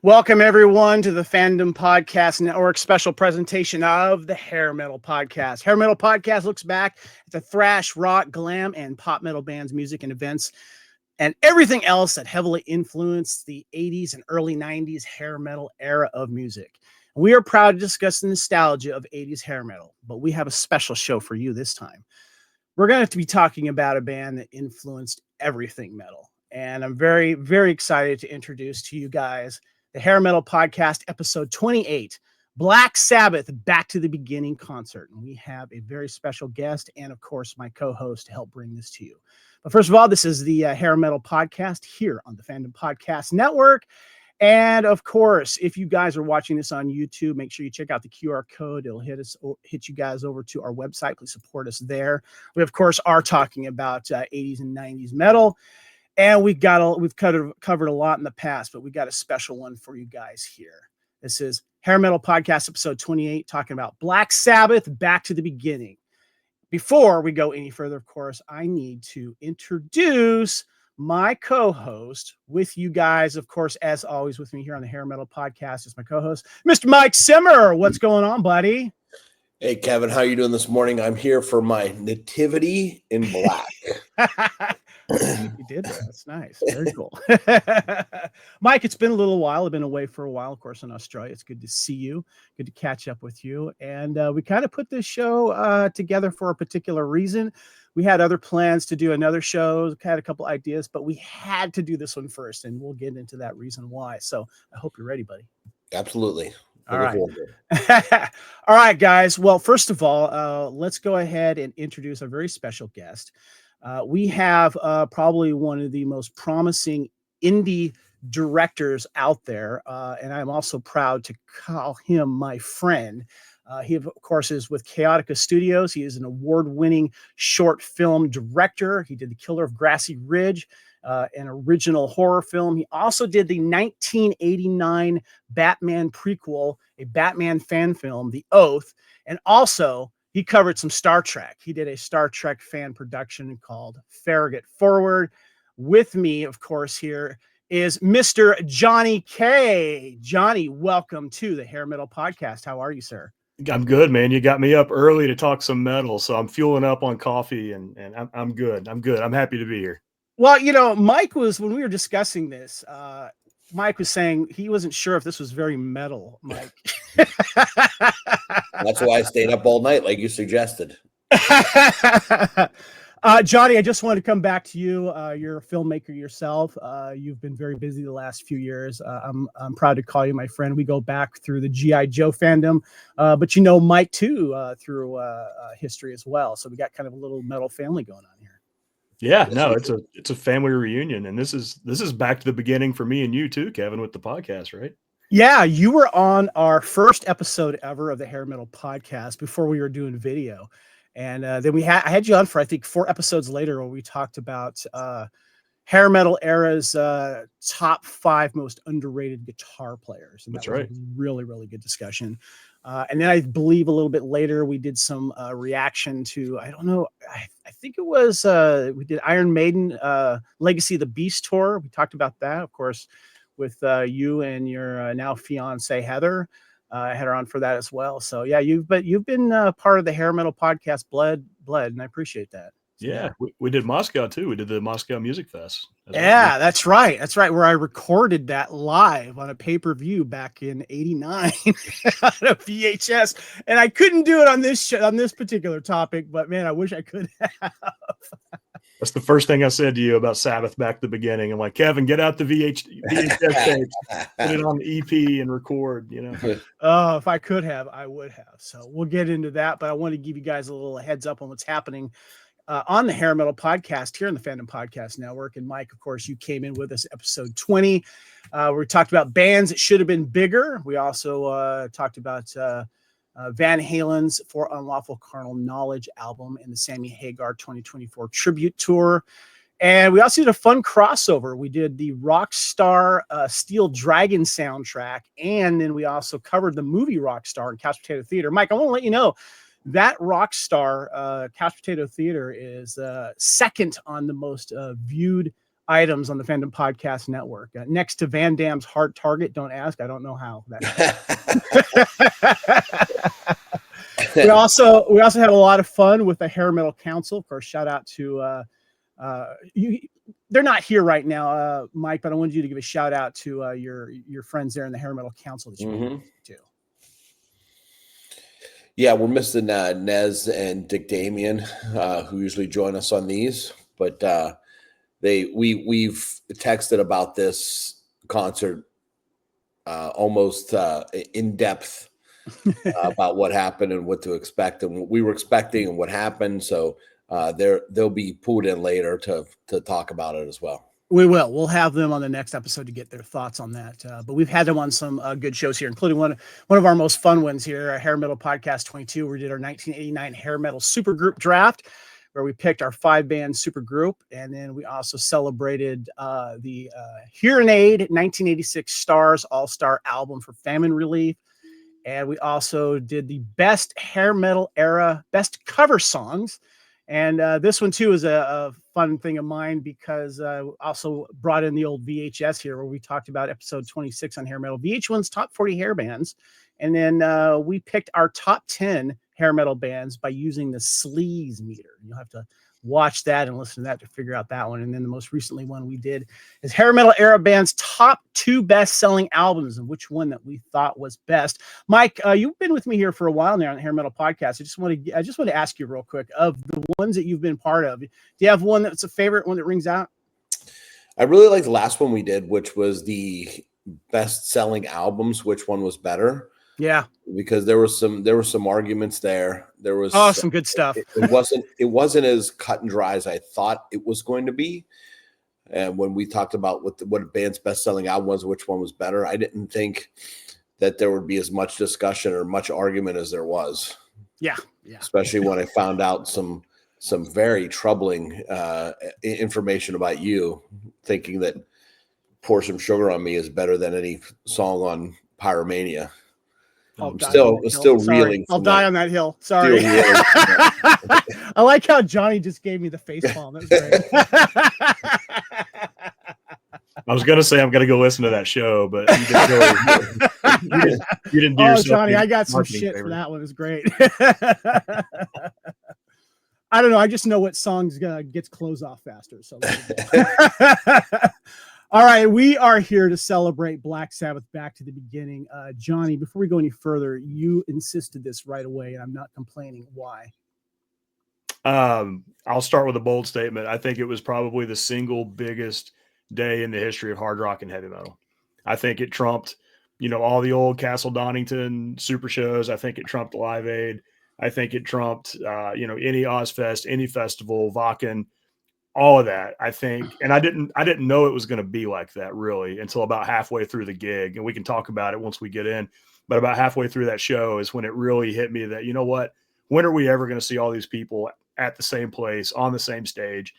Welcome, everyone, to the Fandom Podcast Network special presentation of the Hair Metal Podcast. Hair Metal Podcast looks back at the thrash, rock, glam, and pop metal bands, music, and events, and everything else that heavily influenced the 80s and early 90s hair metal era of music. We are proud to discuss the nostalgia of 80s hair metal, but we have a special show for you this time. We're going to be talking about a band that influenced everything metal, and I'm very, very excited to introduce to you guys the Hair Metal Podcast, episode 28, Black Sabbath, Back to the Beginning concert. And we have a very special guest and, of course, my co-host to help bring this to you. But first of all, this is the Hair Metal Podcast here on the Fandom Podcast Network. And, of course, if you guys are watching this on YouTube, make sure you check out the QR code. It'll hit you guys over to our website. Please support us there. We, of course, are talking about 80s and 90s metal. And we've covered a lot in the past, but we got a special one for you guys here. This is Hair Metal Podcast, episode 28, talking about Black Sabbath, Back to the Beginning. Before we go any further, of course, I need to introduce my co-host with you guys. Of course, as always, with me here on the Hair Metal Podcast is my co-host, Mr. Mike Simmer. What's going on, buddy? Hey, Kevin, how you doing this morning? I'm here for my nativity in black. You did that. That's nice. Very cool. Mike, it's been a little while. I've been away for a while, of course, in Australia. It's good to see you. Good to catch up with you. And we kind of put this show together for a particular reason. We had other plans to do another show, had a couple ideas, but we had to do this one first, and we'll get into that reason why. So I hope you're ready, buddy. Absolutely. All right. All right, guys. Well, first of all, let's go ahead and introduce a very special guest. We have probably one of the most promising indie directors out there, and I'm also proud to call him my friend. He, of course, is with Kaotica Studios. He is an award-winning short film director. He did The Killer of Grassy Ridge, an original horror film. He also did the 1989 Batman prequel, a Batman fan film, The Oath, and also he covered some Star Trek. He did a Star Trek fan production called Farragut Forward. With me, of course, here is Mr. Johnny K. Johnny, welcome to the Hair Metal Podcast. How are you, sir? I'm good, man. You got me up early to talk some metal, so I'm fueling up on coffee, and I'm good. I'm good. I'm happy to be here. Well, you know, Mike was, when we were discussing this, Mike was saying he wasn't sure if this was very metal, Mike. That's why I stayed up all night, like you suggested. Johnny, I just wanted to come back to you. You're a filmmaker yourself. You've been very busy the last few years. I'm proud to call you my friend. We go back through the G.I. Joe fandom, but you know Mike too through history as well. So we got kind of a little metal family going on here. Yeah, no, it's a family reunion, and this is back to the beginning for me and you too, Kevin, with the podcast, right? Yeah, you were on our first episode ever of the Hair Metal Podcast before we were doing video. And then I had you on for, I think, 4 episodes later where we talked about hair metal era's top 5 most underrated guitar players. And that's was right. A really, really good discussion. And then I believe a little bit later we did some reaction to, I don't know, I think it was, we did Iron Maiden Legacy of the Beast tour. We talked about that, of course, with you and your now fiance, Heather. I had her on for that as well. So yeah, you've been part of the Hair Metal Podcast, blood, and I appreciate that. So, yeah, we did Moscow too. We did the Moscow Music Fest. Yeah, that's right. That's right. Where I recorded that live on a pay-per-view back in '89 on a VHS, and I couldn't do it on this show, on this particular topic. But man, I wish I could have. That's the first thing I said to you about Sabbath back at the beginning. I'm like, Kevin, get out the VHS tapes, put it on the EP and record, you know. Oh, if I could have, I would have. So we'll get into that. But I want to give you guys a little heads up on what's happening on the Hair Metal Podcast here in the Fandom Podcast Network. And Mike, of course, you came in with us episode 20. We talked about bands that should have been bigger. We also talked about Van Halen's For Unlawful Carnal Knowledge album and the Sammy Hagar 2024 tribute tour. And we also did a fun crossover. We did the Rockstar Steel Dragon soundtrack, and then we also covered the movie Rockstar in Couch Potato Theater. Mike, I want to let you know that Rockstar Couch Potato Theater is second on the most viewed items on the Fandom Podcast Network. Next to Van Damme's Hard Target. Don't ask. I don't know how. We also have a lot of fun with the Hair Metal Council. Of course, shout out to you. They're not here right now, Mike, but I wanted you to give a shout out to your friends there in the Hair Metal Council that you too. Yeah, we're missing Nez and Dick Damien, who usually join us on these, but we've texted about this concert almost in depth about what happened and what to expect and what we were expecting and what happened. So they'll be pulled in later to talk about it as well. We will. We'll have them on the next episode to get their thoughts on that. But we've had them on some good shows here, including one of our most fun ones here, Hair Metal Podcast 22. We did our 1989 Hair Metal Supergroup Draft, where we picked our 5-band supergroup. And then we also celebrated the Hearing Aid 1986 Stars All-Star album for Famine Relief. And we also did the best hair metal era, best cover songs. And this one, too, is a fun thing of mine because I also brought in the old VHS here where we talked about episode 26 on hair metal, VH1's top 40 hair bands. And then we picked our top 10 hair metal bands by using the sleaze meter. You'll have to watch that and listen to that to figure out that one. And then the most recently one we did is hair metal era bands' top 2 best-selling albums and which one that we thought was best. Mike, you've been with me here for a while now on the Hair Metal Podcast. I just want to ask you real quick, of the ones that you've been part of, do you have one that's a favorite, one that rings out? I really like the last one we did, which was the best-selling albums. Which one was better? Yeah, because there were some arguments there. There was some good stuff. It wasn't as cut and dry as I thought it was going to be. And when we talked about what a band's best-selling album was, which one was better, I didn't think that there would be as much discussion or much argument as there was. Yeah. Especially when I found out some very troubling information about you, thinking that "Pour Some Sugar on Me" is better than any song on Pyromania. I'm still reeling. I'll die on that hill. Sorry. I like how Johnny just gave me the face palm. That was great. I was going to say I'm going to go listen to that show, but you didn't do yourself. Johnny, I got some shit for that one. It was great. I don't know. I just know what songs gets clothes off faster. So. All right, we are here to celebrate Black Sabbath back to the beginning. Johnny, before we go any further, you insisted this right away, and I'm not complaining. Why? I'll start with a bold statement. I think it was probably the single biggest day in the history of hard rock and heavy metal. I think it trumped, all the old Castle Donington super shows. I think it trumped Live Aid. I think it trumped, any Ozfest, any festival, Wacken. All of that, I think, and I didn't know it was going to be like that really until about halfway through the gig, and we can talk about it once we get in. But about halfway through that show is when it really hit me that, you know what, when are we ever going to see all these people at the same place on the same stage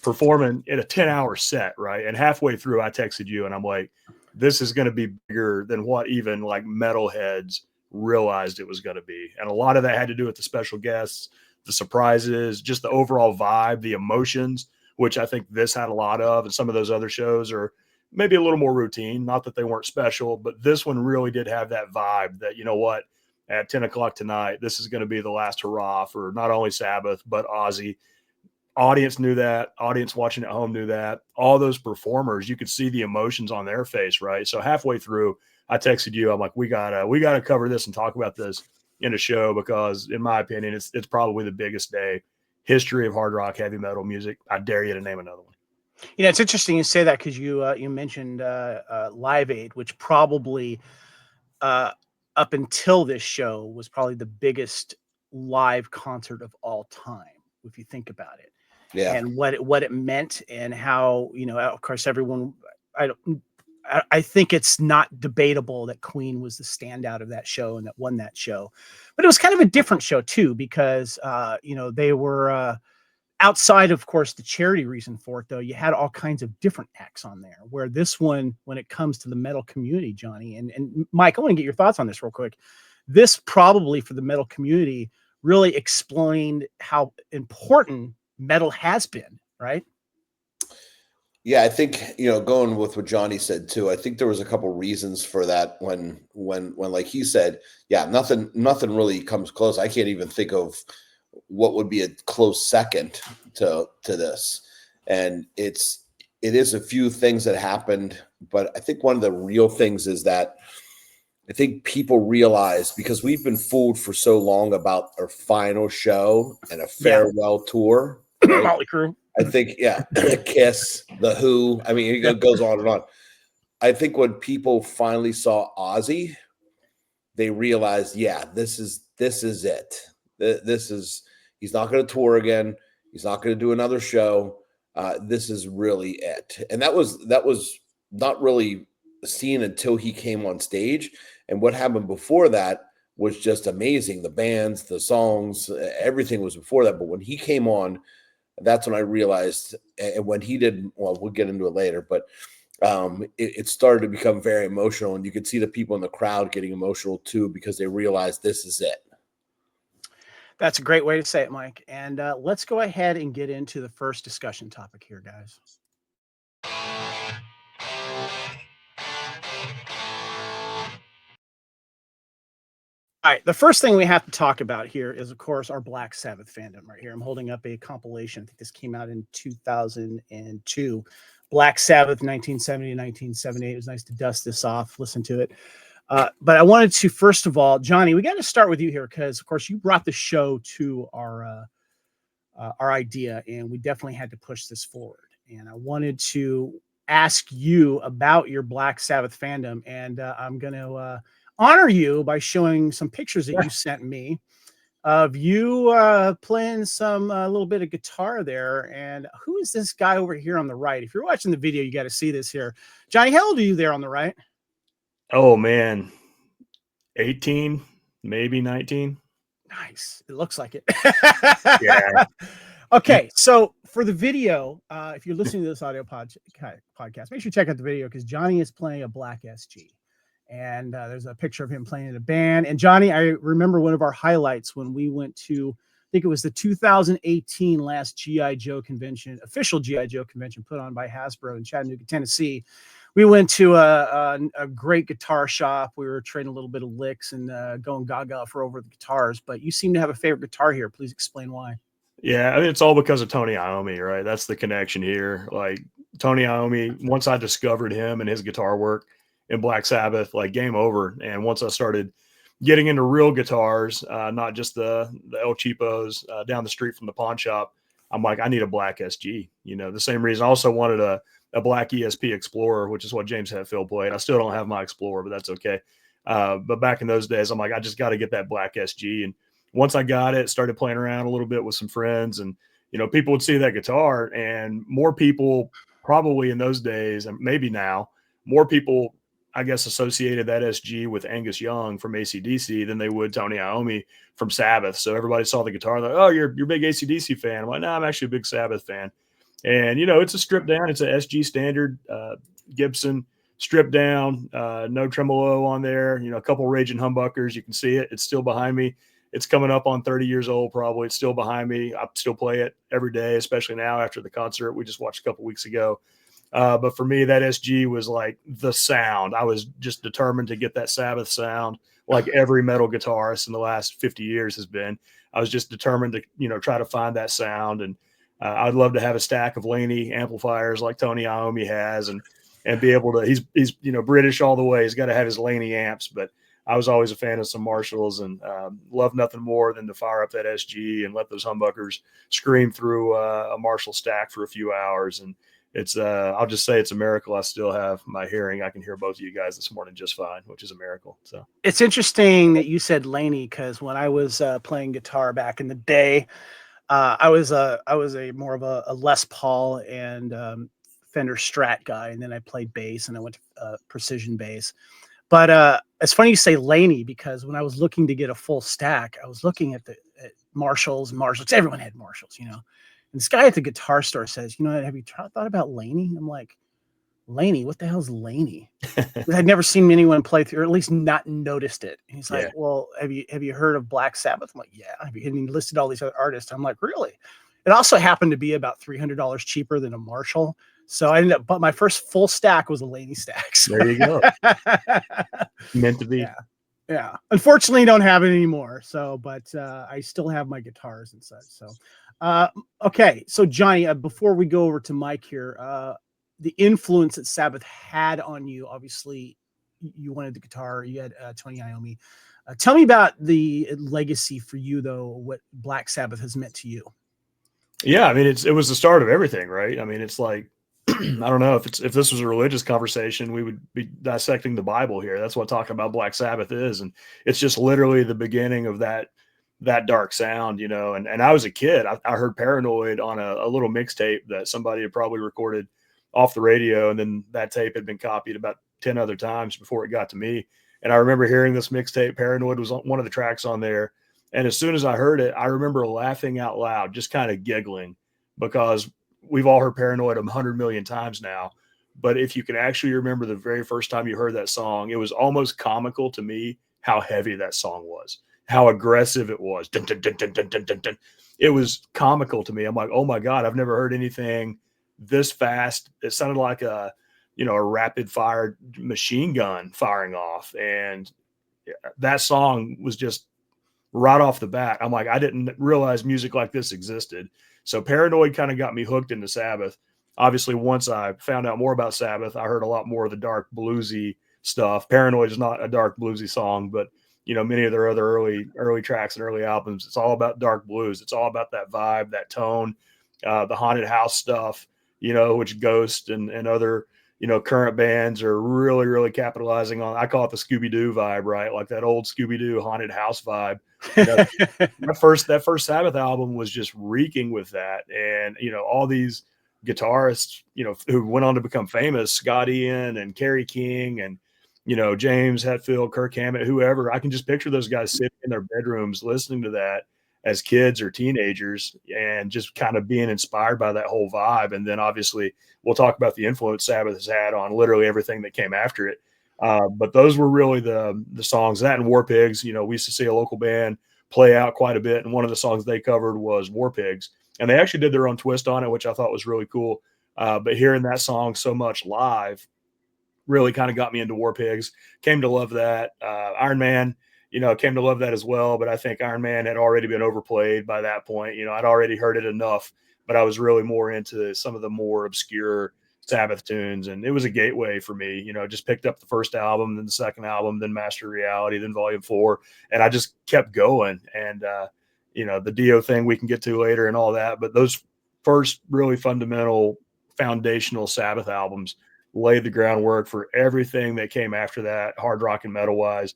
performing in a 10-hour set, right? And halfway through, I texted you, and I'm like, this is going to be bigger than what even like metalheads realized it was going to be, and a lot of that had to do with the special guests, the surprises, just the overall vibe, the emotions, which I think this had a lot of, and some of those other shows are maybe a little more routine. Not that they weren't special, but this one really did have that vibe that, you know what, at 10 o'clock tonight, this is going to be the last hurrah for not only Sabbath, but Ozzy. Audience knew that. Audience watching at home knew that. All those performers, you could see the emotions on their face, right? So halfway through, I texted you. I'm like, we gotta cover this and talk about this in a show because, in my opinion, it's probably the biggest day history of hard rock, heavy metal music. I dare you to name another one. It's interesting you say that because you mentioned Live Aid, which probably up until this show was probably the biggest live concert of all time, if you think about it. Yeah. And what it meant and how, of course, everyone, I think it's not debatable that Queen was the standout of that show and that won that show, but it was kind of a different show too, because, they were outside, of course, the charity reason for it, though. You had all kinds of different acts on there, where this one, when it comes to the metal community, Johnny and Mike, I want to get your thoughts on this real quick. This probably for the metal community really explained how important metal has been, right? Yeah, I think, going with what Johnny said too, I think there was a couple reasons for that when like he said, yeah, nothing really comes close. I can't even think of what would be a close second to this. And it is a few things that happened, but I think one of the real things is that I think people realize, because we've been fooled for so long about our final show and a farewell tour, right? Motley Crue. I think, yeah, Kiss, The Who. I mean, it goes on and on. I think when people finally saw Ozzy, they realized, yeah, this is it. He's not going to tour again. He's not going to do another show. This is really it. And that was not really seen until he came on stage. And what happened before that was just amazing. The bands, the songs, everything was before that. But when he came on, that's when I realized, and when he did, well, we'll get into it later, but it started to become very emotional, and you could see the people in the crowd getting emotional too, because they realized this is it. That's a great way to say it, Mike. And let's go ahead and get into the first discussion topic here, guys. All right, the first thing we have to talk about here is, of course, our Black Sabbath fandom right here. I'm holding up a compilation. I think this came out in 2002. Black Sabbath, 1970 to 1978. It was nice to dust this off, listen to it. But I wanted to, first of all, Johnny, we got to start with you here because, of course, you brought the show to our idea, and we definitely had to push this forward. And I wanted to ask you about your Black Sabbath fandom, and I'm going to honor you by showing some pictures that you sent me of you playing some little bit of guitar there. And who is this guy over here on the right? If you're watching the video, you got to see this here. Johnny, how old are you there on the right? Oh man, 18, maybe 19. Nice. It looks like it. Yeah. Okay, so for the video, if you're listening to this audio podcast, make sure you check out the video because Johnny is playing a Black SG. And there's a picture of him playing in a band. And Johnny, I remember one of our highlights when we went to, I think it was the 2018 last G.I. Joe convention, official G.I. Joe convention put on by Hasbro in Chattanooga, Tennessee. We went to a great guitar shop. We were trading a little bit of licks and going gaga for over the guitars. But you seem to have a favorite guitar here. Please explain why. Yeah, I mean, it's all because of Tony Iommi, right? That's the connection here. Like Tony Iommi, once I discovered him and his guitar work in Black Sabbath, like game over. And once I started getting into real guitars, not just the El Cheapos down the street from the pawn shop, I'm like, I need a Black SG. The same reason I also wanted a Black ESP Explorer, which is what James Hetfield played. I still don't have my Explorer, but that's okay. But back in those days, I'm like, I just got to get that Black SG. And once I got it, started playing around a little bit with some friends, and people would see that guitar, and more people probably in those days, and maybe now, more people, I guess, associated that SG with Angus Young from AC/DC than they would Tony Iommi from Sabbath. So everybody saw the guitar, like, oh, you're a big AC/DC fan. I'm like, no, I'm actually a big Sabbath fan. And it's a stripped down, it's a SG standard Gibson stripped down, no tremolo on there. A couple raging humbuckers. You can see it. It's still behind me. It's coming up on 30 years old, probably. It's still behind me. I still play it every day, especially now after the concert we just watched a couple weeks ago. But for me, that SG was like the sound. I was just determined to get that Sabbath sound, like every metal guitarist in the last 50 years has been. I was just determined to, try to find that sound. And I'd love to have a stack of Laney amplifiers like Tony Iommi has, and be able to. He's British all the way. He's got to have his Laney amps, but I was always a fan of some Marshalls, and love nothing more than to fire up that SG and let those humbuckers scream through a Marshall stack for a few hours. And it's I'll just say it's a miracle I still have my hearing. I can hear both of you guys this morning just fine, which is a miracle. So it's interesting that you said Laney, because when I was playing guitar back in the day, I was a more of a Les Paul and Fender Strat guy, and then I played bass, and I went to precision bass. But it's funny you say Laney, because when I was looking to get a full stack, I was looking at Marshalls. Everyone had Marshalls, And this guy at the guitar store says, have you thought about Laney? I'm like, Laney? What the hell is Laney? I'd never seen anyone play through, or at least not noticed it. And he's like, well, have you heard of Black Sabbath? I'm like, yeah. And he listed all these other artists. I'm like, really? It also happened to be about $300 cheaper than a Marshall. So I ended up, but my first full stack was a lady stack. So. There you go. Meant to be. Yeah. Yeah. Unfortunately, don't have it anymore. So, but I still have my guitars and such. So, okay. So, Johnny, before we go over to Mike here, the influence that Sabbath had on you, obviously, you wanted the guitar, you had Tony Iommi. Tell me about the legacy for you, though, what Black Sabbath has meant to you. Yeah, I mean, it was the start of everything, right? I mean, it's like, I don't know if this was a religious conversation, we would be dissecting the Bible here. That's what talking about Black Sabbath is, and it's just literally the beginning of that dark sound, you know. And I was a kid, I heard Paranoid on a little mixtape that somebody had probably recorded off the radio, and then that tape had been copied about 10 other times before it got to me. And I remember hearing this mixtape. Paranoid was one of the tracks on there. And as soon as I heard it, I remember laughing out loud, just kind of giggling, because we've all heard Paranoid 100 million times now. But if you can actually remember the very first time you heard that song, it was almost comical to me how heavy that song was, how aggressive it was. Dun, dun, dun, dun, dun, dun, dun, dun. It was comical to me. I'm like, oh my God, I've never heard anything this fast. It sounded like a rapid fire machine gun firing off. And that song was just right off the bat. I'm like, I didn't realize music like this existed. So Paranoid kind of got me hooked into Sabbath. Obviously, once I found out more about Sabbath, I heard a lot more of the dark bluesy stuff. Paranoid is not a dark bluesy song, but many of their other early tracks and early albums, it's all about dark blues. It's all about that vibe, that tone, the haunted house stuff, which Ghost and other current bands are really, really capitalizing on. I call it the Scooby-Doo vibe, right? Like that old Scooby-Doo haunted house vibe. That first Sabbath album was just reeking with that. And, all these guitarists, who went on to become famous, Scott Ian and Kerry King and, James Hetfield, Kirk Hammett, whoever, I can just picture those guys sitting in their bedrooms listening to that as kids or teenagers and just kind of being inspired by that whole vibe. And then obviously we'll talk about the influence Sabbath has had on literally everything that came after it. But those were really the songs. That and War Pigs, we used to see a local band play out quite a bit. And one of the songs they covered was War Pigs. And they actually did their own twist on it, which I thought was really cool. But hearing that song so much live really kind of got me into War Pigs. Came to love that. Iron Man, came to love that as well. But I think Iron Man had already been overplayed by that point. I'd already heard it enough, but I was really more into some of the more obscure Sabbath tunes. And it was a gateway for me, just picked up the first album, then the second album, then Master Reality, then Volume 4. And I just kept going. And, the Dio thing we can get to later and all that. But those first really fundamental foundational Sabbath albums laid the groundwork for everything that came after that, hard rock and metal wise.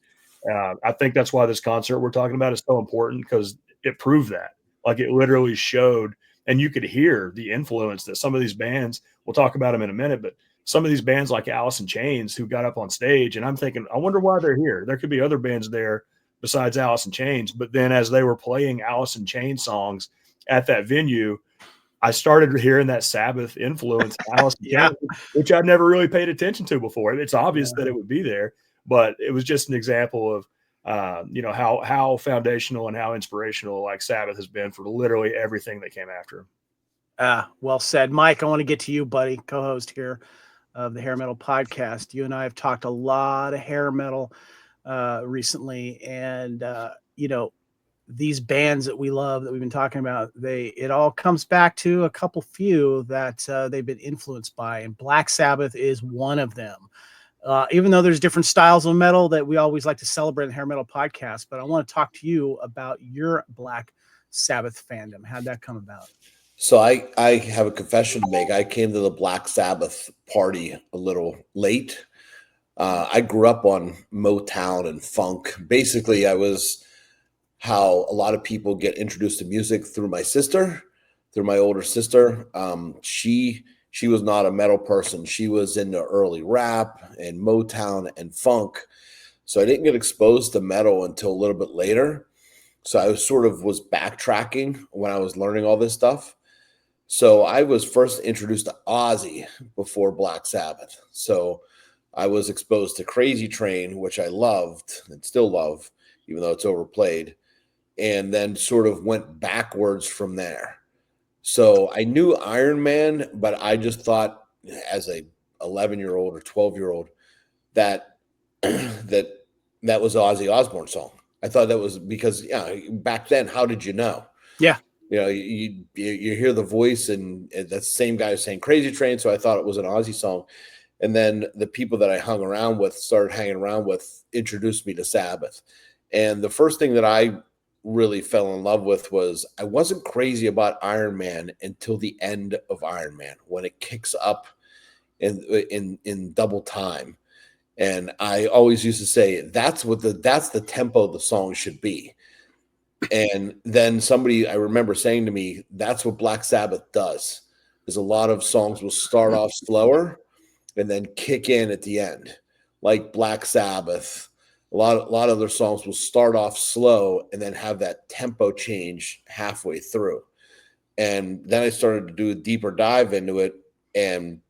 I think that's why this concert we're talking about is so important, because it proved that. Like, it literally showed, and you could hear the influence that some of these bands, we'll talk about them in a minute, but some of these bands like Alice in Chains who got up on stage, and I'm thinking, I wonder why they're here. There could be other bands there besides Alice in Chains. But then as they were playing Alice in Chains songs at that venue, I started hearing that Sabbath influence, Alice in Chains, which I'd never really paid attention to before. It's obvious that it would be there, but it was just an example of, how foundational and how inspirational like Sabbath has been for literally everything that came after him. Well said. Mike, I want to get to you, buddy, co-host here of the Hair Metal Podcast. You and I have talked a lot of hair metal recently, and these bands that we love that we've been talking about, it all comes back to a couple few that they've been influenced by, and Black Sabbath is one of them. Even though there's different styles of metal that we always like to celebrate in the Hair Metal Podcast, but I want to talk to you about your Black Sabbath fandom. How'd that come about? So I have a confession to make. I came to the Black Sabbath party a little late. I grew up on Motown and funk. Basically, I was how a lot of people get introduced to music through my sister, through my older sister. She was not a metal person. She was into early rap and Motown and funk. So I didn't get exposed to metal until a little bit later. So I was backtracking when I was learning all this stuff. So I was first introduced to Ozzy before Black Sabbath. So I was exposed to Crazy Train, which I loved and still love, even though it's overplayed, and then sort of went backwards from there. So I knew Iron Man, but I just thought as a 11-year-old or 12-year-old that that was an Ozzy Osbourne song. I thought that was because back then, how did you know? Yeah. You hear the voice, and that's the same guy who's saying Crazy Train, so I thought it was an Ozzy song. And then the people that I started hanging around with, introduced me to Sabbath. And the first thing that I really fell in love with was, I wasn't crazy about Iron Man until the end of Iron Man, when it kicks up in double time. And I always used to say, that's the tempo the song should be. And then somebody, I remember saying to me, that's what Black Sabbath does, is a lot of songs will start off slower and then kick in at the end. Like Black Sabbath, a lot of their songs will start off slow and then have that tempo change halfway through. And then I started to do a deeper dive into it, and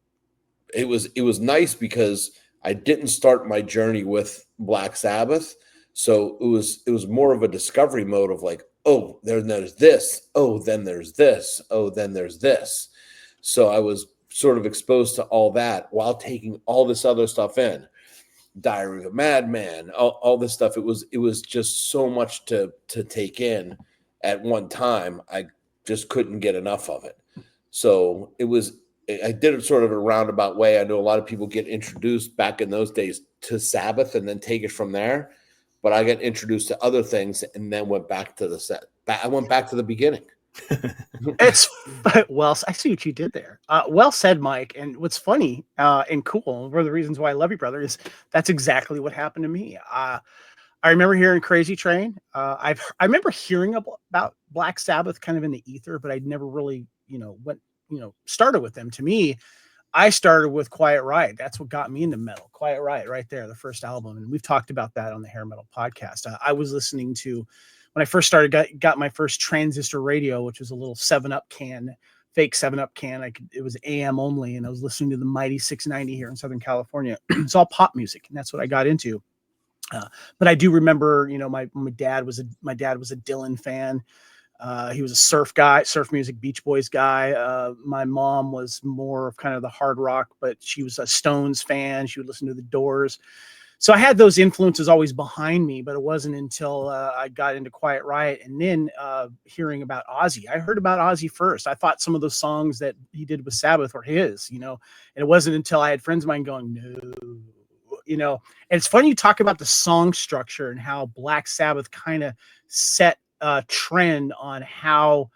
it was nice because I didn't start my journey with Black Sabbath. So it was more of a discovery mode of like, oh, then there's this. Oh, then there's this. Oh, then there's this. So I was sort of exposed to all that while taking all this other stuff in. Diary of a Madman, all this stuff. It was just so much to take in at one time. I just couldn't get enough of it. So I did it sort of a roundabout way. I know a lot of people get introduced back in those days to Sabbath and then take it from there. But I got introduced to other things and then went back to I went back to the beginning. It's well, I see what you did there. Well said, Mike. And what's funny and cool, one of the reasons why I love you, brother, is that's exactly what happened to me. I remember hearing Crazy Train. I remember hearing about Black Sabbath kind of in the ether, but I'd never really, started with them. To me, I started with Quiet Riot. That's what got me into metal. Quiet Riot, right there, the first album. And we've talked about that on the Hair Metal podcast. I was listening to, when I first started, got my first transistor radio, which was a little 7-Up can, fake 7-Up can. It was AM only, and I was listening to the Mighty 690 here in Southern California. It's all pop music, and that's what I got into. But I do remember, my dad was a Dylan fan. He was a surf music, Beach Boys guy. My mom was more of kind of the hard rock, but she was a Stones fan. She would listen to the Doors. So I had those influences always behind me, but it wasn't until I got into Quiet Riot and then hearing about Ozzy. I heard about Ozzy first. I thought some of those songs that he did with Sabbath were his, and it wasn't until I had friends of mine going, no, and it's funny you talk about the song structure and how Black Sabbath kind of set a trend on how,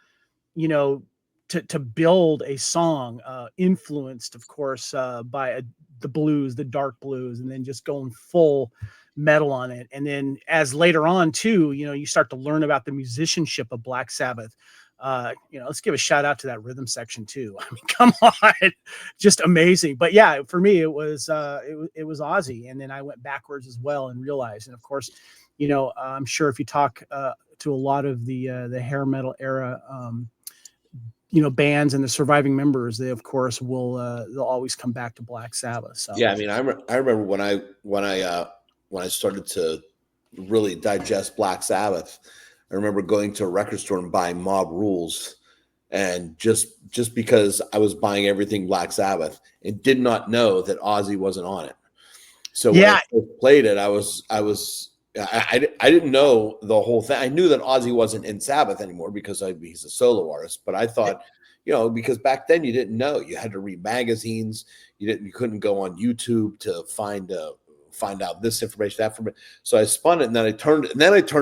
to build a song, influenced, of course, by the blues, the dark blues, and then just going full metal on it. And then as later on too, you start to learn about the musicianship of Black Sabbath. Let's give a shout out to that rhythm section too. I mean, come on, just amazing. But yeah, for me, it was Ozzy. And then I went backwards as well and realized, and of course, I'm sure if you talk to a lot of the hair metal era, bands and the surviving members, they of course they'll always come back to Black Sabbath. So yeah, I mean, I remember when I started to really digest Black Sabbath. I remember going to a record store and buying Mob Rules, and just because I was buying everything Black Sabbath and did not know that Ozzy wasn't on it. So when I first played it, I didn't know the whole thing. I knew that Ozzy wasn't in Sabbath anymore because he's a solo artist. But I thought, because back then you didn't know. You had to read magazines. You couldn't go on YouTube to find out this information, that information. So I spun it, and then I turned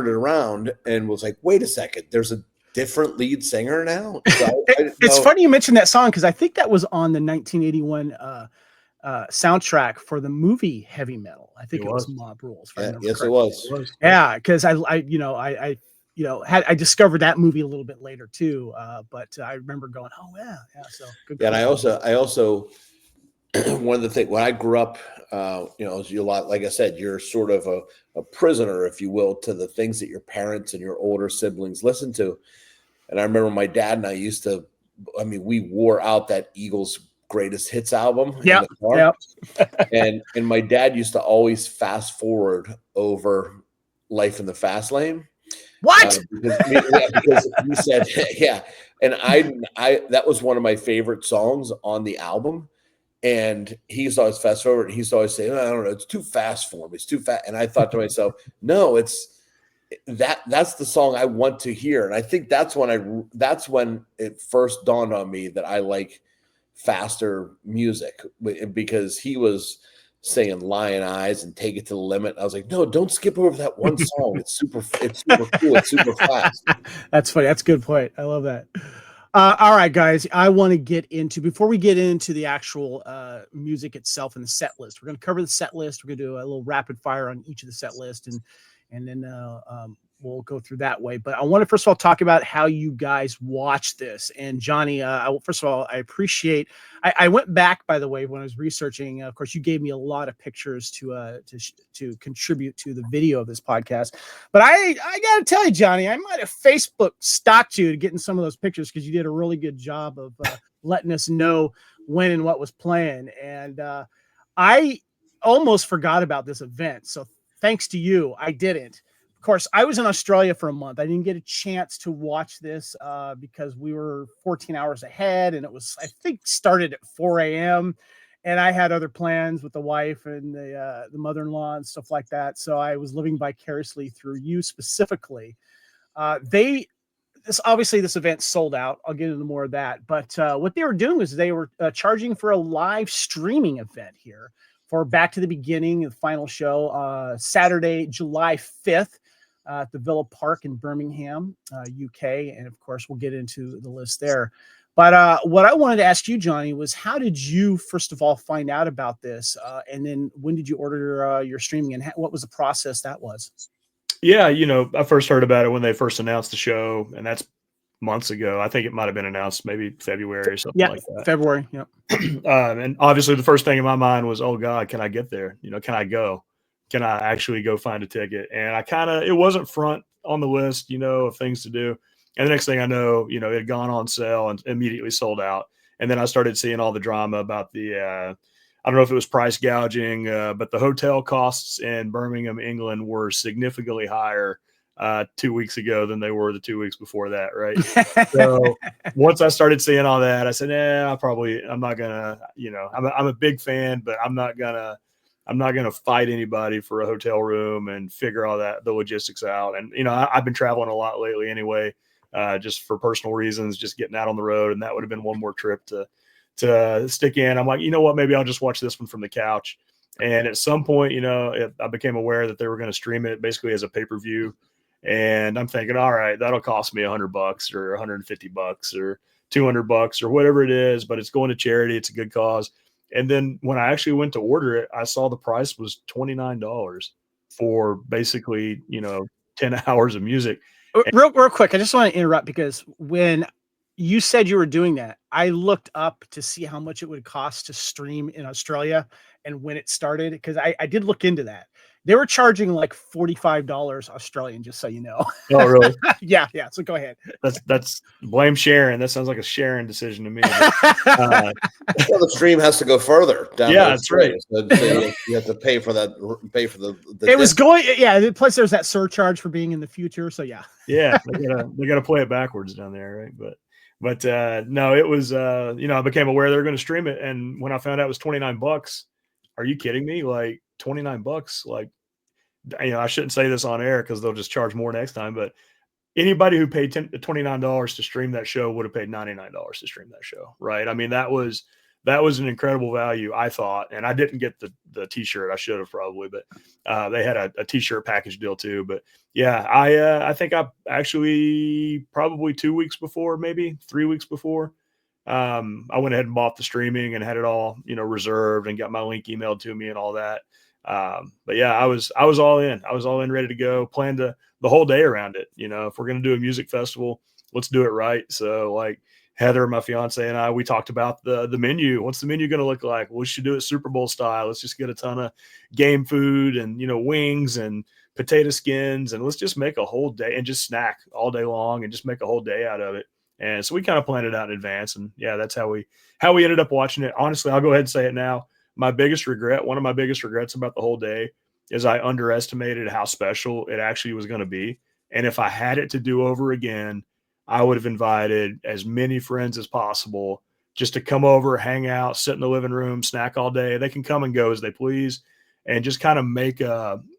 it around and was like, wait a second, there's a different lead singer now. So it's funny you mentioned that song because I think that was on the 1981 soundtrack for the movie Heavy Metal. I think it was Mob Rules. Yes, it was. Yeah, because I discovered that movie a little bit later too. But I remember going, oh yeah. So good. Yeah, and I also one of the things when I grew up, like I said, you're sort of a prisoner, if you will, to the things that your parents and your older siblings listen to. And I remember my dad and I we wore out that Eagles greatest hits album. Yeah. and my dad used to always fast forward over Life in the Fast Lane. What? Because he said, yeah. And I that was one of my favorite songs on the album. And he used to always fast forward, and he used to always say, "I don't know, it's too fast for me. It's too fast." And I thought to myself, no, that's the song I want to hear. And I think that's when it first dawned on me that I like faster music, because he was saying Lion Eyes and Take It to the Limit. I was like, no, don't skip over that one song. It's super cool. It's super fast. That's funny. That's a good point. I love that. All right, guys, I want to get into, before we get into the actual music itself and the set list, we're going to cover the set list. We're going to do a little rapid fire on each of the set list, and then we'll go through that way. But I want to first of all talk about how you guys watch this. And Johnny, first of all, I appreciate. I went back, by the way, when I was researching. Of course, you gave me a lot of pictures to contribute to the video of this podcast. But I got to tell you, Johnny, I might have Facebook stalked you to getting some of those pictures, because you did a really good job of letting us know when and what was playing. And I almost forgot about this event. So thanks to you, I didn't. Of course, I was in Australia for a month. I didn't get a chance to watch this because we were 14 hours ahead, and it was, I think, started at 4 a.m. And I had other plans with the wife and the mother-in-law and stuff like that. So I was living vicariously through you specifically. This event sold out. I'll get into more of that. But what they were doing was they were charging for a live streaming event here for Back to the Beginning, the final show, Saturday, July 5th. At the Villa Park in Birmingham, UK. And of course, we'll get into the list there. But what I wanted to ask you, Johnny, was how did you, first of all, find out about this? And then when did you order your streaming, and what was the process that was? Yeah, I first heard about it when they first announced the show, and that's months ago. I think it might have been announced maybe February or something like that. February, yeah. And obviously the first thing in my mind was, oh God, can I get there? Can I go? Can I actually go find a ticket? And it wasn't front on the list, of things to do. And the next thing I know, it had gone on sale and immediately sold out. And then I started seeing all the drama about I don't know if it was price gouging, but the hotel costs in Birmingham, England were significantly higher 2 weeks ago than they were the 2 weeks before that. Right. So once I started seeing all that, I said, I'm not gonna, I'm a big fan, but I'm not gonna fight anybody for a hotel room and figure all the logistics out. And, I've been traveling a lot lately anyway, just for personal reasons, just getting out on the road. And that would have been one more trip to stick in. I'm like, you know what, maybe I'll just watch this one from the couch. And at some point, I became aware that they were going to stream it basically as a pay-per-view. And I'm thinking, all right, that'll cost me $100 or $150 or $200 or whatever it is, but it's going to charity. It's a good cause. And then when I actually went to order it, I saw the price was $29 for basically, 10 hours of music. Real quick, I just want to interrupt, because when you said you were doing that, I looked up to see how much it would cost to stream in Australia and when it started, because I did look into that. They were charging like $45 Australian, just so you know. Oh, really? Yeah. So go ahead. That's blame Sharon. That sounds like a Sharon decision to me. Well, the stream has to go further down. Yeah, that's right. So you have to pay for that. Pay for the it was going. Yeah. Plus, there's that surcharge for being in the future. So yeah. Yeah, they gotta play it backwards down there, right? But no, it was. I became aware they were going to stream it, and when I found out it was $29, are you kidding me? Like $29, like. I shouldn't say this on air because they'll just charge more next time. But anybody who paid $29 to stream that show would have paid $99 to stream that show, right? I mean, that was an incredible value, I thought. And I didn't get the T-shirt. I should have probably, but they had a T-shirt package deal too. But yeah, I think I actually probably 2 weeks before, maybe 3 weeks before, I went ahead and bought the streaming and had it all reserved and got my link emailed to me and all that. But yeah, I was all in. I was all in, ready to go. Planned the whole day around it. If we're going to do a music festival, let's do it right. So like Heather, my fiance, and I, we talked about the menu. What's the menu going to look like? Well, we should do it Super Bowl style. Let's just get a ton of game food and, wings and potato skins, and let's just make a whole day and just snack all day long and just make a whole day out of it. And so we kind of planned it out in advance. And yeah, that's how we ended up watching it. Honestly, I'll go ahead and say it now. One of my biggest regrets about the whole day is I underestimated how special it actually was going to be. And if I had it to do over again, I would have invited as many friends as possible just to come over, hang out, sit in the living room, snack all day. They can come and go as they please, and just kind of make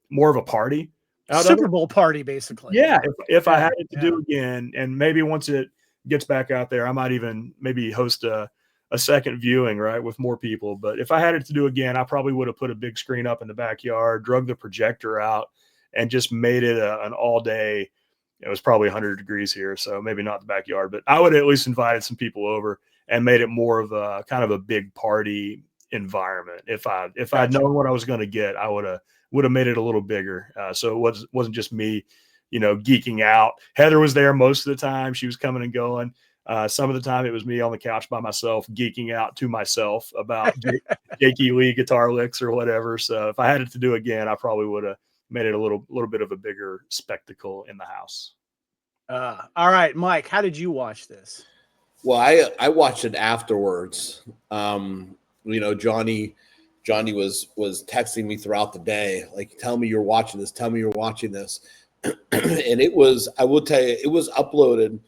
more of a party out of it. Super Bowl party, basically. Yeah, if I had it to do again, and maybe once it gets back out there, I might even maybe host a second viewing, right, with more people. But if I had it to do again, I probably would have put a big screen up in the backyard, drug the projector out, and just made it an all day. It was probably 100 degrees here, so maybe not the backyard, but I would have at least invited some people over and made it more of a kind of a big party environment. If I'd known what I was going to get, I would have made it a little bigger. So it wasn't just me, geeking out. Heather was there most of the time. She was coming and going. Some of the time it was me on the couch by myself, geeking out to myself about Jakey Lee guitar licks or whatever. So if I had it to do again, I probably would have made it a little bit of a bigger spectacle in the house. All right, Mike, how did you watch this? Well, I watched it afterwards. Johnny was texting me throughout the day, like, tell me you're watching this, tell me you're watching this. And it was, I will tell you, it was uploaded.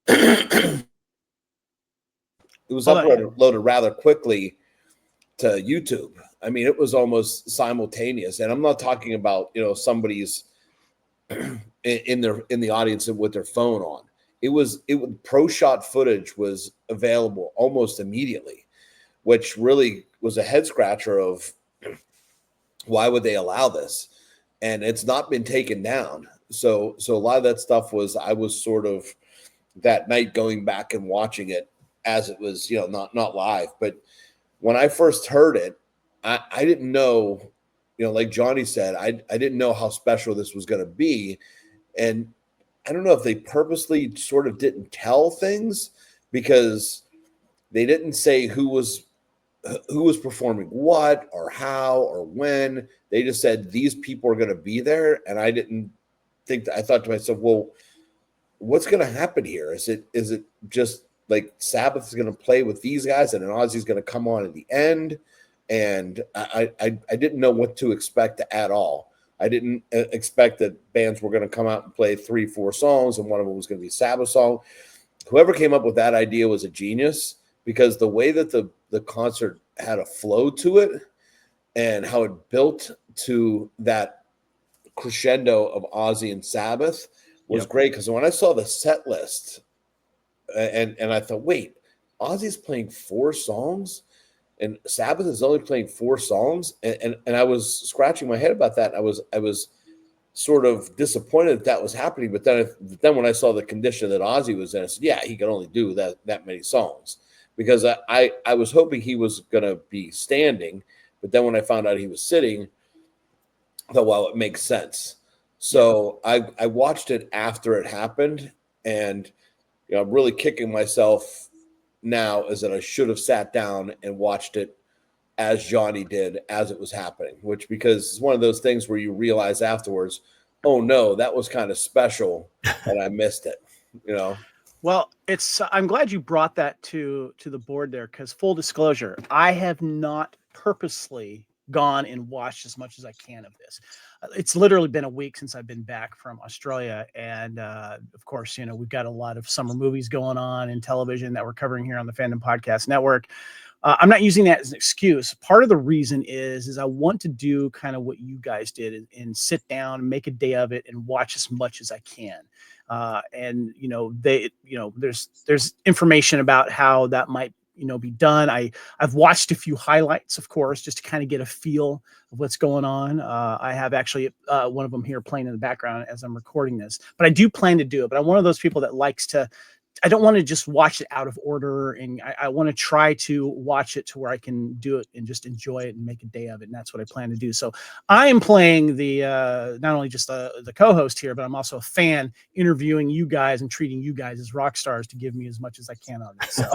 It was uploaded rather quickly to YouTube. I mean, it was almost simultaneous. And I'm not talking about, somebody's in the audience with their phone on. It was pro shot footage was available almost immediately, which really was a head scratcher of why would they allow this? And it's not been taken down. So a lot of that stuff I was sort of that night going back and watching it as it was, not live. But when I first heard it, I didn't know, like Johnny said, I didn't know how special this was going to be. And I don't know if they purposely sort of didn't tell things because they didn't say who was performing what or how or when. They just said these people are going to be there. And I didn't think that. I thought to myself, well, what's going to happen here? Is it just like Sabbath is going to play with these guys and then Ozzy's going to come on at the end? And I didn't know what to expect at all. I didn't expect that bands were going to come out and play 3-4 songs and one of them was going to be a Sabbath song. Whoever came up with that idea was a genius, because the way that the concert had a flow to it and how it built to that crescendo of Ozzy and Sabbath was great. Because when I saw the set list and I thought, wait, Ozzy's playing 4 songs and Sabbath is only playing 4 songs. And I was scratching my head about that. I was sort of disappointed that was happening. But then when I saw the condition that Ozzy was in, I said, yeah, he could only do that many songs, because I was hoping he was going to be standing. But then when I found out he was sitting, I thought, well, it makes sense. So I watched it after it happened, and I'm really kicking myself now is that I should have sat down and watched it as Johnny did as it was happening, because it's one of those things where you realize afterwards, oh no, that was kind of special and I missed it, Well, I'm glad you brought that to the board there, because full disclosure, I have not purposely gone and watched as much as I can of this. It's literally been a week since I've been back from Australia. And of course, we've got a lot of summer movies going on in television that we're covering here on the Fandom Podcast Network. I'm not using that as an excuse. Part of the reason is I want to do kind of what you guys did and sit down, make a day of it, and watch as much as I can. And there's information about how that might be done. I've watched a few highlights, of course, just to kind of get a feel of what's going on. I have actually one of them here playing in the background as I'm recording this, but I do plan to do it. But I'm one of those people that likes to, I don't want to just watch it out of order, and I want to try to watch it to where I can do it and just enjoy it and make a day of it. And that's what I plan to do. So I am playing the not only just the co-host here, but I'm also a fan, interviewing you guys and treating you guys as rock stars to give me as much as I can on this. So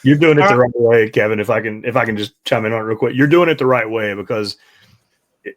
you're doing it the right way, Kevin. If I can just chime in on it real quick, you're doing it the right way, because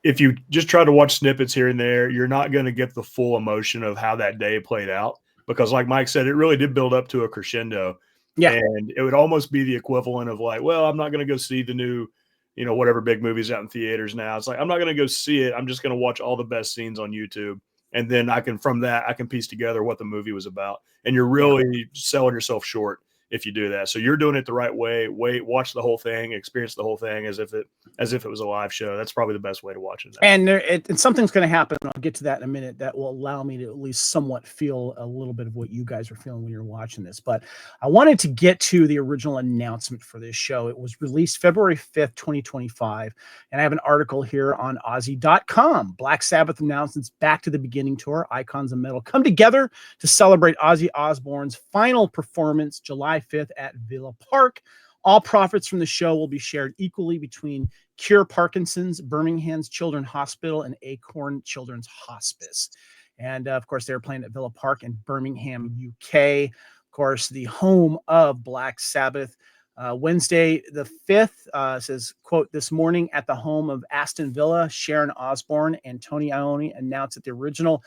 if you just try to watch snippets here and there, you're not going to get the full emotion of how that day played out. Because like Mike said, it really did build up to a crescendo. Yeah. And it would almost be the equivalent of like, well, I'm not going to go see the new, whatever big movies out in theaters now. It's like, I'm not going to go see it. I'm just going to watch all the best scenes on YouTube. And then from that, I can piece together what the movie was about. And you're really selling yourself short if you do that. So you're doing it the right way. Watch the whole thing, experience the whole thing as if it was a live show. That's probably the best way to watch it now. And something's going to happen. I'll get to that in a minute. That will allow me to at least somewhat feel a little bit of what you guys are feeling when you're watching this. But I wanted to get to the original announcement for this show. It was released February 5th, 2025. And I have an article here on Ozzy.com. Black Sabbath announces Back to the Beginning tour. Icons of Metal come together to celebrate Ozzy Osbourne's final performance July 5th at Villa Park. All profits from the show will be shared equally between Cure Parkinson's, Birmingham's Children's Hospital, and Acorn Children's Hospice. And of course, they're playing at Villa Park in Birmingham, UK. Of course, the home of Black Sabbath. Wednesday the 5th says, quote, this morning at the home of Aston Villa, Sharon Osbourne and Tony Iommi announced that the original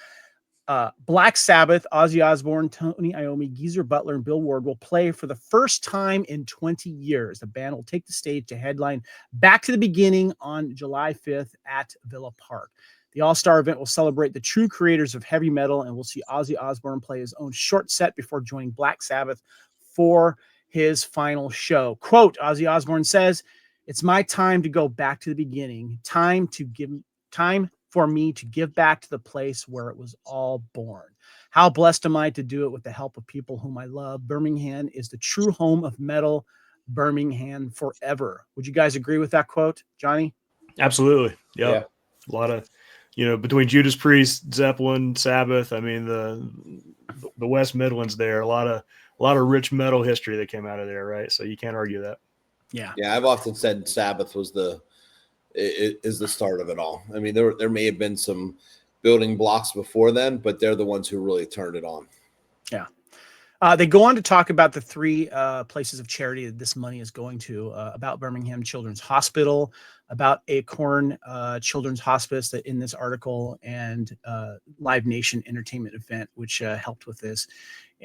Black Sabbath, Ozzy Osbourne, Tony Iommi, Geezer Butler, and Bill Ward will play for the first time in 20 years. The band will take the stage to headline Back to the Beginning on July 5th at Villa Park. The all-star event will celebrate the true creators of heavy metal, and we'll see Ozzy Osbourne play his own short set before joining Black Sabbath for his final show. Quote, Ozzy Osbourne says, it's my time to go back to the beginning. Time for me to give back to the place where it was all born. How blessed am I to do it with the help of people whom I love. Birmingham is the true home of metal. Birmingham forever. Would you guys agree with that quote, Johnny? Absolutely. Yep. Yeah. A lot of, between Judas Priest, Zeppelin, Sabbath, I mean, the West Midlands there, a lot of rich metal history that came out of there, right? So you can't argue that. Yeah. Yeah, I've often said Sabbath was is the start of it all. I mean, there may have been some building blocks before then, but they're the ones who really turned it on. Yeah. They go on to talk about the three places of charity that this money is going to, about Birmingham Children's Hospital, about Acorn Children's Hospice that in this article, and Live Nation Entertainment Event, which helped with this.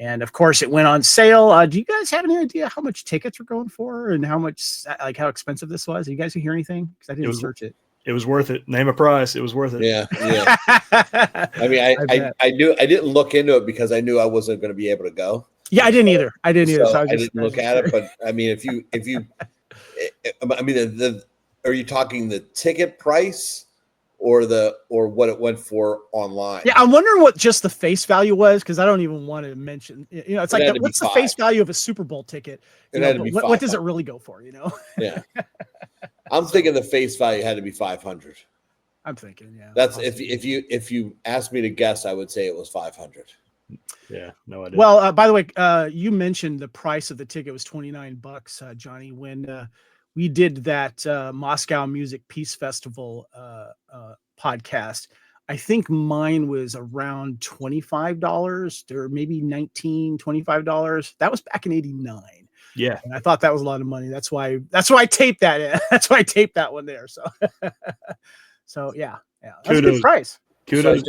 And of course, it went on sale. Do you guys have any idea how much tickets were going for and how expensive this was? Did you guys hear anything? Because I didn't search it. It was worth it. Name a price. It was worth it. Yeah. I mean, I knew I didn't look into it because I knew I wasn't going to be able to go. Yeah, I didn't either. So I didn't look at it. But I mean, if you, are you talking the ticket price or what it went for online? Yeah, I'm wondering what just the face value was, because I don't even want to mention. It's like what's the face value of a Super Bowl ticket? What does it really go for? Yeah. I'm thinking the face value had to be 500. I'm thinking, yeah. That's if you asked me to guess, I would say it was 500. Yeah, no idea. Well, by the way, you mentioned the price of the ticket was $29, Johnny. When we did that Moscow Music Peace Festival podcast, I think mine was around $25 or maybe $25. That was back in '89. Yeah, and I thought that was a lot of money. That's why I taped that in. That's why I taped that one there. So yeah, that's a good price. Kudos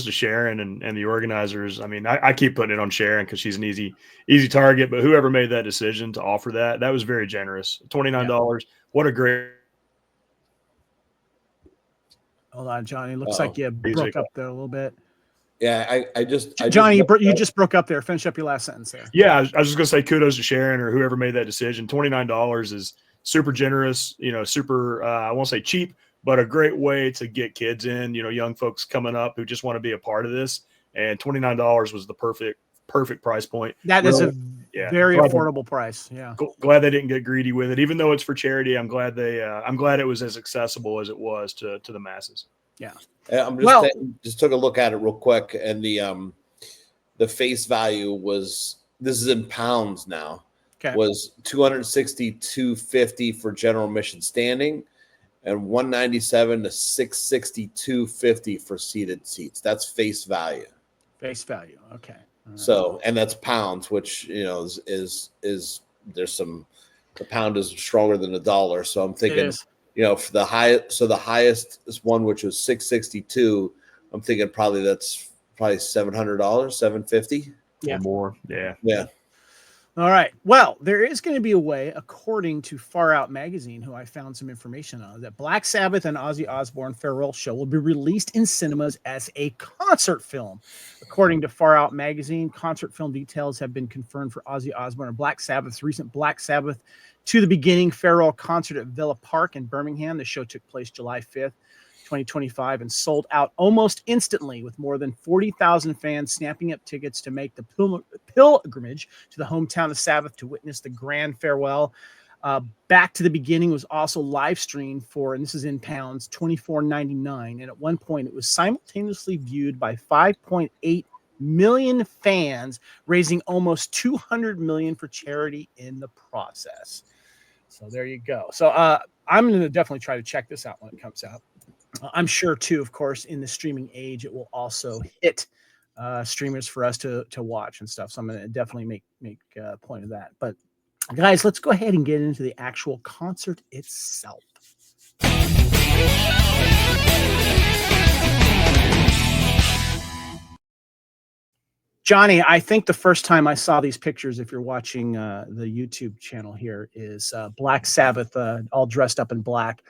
to Sharon and the organizers. I mean, I keep putting it on Sharon because she's an easy target, but whoever made that decision to offer that was very generous. $29. What a great. Hold on, Johnny. Looks like you broke up there a little bit. Yeah, Johnny, you just broke up there. Finish up your last sentence there. Yeah, I was just gonna say kudos to Sharon or whoever made that decision. $29 is super generous. Super. I won't say cheap, but a great way to get kids in. Young folks coming up who just want to be a part of this. And $29 was the perfect price point. That is a very affordable price. Yeah. Glad they didn't get greedy with it, even though it's for charity. I'm glad it was as accessible as it was to the masses. Yeah. I'm just took a look at it real quick, and the face value was, this is in pounds now, was $262.50 for general admission standing, and $197 to $662.50 for seated seats. That's face value. Face value. Okay. Right. So, and that's pounds, which is there's some, the pound is stronger than the dollar. So I'm thinking, for the highest is one, which was $662. I'm thinking that's probably $700, $750. Yeah, or more. Yeah. Well, All right. Well, there is going to be a way, according to Far Out Magazine, who I found some information on, that Black Sabbath and Ozzy Osbourne Farewell Show will be released in cinemas as a concert film. According to Far Out Magazine, concert film details have been confirmed for Ozzy Osbourne and Black Sabbath's recent Black Sabbath To the Beginning farewell concert at Villa Park in Birmingham. The show took place July 5th. 2025 and sold out almost instantly, with more than 40,000 fans snapping up tickets to make the pilgrimage to the hometown of Sabbath to witness the grand farewell. Back to the Beginning was also live streamed for, and this is in pounds, $24.99. And at one point it was simultaneously viewed by 5.8 million fans, raising almost 200 million for charity in the process. So there you go. So I'm going to definitely try to check this out when it comes out. I'm sure too, of course, in the streaming age, it will also hit streamers for us to watch and stuff. So I'm going to definitely make a point of that. But guys, let's go ahead and get into the actual concert itself. Johnny, I think the first time I saw these pictures, if you're watching the YouTube channel here, is Black Sabbath all dressed up in black.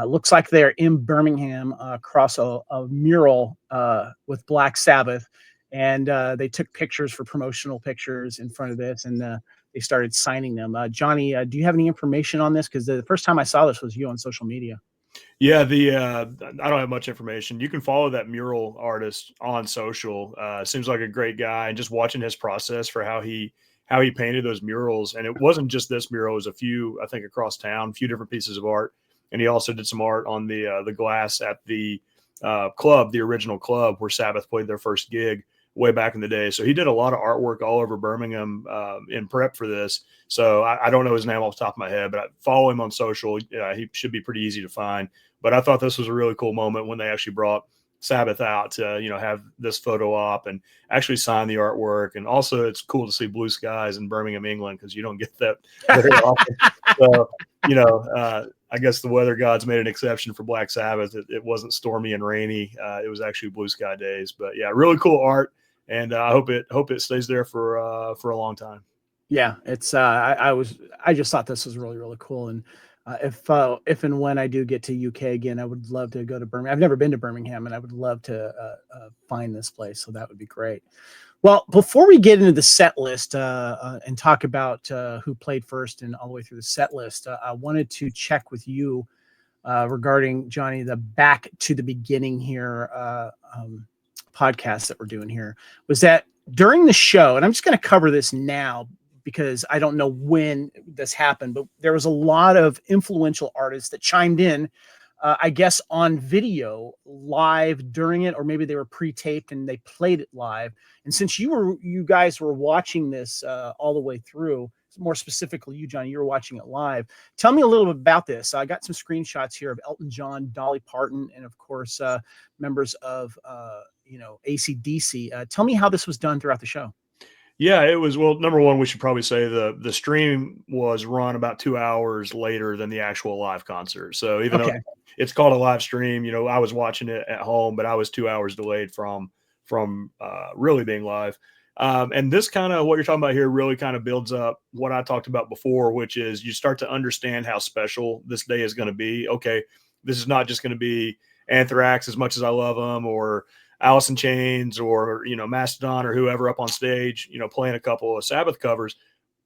Looks like they're in Birmingham across a mural with Black Sabbath. And they took pictures for promotional pictures in front of this, and they started signing them. Johnny, do you have any information on this? Because the first time I saw this was you on social media. Yeah, I don't have much information. You can follow that mural artist on social. Seems like a great guy, and just watching his process for how he painted those murals. And it wasn't just this mural; it was a few, I think, across town, a few different pieces of art. And he also did some art on the glass at the club, the original club where Sabbath played their first gig way back in the day. So he did a lot of artwork all over Birmingham in prep for this. So I don't know his name off the top of my head, but I follow him on social. He should be pretty easy to find. But I thought this was a really cool moment when they actually brought Sabbath out to, have this photo op and actually sign the artwork. And also it's cool to see blue skies in Birmingham, England, because you don't get that very often. So, I guess the weather gods made an exception for Black Sabbath. It wasn't stormy and rainy. It was actually blue sky days. But yeah, really cool art. And I hope it stays there for a long time. Yeah, it's I just thought this was really, really cool. And if and when I do get to UK again, I would love to go to Birmingham. I've never been to Birmingham, and I would love to find this place. So that would be great. Well, before we get into the set list and talk about who played first and all the way through the set list, I wanted to check with you regarding, Johnny, the Back to the Beginning here podcast that we're doing here. Was that during the show, and I'm just going to cover this now because I don't know when this happened, but there was a lot of influential artists that chimed in, I guess, on video live during it, or maybe they were pre-taped and they played it live. And since you guys were watching this all the way through, more specifically you, Johnny, you were watching it live. Tell me a little bit about this. I got some screenshots here of Elton John, Dolly Parton, and of course members of AC/DC. Tell me how this was done throughout the show. Yeah, it was. Well, number one, we should probably say the stream was run about 2 hours later than the actual live concert. So even though it's called a live stream, I was watching it at home, but I was 2 hours delayed from really being live. And this kind of what you're talking about here really kind of builds up what I talked about before, which is you start to understand how special this day is going to be. Okay, this is not just going to be Anthrax, as much as I love them, or Alice in Chains, or Mastodon, or whoever up on stage, playing a couple of Sabbath covers.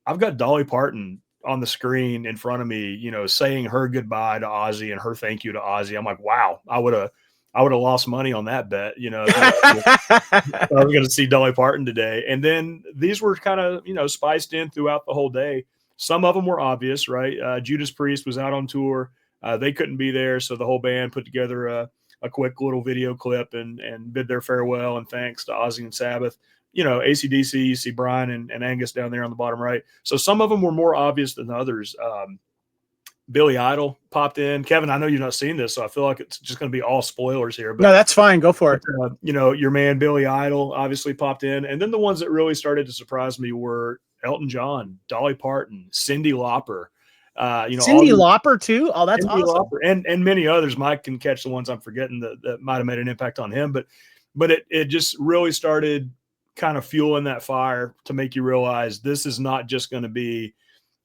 I've got Dolly Parton on the screen in front of me, saying her goodbye to Ozzy and her thank you to Ozzy. I'm like, wow, I would have lost money on that bet. I was going to see Dolly Parton today. And then these were kind of, spiced in throughout the whole day. Some of them were obvious, right? Judas Priest was out on tour. They couldn't be there. So the whole band put together a quick little video clip and bid their farewell and thanks to Ozzy and Sabbath. AC/DC, you see Brian and Angus down there on the bottom right. So some of them were more obvious than others. Billy Idol popped in. Kevin, I know you've not seen this, so I feel like it's just going to be all spoilers here. But, no, that's fine. Go for it. Your man Billy Idol obviously popped in. And then the ones that really started to surprise me were Elton John, Dolly Parton, Cyndi Lauper. Cyndi Lauper too. Oh, that's Cyndi awesome. Lauper, and many others. Mike can catch the ones I'm forgetting that might have made an impact on him, but it just really started kind of fuel in that fire to make you realize this is not just going to be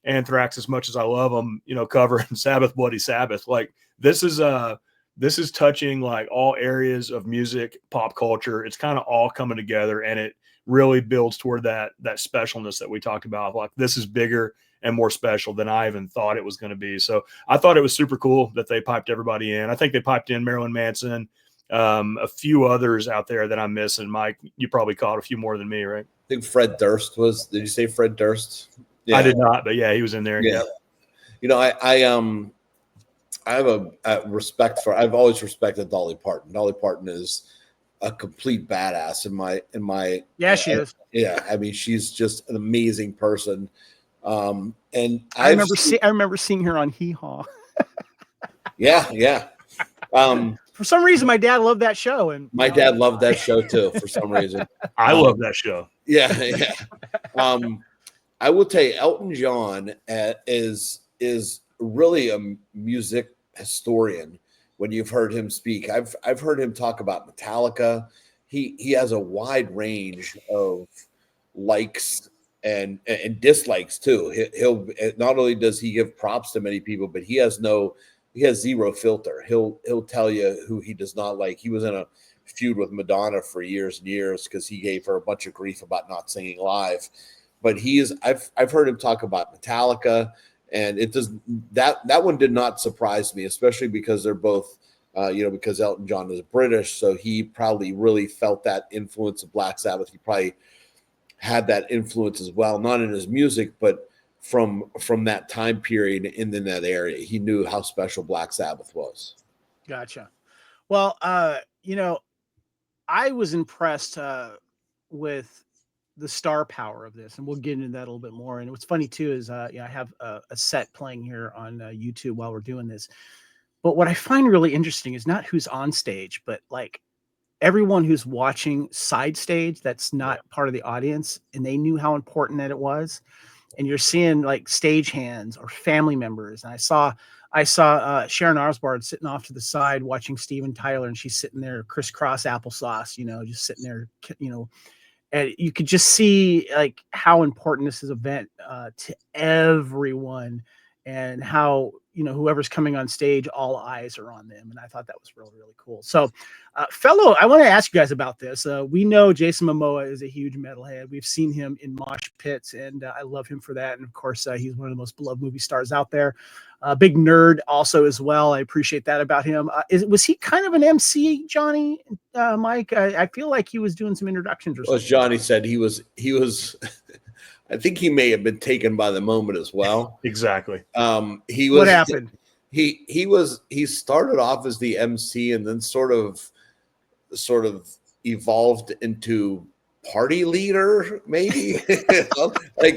Anthrax, as much as I love them, covering Sabbath, Bloody Sabbath. Like this is touching like all areas of music, pop culture. It's kind of all coming together, and it really builds toward that specialness that we talked about. Like this is bigger and more special than I even thought it was going to be. So I thought it was super cool that they piped everybody in. I think they piped in Marilyn Manson, a few others out there that I'm missing. Mike, you probably caught a few more than me, right? I think Fred Durst was. Did you say Fred Durst? Yeah. I did not, but yeah, he was in there. Yeah. I have a respect for. I've always respected Dolly Parton. Dolly Parton is a complete badass in my. Yeah, she is. Yeah, I mean, she's just an amazing person. And I remember seeing her on Hee Haw. Yeah. For some reason, my dad loved that show, and my dad loved that show too. For some reason, I love that show. Yeah. I will tell you, Elton John is really a music historian. When you've heard him speak, I've heard him talk about Metallica. He has a wide range of likes and dislikes too. He'll not only does he give props to many people, but he has zero filter. He'll tell you who he does not like. He was in a feud with Madonna for years and years because he gave her a bunch of grief about not singing live. But I've heard him talk about Metallica, and it does that one did not surprise me, especially because they're both because Elton John is British, so he probably really felt that influence of Black Sabbath. He probably had that influence as well, not in his music, but from that time period in that area. He knew how special Black Sabbath was. Gotcha. Well, I was impressed with the star power of this, and we'll get into that a little bit more. And what's funny too is I have a set playing here on YouTube while we're doing this. But what I find really interesting is not who's on stage, but like everyone who's watching side stage that's not part of the audience, and they knew how important that it was. And you're seeing like stage hands or family members. And I saw Sharon Osbourne sitting off to the side watching Steven Tyler, and she's sitting there crisscross applesauce, just sitting there, and you could just see like how important this is event to everyone, and how whoever's coming on stage, all eyes are on them. And I thought that was really, really cool. So I want to ask you guys about this. We know Jason Momoa is a huge metalhead. We've seen him in mosh pits, and I love him for that. And of course, he's one of the most beloved movie stars out there. Big nerd also as well. I appreciate that about him. Was he kind of an MC, Johnny, Mike? I feel like he was doing some introductions or something. As Johnny said, he was I think he may have been taken by the moment as well. Exactly. What happened? He started off as the MC and then sort of evolved into party leader, maybe. He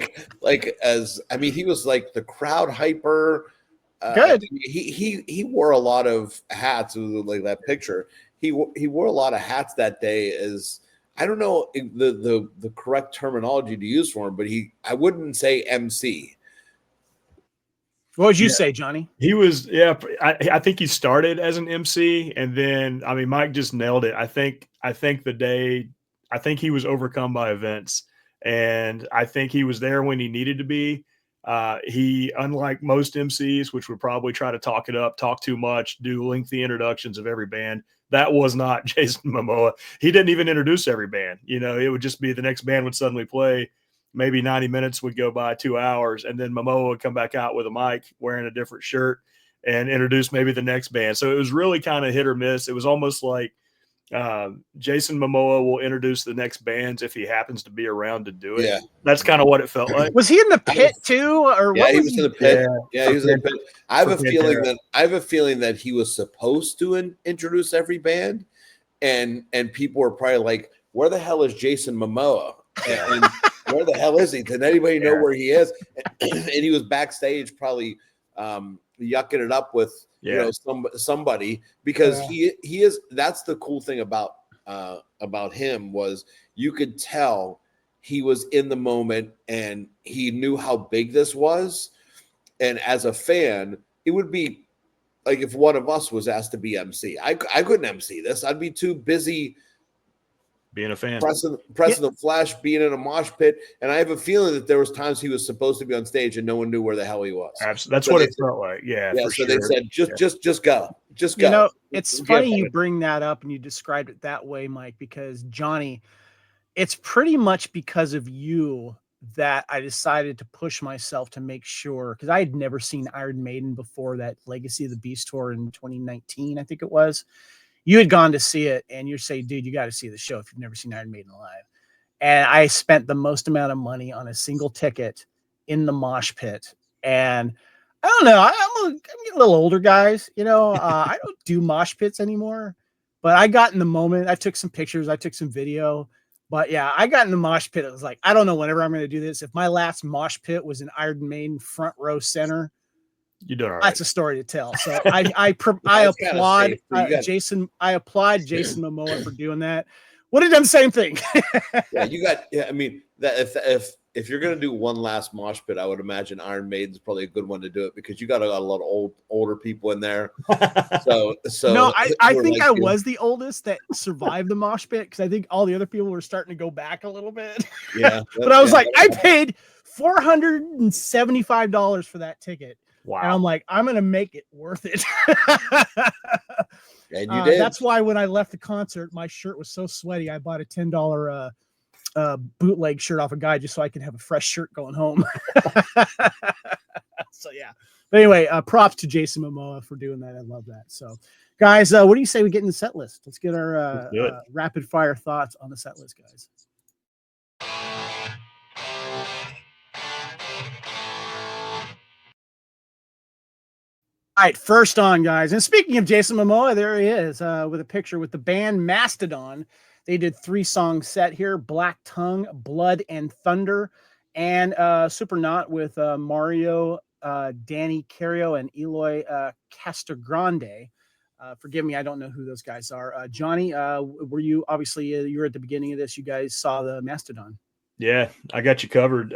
was like the crowd hyper. Good. He wore a lot of hats, like that picture. He wore a lot of hats that day as. I don't know the correct terminology to use for him, but I wouldn't say MC. What would you say, Johnny? He was, I think he started as an MC, and then Mike just nailed it. I think he was overcome by events, and I think he was there when he needed to be. He, unlike most MCs, which would probably try to talk it up, talk too much, do lengthy introductions of every band. That was not Jason Momoa. He didn't even introduce every band. It would just be the next band would suddenly play. Maybe 90 minutes would go by, 2 hours, and then Momoa would come back out with a mic wearing a different shirt and introduce maybe the next band. So it was really kind of hit or miss. It was almost like Jason Momoa will introduce the next bands if he happens to be around to do it. Yeah. That's kind of what it felt like. Was he in the pit too? Or he was in the pit. Yeah, he was in the pit. I have a feeling that he was supposed to introduce every band, and people were probably like, where the hell is Jason Momoa? And where the hell is he? Did anybody know where he is? And he was backstage probably yucking it up with somebody, because he is. That's the cool thing about him, was you could tell he was in the moment and he knew how big this was. And as a fan, it would be like if one of us was asked to be MC. I couldn't MC this. I'd be too busy being a fan, pressing the flesh, being in a mosh pit. And I have a feeling that there was times he was supposed to be on stage and no one knew where the hell he was. Absolutely. That's so what it felt like. Yeah. Yeah. For so sure. they said, just go. Just go. You know, it's funny you bring that up and you described it that way, Mike, because Johnny, it's pretty much because of you that I decided to push myself to make sure, because I had never seen Iron Maiden before that Legacy of the Beast tour in 2019, I think it was. You had gone to see it and you say, dude, you got to see the show if you've never seen Iron Maiden live. And I spent the most amount of money on a single ticket in the mosh pit. And I don't know, I'm getting a little older, guys. You know, I don't do mosh pits anymore, but I got in the moment. I took some pictures, I took some video. But yeah, I got in the mosh pit. It was like, I don't know whenever I'm going to do this. If my last mosh pit was in Iron Maiden front row center, you done all right. That's a story to tell. So I applaud Jason. I applaud Jason Momoa for doing that. Would have done the same thing. I mean, that if you're gonna do one last mosh pit, I would imagine Iron Maiden's probably a good one to do it because you got a lot of older people in there. So no, I think I was the oldest that survived the mosh pit because I think all the other people were starting to go back a little bit. Yeah, but I was like, I paid $475 for that ticket. Wow. And I'm like, I'm going to make it worth it. And you did. That's why when I left the concert, my shirt was so sweaty. I bought a $10 bootleg shirt off a guy just so I could have a fresh shirt going home. So, yeah. But anyway, props to Jason Momoa for doing that. I love that. So, guys, what do you say we get in the set list? Let's get our rapid fire thoughts on the set list, guys. All right, first on, guys. And speaking of Jason Momoa, there he is with a picture with the band Mastodon. They did 3-song set here: Black Tongue, Blood and Thunder, and Supernaut with Mario, Danny Cario, and Eloy Casagrande. Forgive me, I don't know who those guys are. Johnny, were you obviously you were at the beginning of this? You guys saw the Mastodon. Yeah, I got you covered.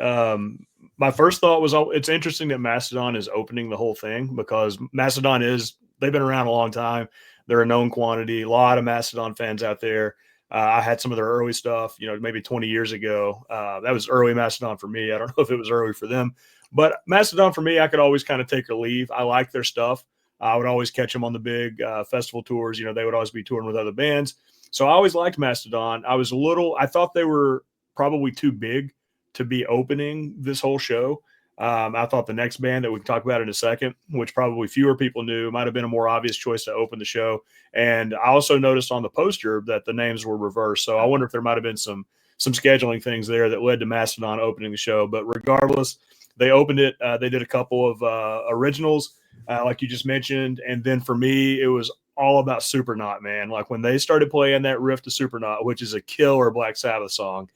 My first thought was, it's interesting that Mastodon is opening the whole thing because Mastodon they've been around a long time. They're a known quantity. A lot of Mastodon fans out there. I had some of their early stuff, maybe 20 years ago. That was early Mastodon for me. I don't know if it was early for them, but Mastodon for me, I could always kind of take or leave. I like their stuff. I would always catch them on the big festival tours. They would always be touring with other bands. So I always liked Mastodon. I thought they were probably too big to be opening this whole show. I thought the next band that we can talk about in a second, which probably fewer people knew, might have been a more obvious choice to open the show. And I also noticed on the poster that the names were reversed. So I wonder if there might have been some scheduling things there that led to Mastodon opening the show. But regardless, they opened it. They did a couple of originals, like you just mentioned. And then for me, it was all about Supernaut, man. Like when they started playing that riff to Supernaut, which is a killer Black Sabbath song,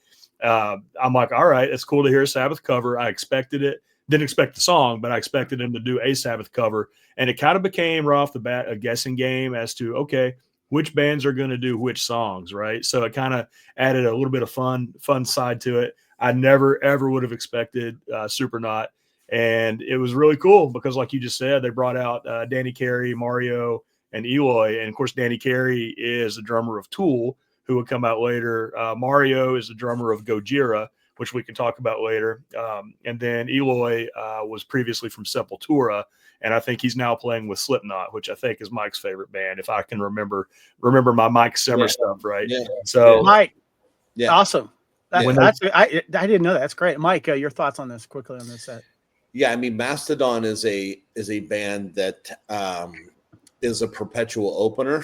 I'm like, all right, it's cool to hear a Sabbath cover. I expected it. Didn't expect the song, but I expected him to do a Sabbath cover. And it kind of became right off the bat a guessing game as to, okay, which bands are going to do which songs, right? So it kind of added a little bit of fun side to it. I never, ever would have expected Supernaut. And it was really cool because, like you just said, they brought out Danny Carey, Mario, and Eloy. And, of course, Danny Carey is the drummer of Tool, who would come out later. Mario is the drummer of Gojira, which we can talk about later. And then Eloy was previously from Sepultura, and I think he's now playing with Slipknot, which I think is Mike's favorite band, if I can remember my Mike Semmer stuff, right? Yeah. So, Mike, awesome. I didn't know that. That's great, Mike. Your thoughts on this quickly on this set? Yeah, I mean, Mastodon is a band that is a perpetual opener.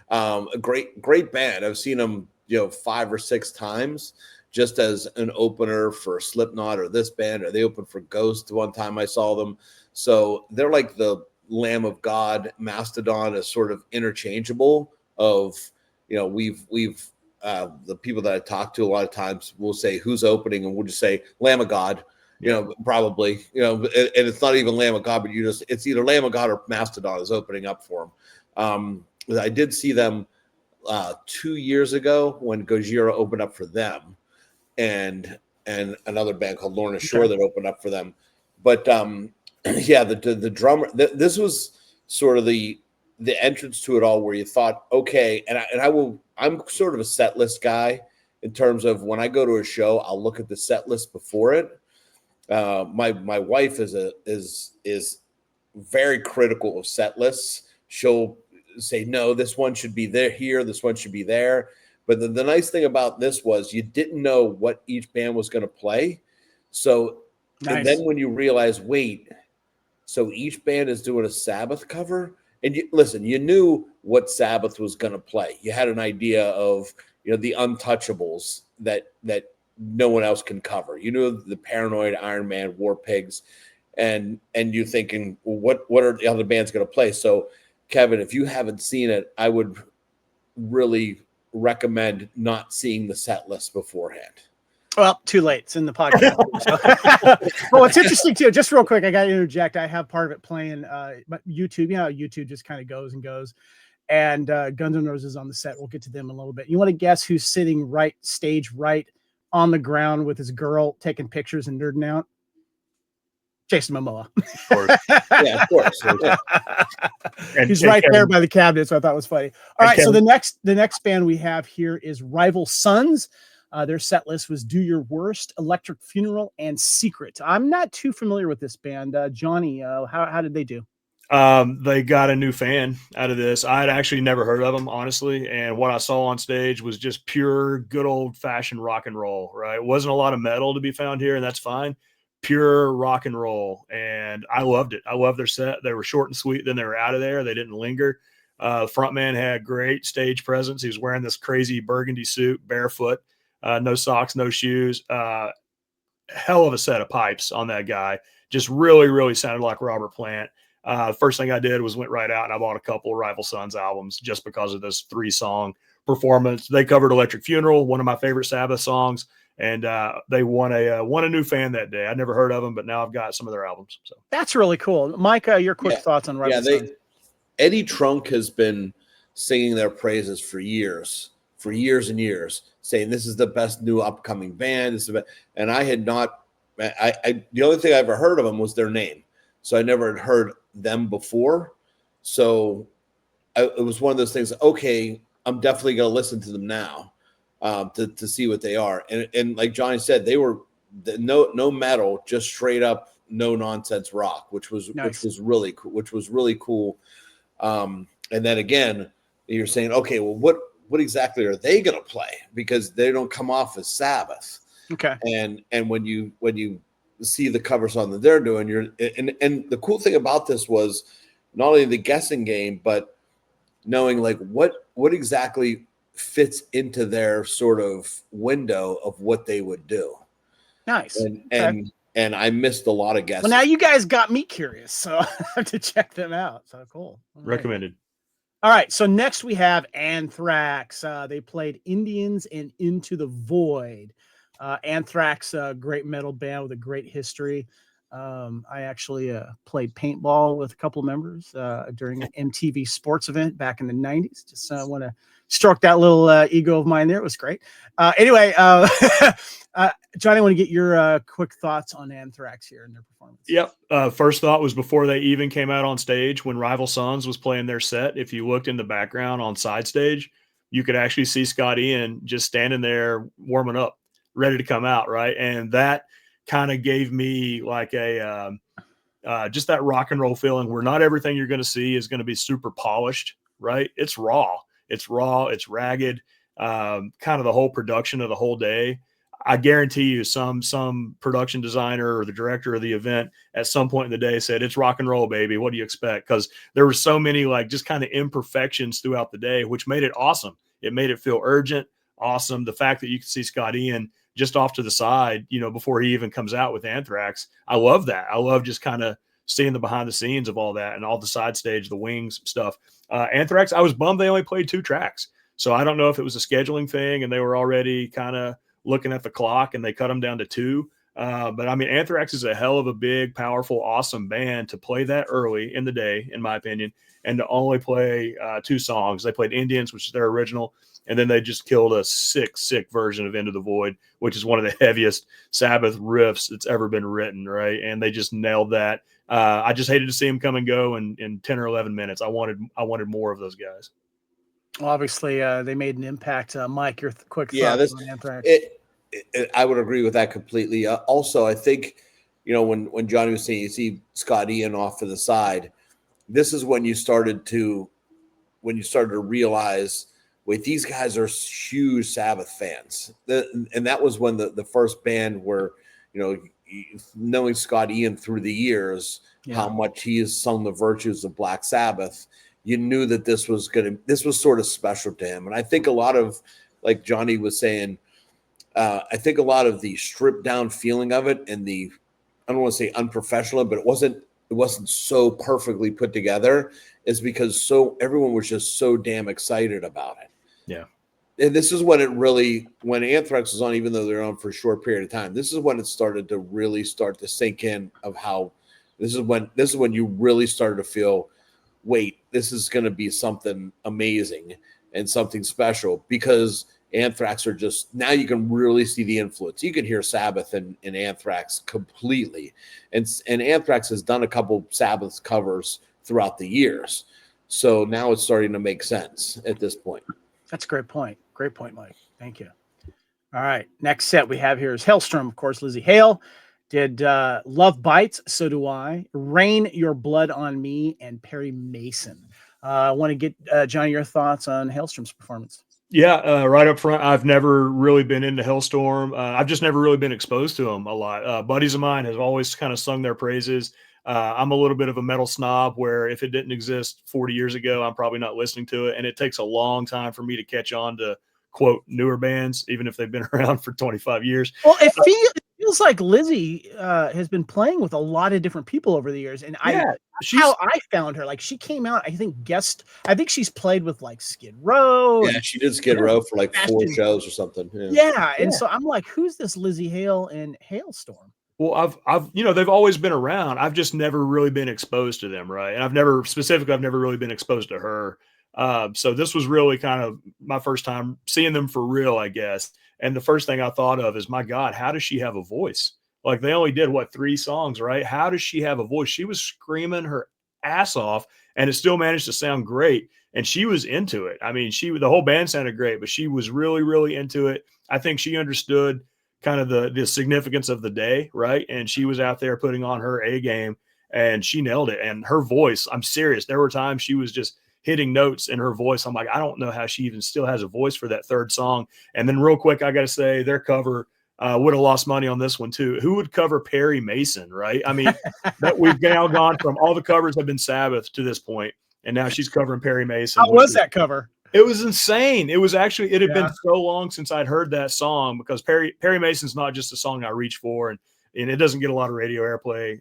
A great band. I've seen them, 5 or 6 times just as an opener for Slipknot or this band, or they opened for Ghost one time I saw them. So they're like the Lamb of God. Mastodon is sort of interchangeable of, we've the people that I talk to a lot of times will say who's opening, and we'll just say Lamb of God, probably, and it's not even Lamb of God, but it's either Lamb of God or Mastodon is opening up for them. I did see them 2 years ago when Gojira opened up for them, and another band called Lorna Shore that opened up for them. But the drummer. This was sort of the the entrance to it all where you thought, okay, I'm sort of a set list guy in terms of when I go to a show, I'll look at the set list before it. My wife is very critical of set lists. She'll say, no, this one should be there here, this one should be there. But the nice thing about this was you didn't know what each band was going to play. So, nice. And then when you realize, wait, so each band is doing a Sabbath cover, and you knew what Sabbath was going to play. You had an idea of, the Untouchables that no one else can cover. You knew the Paranoid, Iron Man, War Pigs, and you're thinking, well, what are the other bands going to play? So, Kevin, if you haven't seen it, I would really recommend not seeing the set list beforehand. Well, too late. It's in the podcast. Well, what's interesting too, just real quick, I got to interject. I have part of it playing YouTube. You know how YouTube just kind of goes and goes. And Guns N' Roses on the set. We'll get to them in a little bit. You want to guess who's sitting stage right on the ground with his girl taking pictures and nerding out? Jason Momoa. Of course. Yeah, of course. Yeah. He's right there by the cabinet, so I thought it was funny. All right, so the next band we have here is Rival Sons. Their set list was Do Your Worst, Electric Funeral, and Secret. I'm not too familiar with this band. Johnny, how did they do? They got a new fan out of this. I'd actually never heard of them, honestly. And what I saw on stage was just pure, good old-fashioned rock and roll, right? It wasn't a lot of metal to be found here, and that's fine. Pure rock and roll. And I loved it. I loved their set. They were short and sweet. Then they were out of there. They didn't linger. Frontman had great stage presence. He was wearing this crazy burgundy suit, barefoot, no socks, no shoes. Hell of a set of pipes on that guy. Just really, really sounded like Robert Plant. First thing I did was went right out and I bought a couple of Rival Sons albums just because of this 3-song performance. They covered Electric Funeral, one of my favorite Sabbath songs, and they won a new fan that day. I'd never heard of them, but now I've got some of their albums. So that's really cool. Micah, your quick thoughts on Rival Sons? Eddie Trunk has been singing their praises for years and years, saying this is the best new upcoming band. And I had not. The only thing I ever heard of them was their name, so I never had heard them before. So it was one of those things. Okay, I'm definitely going to listen to them now to see what they are. And like Johnny said, they were no metal, just straight up no nonsense rock, which was really cool. And then again, you're saying, okay, well, what exactly are they going to play? Because they don't come off as Sabbath. Okay. And when you see the cover song that they're doing, and the cool thing about this was not only the guessing game, but knowing like what exactly fits into their sort of window of what they would do. Nice. And I missed a lot of guesses. Well, now you guys got me curious, so I have to check them out. So cool. All recommended. All right. So next we have Anthrax. They played Indians and Into the Void. Anthrax, a great metal band with a great history. I actually played paintball with a couple of members during an MTV sports event back in the 90s. Just want to stroke that little ego of mine there. It was great. Anyway, Johnny, I want to get your quick thoughts on Anthrax here and their performance. Yep. First thought was before they even came out on stage when Rival Sons was playing their set. If you looked in the background on side stage, you could actually see Scott Ian just standing there warming up, ready to come out, right? And that kind of gave me like a just that rock and roll feeling where not everything you're going to see is going to be super polished, right? It's raw, it's ragged, kind of the whole production of the whole day. I guarantee you some production designer or the director of the event at some point in the day said, it's rock and roll, baby. What do you expect? Because there were so many like just kind of imperfections throughout the day, which made it awesome. It made it feel urgent, awesome. The fact that you could see Scott Ian just off to the side, before he even comes out with Anthrax. I love that. I love just kind of seeing the behind the scenes of all that and all the side stage, the wings stuff. Anthrax, I was bummed they only played 2 tracks. So I don't know if it was a scheduling thing and they were already kind of looking at the clock and they cut them down to 2. But I mean, Anthrax is a hell of a big, powerful, awesome band to play that early in the day, in my opinion, and to only play 2 songs. They played Indians, which is their original, and then they just killed a sick version of Into the Void, which is one of the heaviest Sabbath riffs that's ever been written, right? And they just nailed that. I just hated to see him come and go in 10 or 11 minutes. I wanted more of those guys. Well, obviously, they made an impact. Mike, your quick Yeah, thoughts on Anthrax? I would agree with that completely. Also, I think, when Johnny was saying you see Scott Ian off to the side, this is when you started to realize, wait, these guys are huge Sabbath fans. And that was when the first band where, knowing Scott Ian through the years, how much he has sung the virtues of Black Sabbath, you knew that this was sort of special to him. And I think a lot of, like Johnny was saying, I think a lot of the stripped down feeling of it and the, I don't want to say unprofessional, but it wasn't so perfectly put together, is because everyone was just so damn excited about it. Yeah. And this is when when Anthrax was on, even though they're on for a short period of time, this is when it started to really start to sink in of how this is when you really started to feel, wait, this is going to be something amazing and something special, because Anthrax are just, now you can really see the influence. You can hear Sabbath in Anthrax completely. And Anthrax has done a couple Sabbath covers throughout the years. So now it's starting to make sense at this point. That's a great point. Great point, Mike. Thank you. All right. Next set we have here is Hailstorm, of course. Lizzie Hale did Love Bites, So Do I, Rain Your Blood on Me, and Perry Mason. I want to get, Johnny, your thoughts on Hailstorm's performance. Yeah, right up front, I've never really been into Hailstorm. I've just never really been exposed to them a lot. Buddies of mine have always kind of sung their praises. I'm a little bit of a metal snob, where if it didn't exist 40 years ago, I'm probably not listening to it. And it takes a long time for me to catch on to, quote, newer bands, even if they've been around for 25 years. Well, it feels like Lizzie has been playing with a lot of different people over the years. And how I found her, like, she came out, I think she's played with like Skid Row. Yeah, she did Skid Row for like 4 shows or something. Yeah. And so I'm like, who's this Lizzie Hale in Hailstorm? Well, I've they've always been around. I've just never really been exposed to them, right? And I've never really been exposed to her. So this was really kind of my first time seeing them for real, I guess. And the first thing I thought of is, my God, how does she have a voice? Like, they only did 3 songs, right? How does she have a voice? She was screaming her ass off, and it still managed to sound great. And she was into it. I mean, the whole band sounded great, but she was really, really into it. I think she understood kind of the significance of the day, right? And she was out there putting on her A game, and she nailed it. And her voice, I'm serious, there were times she was just hitting notes in her voice. I'm like, I don't know how she even still has a voice for that third song. And then real quick, I got to say, their cover would have lost money on this one too. Who would cover Perry Mason, right? I mean, that we've now gone from, all the covers have been Sabbath to this point, and now she's covering Perry Mason. How was that cover? It was insane. It was actually, it had been so long since I'd heard that song, because Perry Mason's not just a song I reach for, and it doesn't get a lot of radio airplay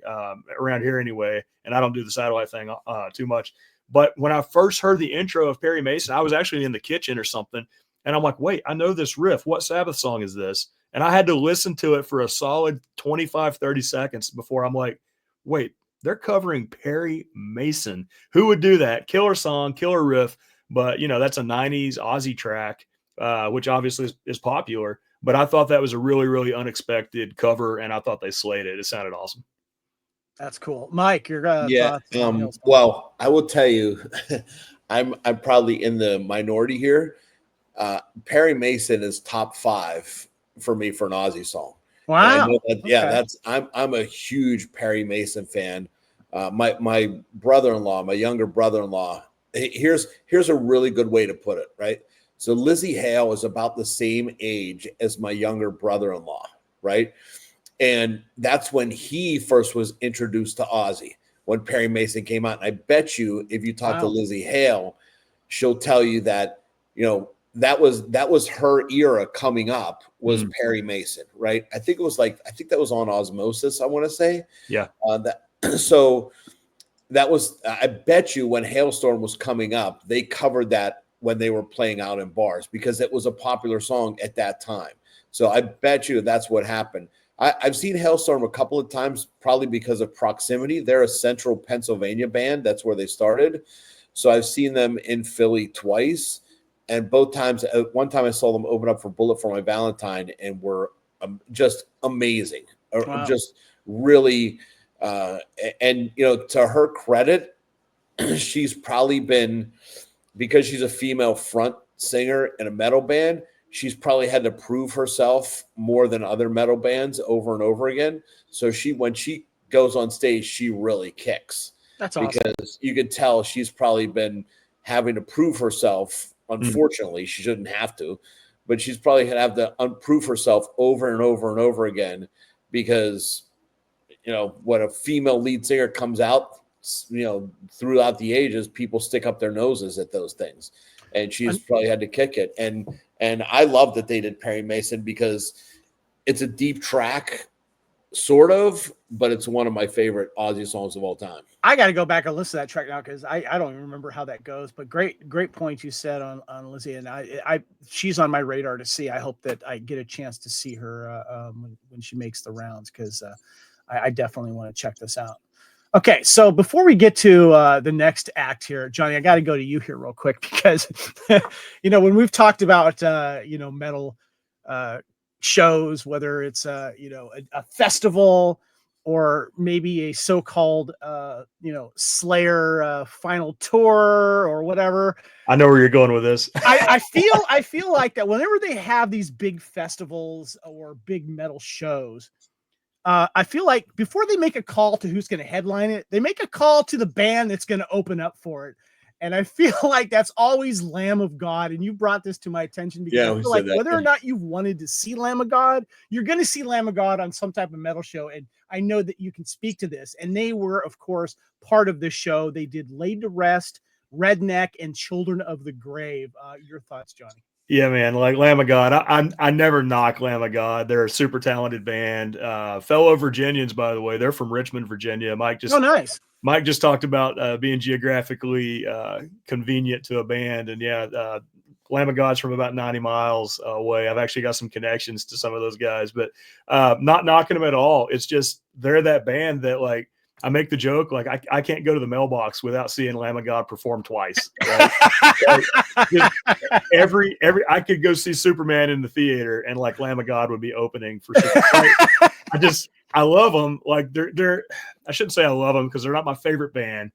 around here anyway. And I don't do the satellite thing too much. But when I first heard the intro of Perry Mason, I was actually in the kitchen or something, and I'm like, wait, I know this riff. What Sabbath song is this? And I had to listen to it for a solid 25, 30 seconds before I'm like, wait, they're covering Perry Mason. Who would do that? Killer song, killer riff. But, that's a 90s Ozzy track, which obviously is popular. But I thought that was a really, really unexpected cover, and I thought they slayed it. It sounded awesome. That's cool. Mike, your thoughts? Well, I will tell you, I'm probably in the minority here. Perry Mason is top 5 for me for an Ozzy song. Wow. Yeah, I'm a huge Perry Mason fan. My brother-in-law, my younger brother-in-law, here's a really good way to put it, right? So Lizzie Hale is about the same age as my younger brother-in-law, right? And that's when he first was introduced to Ozzy, when Perry Mason came out. And I bet you, if you talk to Lizzie Hale, she'll tell you that, that was her era coming up, was Perry Mason, right? I think that was on Osmosis, I want to say. Yeah. So that was, I bet you, when Hailstorm was coming up, they covered that when they were playing out in bars, because it was a popular song at that time. So I bet you that's what happened. I've seen Hailstorm a couple of times, probably because of proximity. They're a central Pennsylvania band. That's where they started. So I've seen them in Philly twice. And both times, one time I saw them open up for Bullet for My Valentine, and were just amazing. Wow. Just really, And to her credit, she's probably been, because she's a female front singer in a metal band, she's probably had to prove herself more than other metal bands over and over again. So when she goes on stage, she really kicks. That's awesome. Because you could tell she's probably been having to prove herself. Unfortunately, she shouldn't have to, but she's probably going to have to unprove herself over and over and over again, because, when a female lead singer comes out, throughout the ages, people stick up their noses at those things, and she's probably had to kick it. And I love that they did Perry Mason, because it's a deep track, sort of, but it's one of my favorite Ozzy songs of all time. I got to go back and listen to that track now, because I don't even remember how that goes. But great point you said on Lizzie, and she's on my radar to see. I hope that I get a chance to see her when she makes the rounds, because I definitely want to check this out. Okay, so before we get to the next act here, Johnny, I got to go to you here real quick, because when we've talked about metal shows, whether it's a festival or maybe a so-called Slayer final tour or whatever. I know where you're going with this. I feel like that whenever they have these big festivals or big metal shows, I feel like before they make a call to who's going to headline it, they make a call to the band that's going to open up for it. And I feel like that's always Lamb of God. And you brought this to my attention, because I feel like whether or not you've wanted to see Lamb of God, you're going to see Lamb of God on some type of metal show. And I know that you can speak to this. And they were, of course, part of this show. They did Laid to Rest, Redneck, and Children of the Grave. Your thoughts, Johnny? Yeah, man, like Lamb of God. I never knock Lamb of God. They're a super talented band. Fellow Virginians, by the way. They're from Richmond, Virginia. Nice. Mike just talked about being geographically convenient to a band. And yeah, Lamb of God's from about 90 miles away. I've actually got some connections to some of those guys, but not knocking them at all. It's just they're that band that, like, I make the joke, like, I can't go to the mailbox without seeing Lamb of God perform twice. Right? every I could go see Superman in the theater, and like Lamb of God would be opening for Superman. I love them. Like they're I shouldn't say I love them, because they're not my favorite band,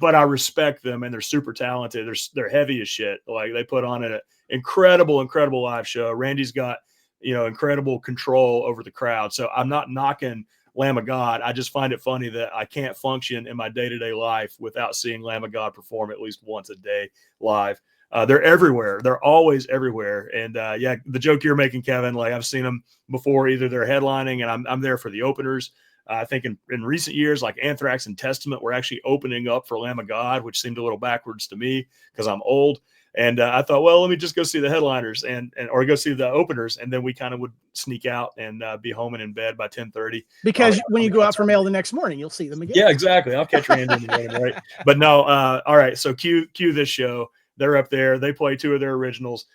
but I respect them, and they're super talented. They're heavy as shit. Like, they put on an incredible live show. Randy's got incredible control over the crowd. So I'm not knocking Lamb of God. I just find it funny that I can't function in my day-to-day life without seeing Lamb of God perform at least once a day live. They're everywhere. They're always everywhere. And yeah, the joke you're making, Kevin, like, I've seen them before. Either they're headlining, and I'm there for the openers. I think in recent years, like Anthrax and Testament were actually opening up for Lamb of God, which seemed a little backwards to me because I'm old. And I thought, well, let me just go see the headliners or go see the openers, and then we kind of would sneak out and be home and in bed by 10:30. Because when you go out for mail the next morning, you'll see them again. Yeah, exactly. I'll catch Randy in the morning, right? But no, all right. So cue this show. They're up there. They play two of their originals.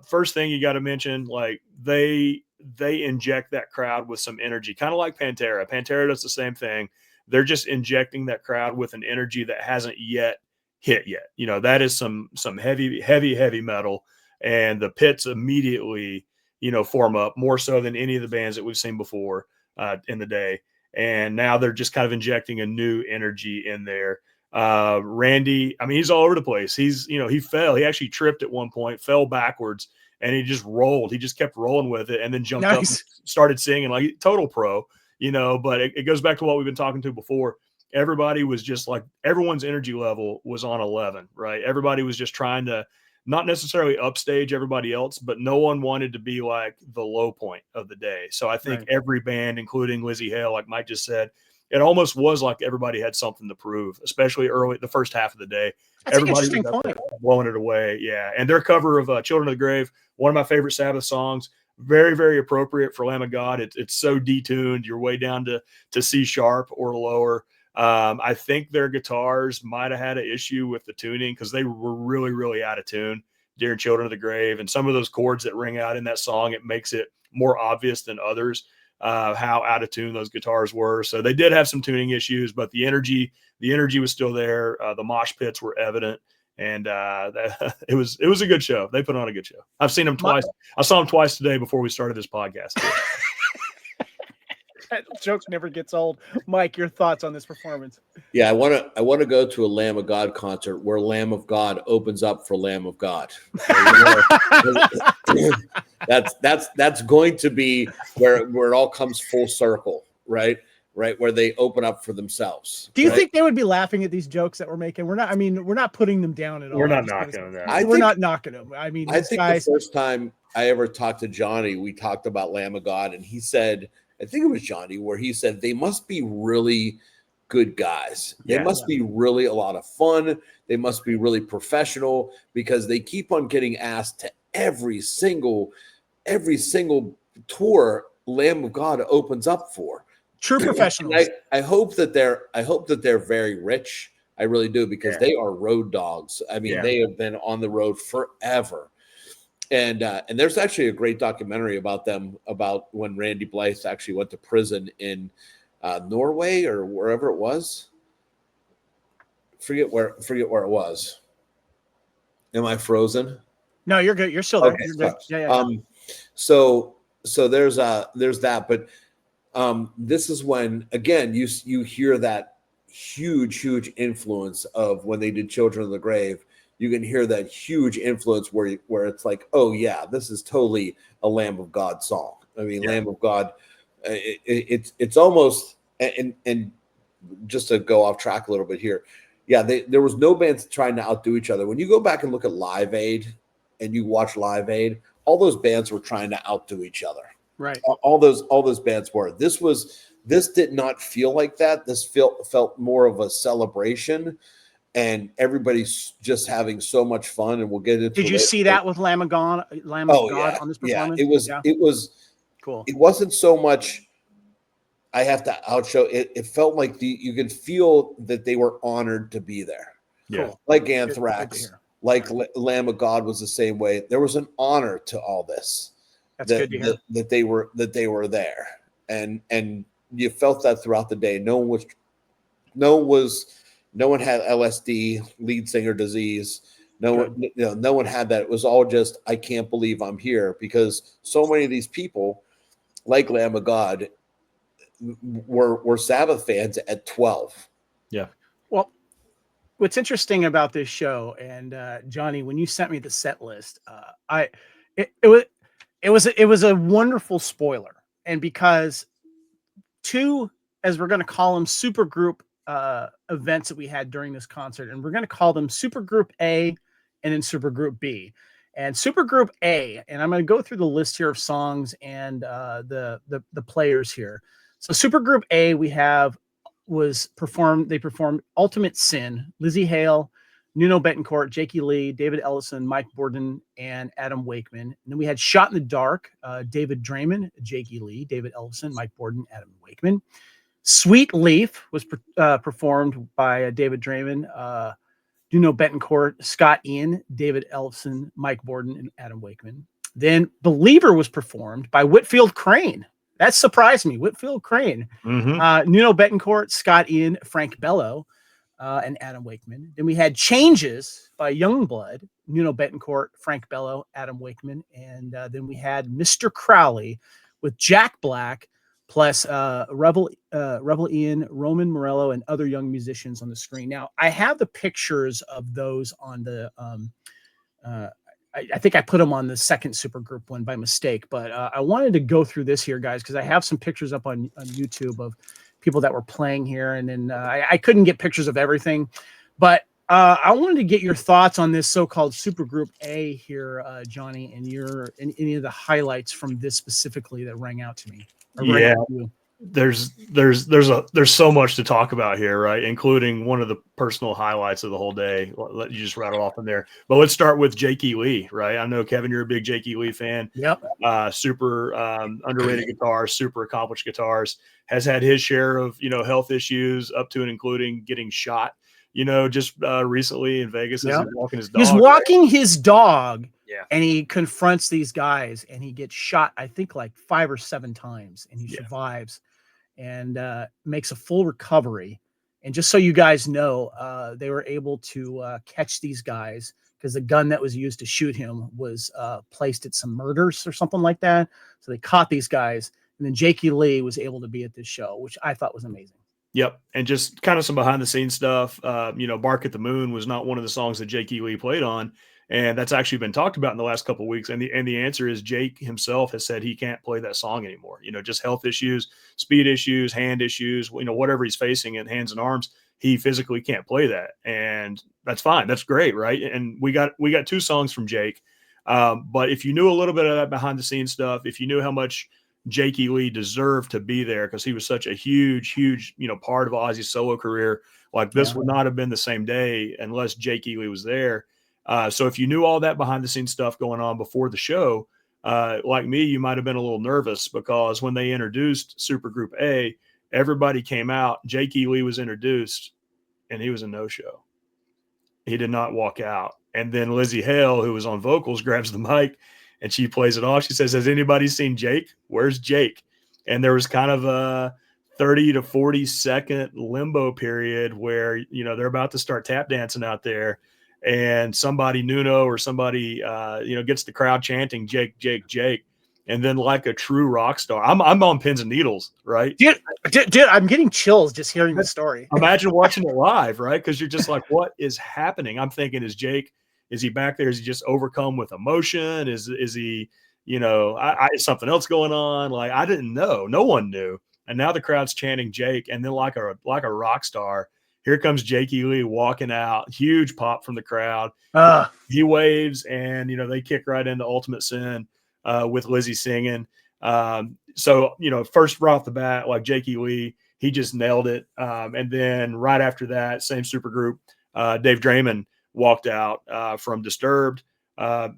First thing you got to mention, like, they inject that crowd with some energy, kind of like Pantera. Pantera does the same thing. They're just injecting that crowd with an energy that hasn't yet hit yet. That is some heavy metal, and the pits immediately form up, more so than any of the bands that we've seen before in the day. And now they're just kind of injecting a new energy in there. Randy, I mean, he's all over the place. He fell. He actually tripped at one point, fell backwards, and he just rolled. He just kept rolling with it, and then jumped up and started singing like total pro. But it goes back to what we've been talking to before. Everybody was just like, everyone's energy level was on 11, right? Everybody was just trying to not necessarily upstage everybody else, but no one wanted to be like the low point of the day. So I think every band, including Lizzie Hale, like Mike just said, it almost was like everybody had something to prove, especially early, the first half of the day. That's everybody an interesting point. Blowing it away. Yeah. And their cover of Children of the Grave, one of my favorite Sabbath songs, very, very appropriate for Lamb of God. It's so detuned. You're way down to C sharp or lower. I think their guitars might have had an issue with the tuning, because they were really, really out of tune during Children of the Grave. And some of those chords that ring out in that song, it makes it more obvious than others how out of tune those guitars were. So they did have some tuning issues, but the energy was still there. The mosh pits were evident. And it was a good show. They put on a good show. I've seen them twice. I saw them twice today before we started this podcast. That joke never gets old. Mike, your thoughts on this performance? Yeah, I want to go to a Lamb of God concert where Lamb of God opens up for Lamb of God. That's going to be where it all comes full circle, right? Right, where they open up for themselves. Do you right? think they would be laughing at these jokes that we're making? We're not. I mean, we're not putting them down at all. We're not knocking them down. We're not knocking them. I mean, I think the first time I ever talked to Johnny, we talked about Lamb of God, and he said, I think it was Johnny, where he said they must be really good guys. They must be really a lot of fun. They must be really professional because they keep on getting asked to every single tour Lamb of God opens up for. True professionals. I hope that they're very rich. I really do, because they are road dogs. I mean, they have been on the road forever. And there's actually a great documentary about them, about when Randy Blythe actually went to prison in Norway or wherever it was. Forget where it was. Am I frozen? No, you're good. You're still there. Okay, You're good. Yeah. So there's that, but this is when, again, you hear that huge influence of when they did Children of the Grave. You can hear that huge influence where it's like, oh yeah, this is totally a Lamb of God song. I mean, Lamb of God, it's almost, and just to go off track a little bit here, there was no bands trying to outdo each other. When you go back and look at Live Aid and you watch Live Aid, all those bands were trying to outdo each other. Right. All those bands were. This did not feel like that. This felt more of a celebration, and everybody's just having so much fun. And we'll get into. Did you see that with Lamb of God on this performance? Yeah, it was cool. It wasn't so much I have to outshow it. It felt like you could feel that they were honored to be there. Yeah, cool. Like Anthrax, like Lamb of God was the same way. There was an honor to all this. That's good to hear. That they were there, and you felt that throughout the day. No one had LSD, lead singer disease. No one had that. It was all just, I can't believe I'm here, because so many of these people, like Lamb of God, were Sabbath fans at 12. Yeah. Well, what's interesting about this show, and Johnny, when you sent me the set list, it was a wonderful spoiler, and because two, as we're going to call them, super group events that we had during this concert, and we're going to call them Super Group A and then Super Group B. And Super Group A, and I'm going to go through the list here of songs and the players here. So Super Group A they performed Ultimate Sin, Lizzie Hale, Nuno Betancourt, Jakey Lee, David Ellison, Mike Borden, and Adam Wakeman. And then we had Shot in the Dark, David Draymond, Jakey Lee, David Ellison, Mike Borden, Adam Wakeman. Sweet Leaf was performed by David Draymond, Nuno Betancourt, Scott Ian, David Ellison, Mike Borden, and Adam Wakeman. Then Believer was performed by Whitfield Crane. That surprised me. Whitfield Crane. Mm-hmm. Nuno Betancourt, Scott Ian, Frank Bello, and Adam Wakeman. Then we had Changes by Youngblood, Nuno Betancourt, Frank Bello, Adam Wakeman. And then we had Mr. Crowley with Jack Black, plus Rebel Ian, Roman Morello, and other young musicians on the screen. Now, I have the pictures of those on the I think I put them on the second supergroup one by mistake, but I wanted to go through this here, guys, because I have some pictures up on YouTube of people that were playing here, and then I couldn't get pictures of everything, but I wanted to get your thoughts on this so-called Supergroup A here, Johnny, and any of the highlights from this specifically that rang out to me. Yeah, there's so much to talk about here, right? Including one of the personal highlights of the whole day. Let you just rattle off in there. But let's start with Jakey Lee, right? I know, Kevin, you're a big Jakey Lee fan. Yep. Super underrated guitars, super accomplished guitars. Has had his share of health issues, up to and including getting shot. Just recently in Vegas, as he's walking his dog. He's walking his dog. Yeah. And he confronts these guys, and he gets shot, I think, like 5 or 7 times, and he survives and makes a full recovery. And just so you guys know, they were able to catch these guys because the gun that was used to shoot him was placed at some murders or something like that. So they caught these guys And then Jakey Lee was able to be at this show, which I thought was amazing. Yep. And just kind of some behind the scenes stuff. Bark at the Moon was not one of the songs that Jakey Lee played on. And that's actually been talked about in the last couple of weeks. And the answer is Jake himself has said he can't play that song anymore. Just health issues, speed issues, hand issues, whatever he's facing in hands and arms, he physically can't play that. And that's fine. That's great. Right. And we got 2 songs from Jake. But if you knew a little bit of that behind the scenes stuff, if you knew how much Jakey Lee deserved to be there because he was such a huge, part of Ozzy's solo career, like this would not have been the same day unless Jakey Lee was there. So if you knew all that behind the scenes stuff going on before the show, like me, you might have been a little nervous because when they introduced Supergroup A, everybody came out. Jakey Lee was introduced and he was a no-show. He did not walk out. And then Lizzie Hale, who was on vocals, grabs the mic and she plays it off. She says, "Has anybody seen Jake? Where's Jake?" And there was kind of a 30 to 40 second limbo period where, they're about to start tap dancing out there. And somebody, Nuno or somebody, gets the crowd chanting, "Jake, Jake, Jake." And then like a true rock star, I'm on pins and needles, right? Dude, I'm getting chills just hearing the story. Imagine watching it live, right? Because you're just like, what is happening? I'm thinking, is he back there? Is he just overcome with emotion? Is he, is something else going on? Like, I didn't know. No one knew. And now the crowd's chanting Jake. And then like a rock star, here comes Jakey Lee walking out. Huge pop from the crowd. He waves and, they kick right into Ultimate Sin with Lizzie singing. So, first right off the bat, like Jakey Lee, he just nailed it. And then right after that, same supergroup, Dave Draymond walked out from Disturbed, kind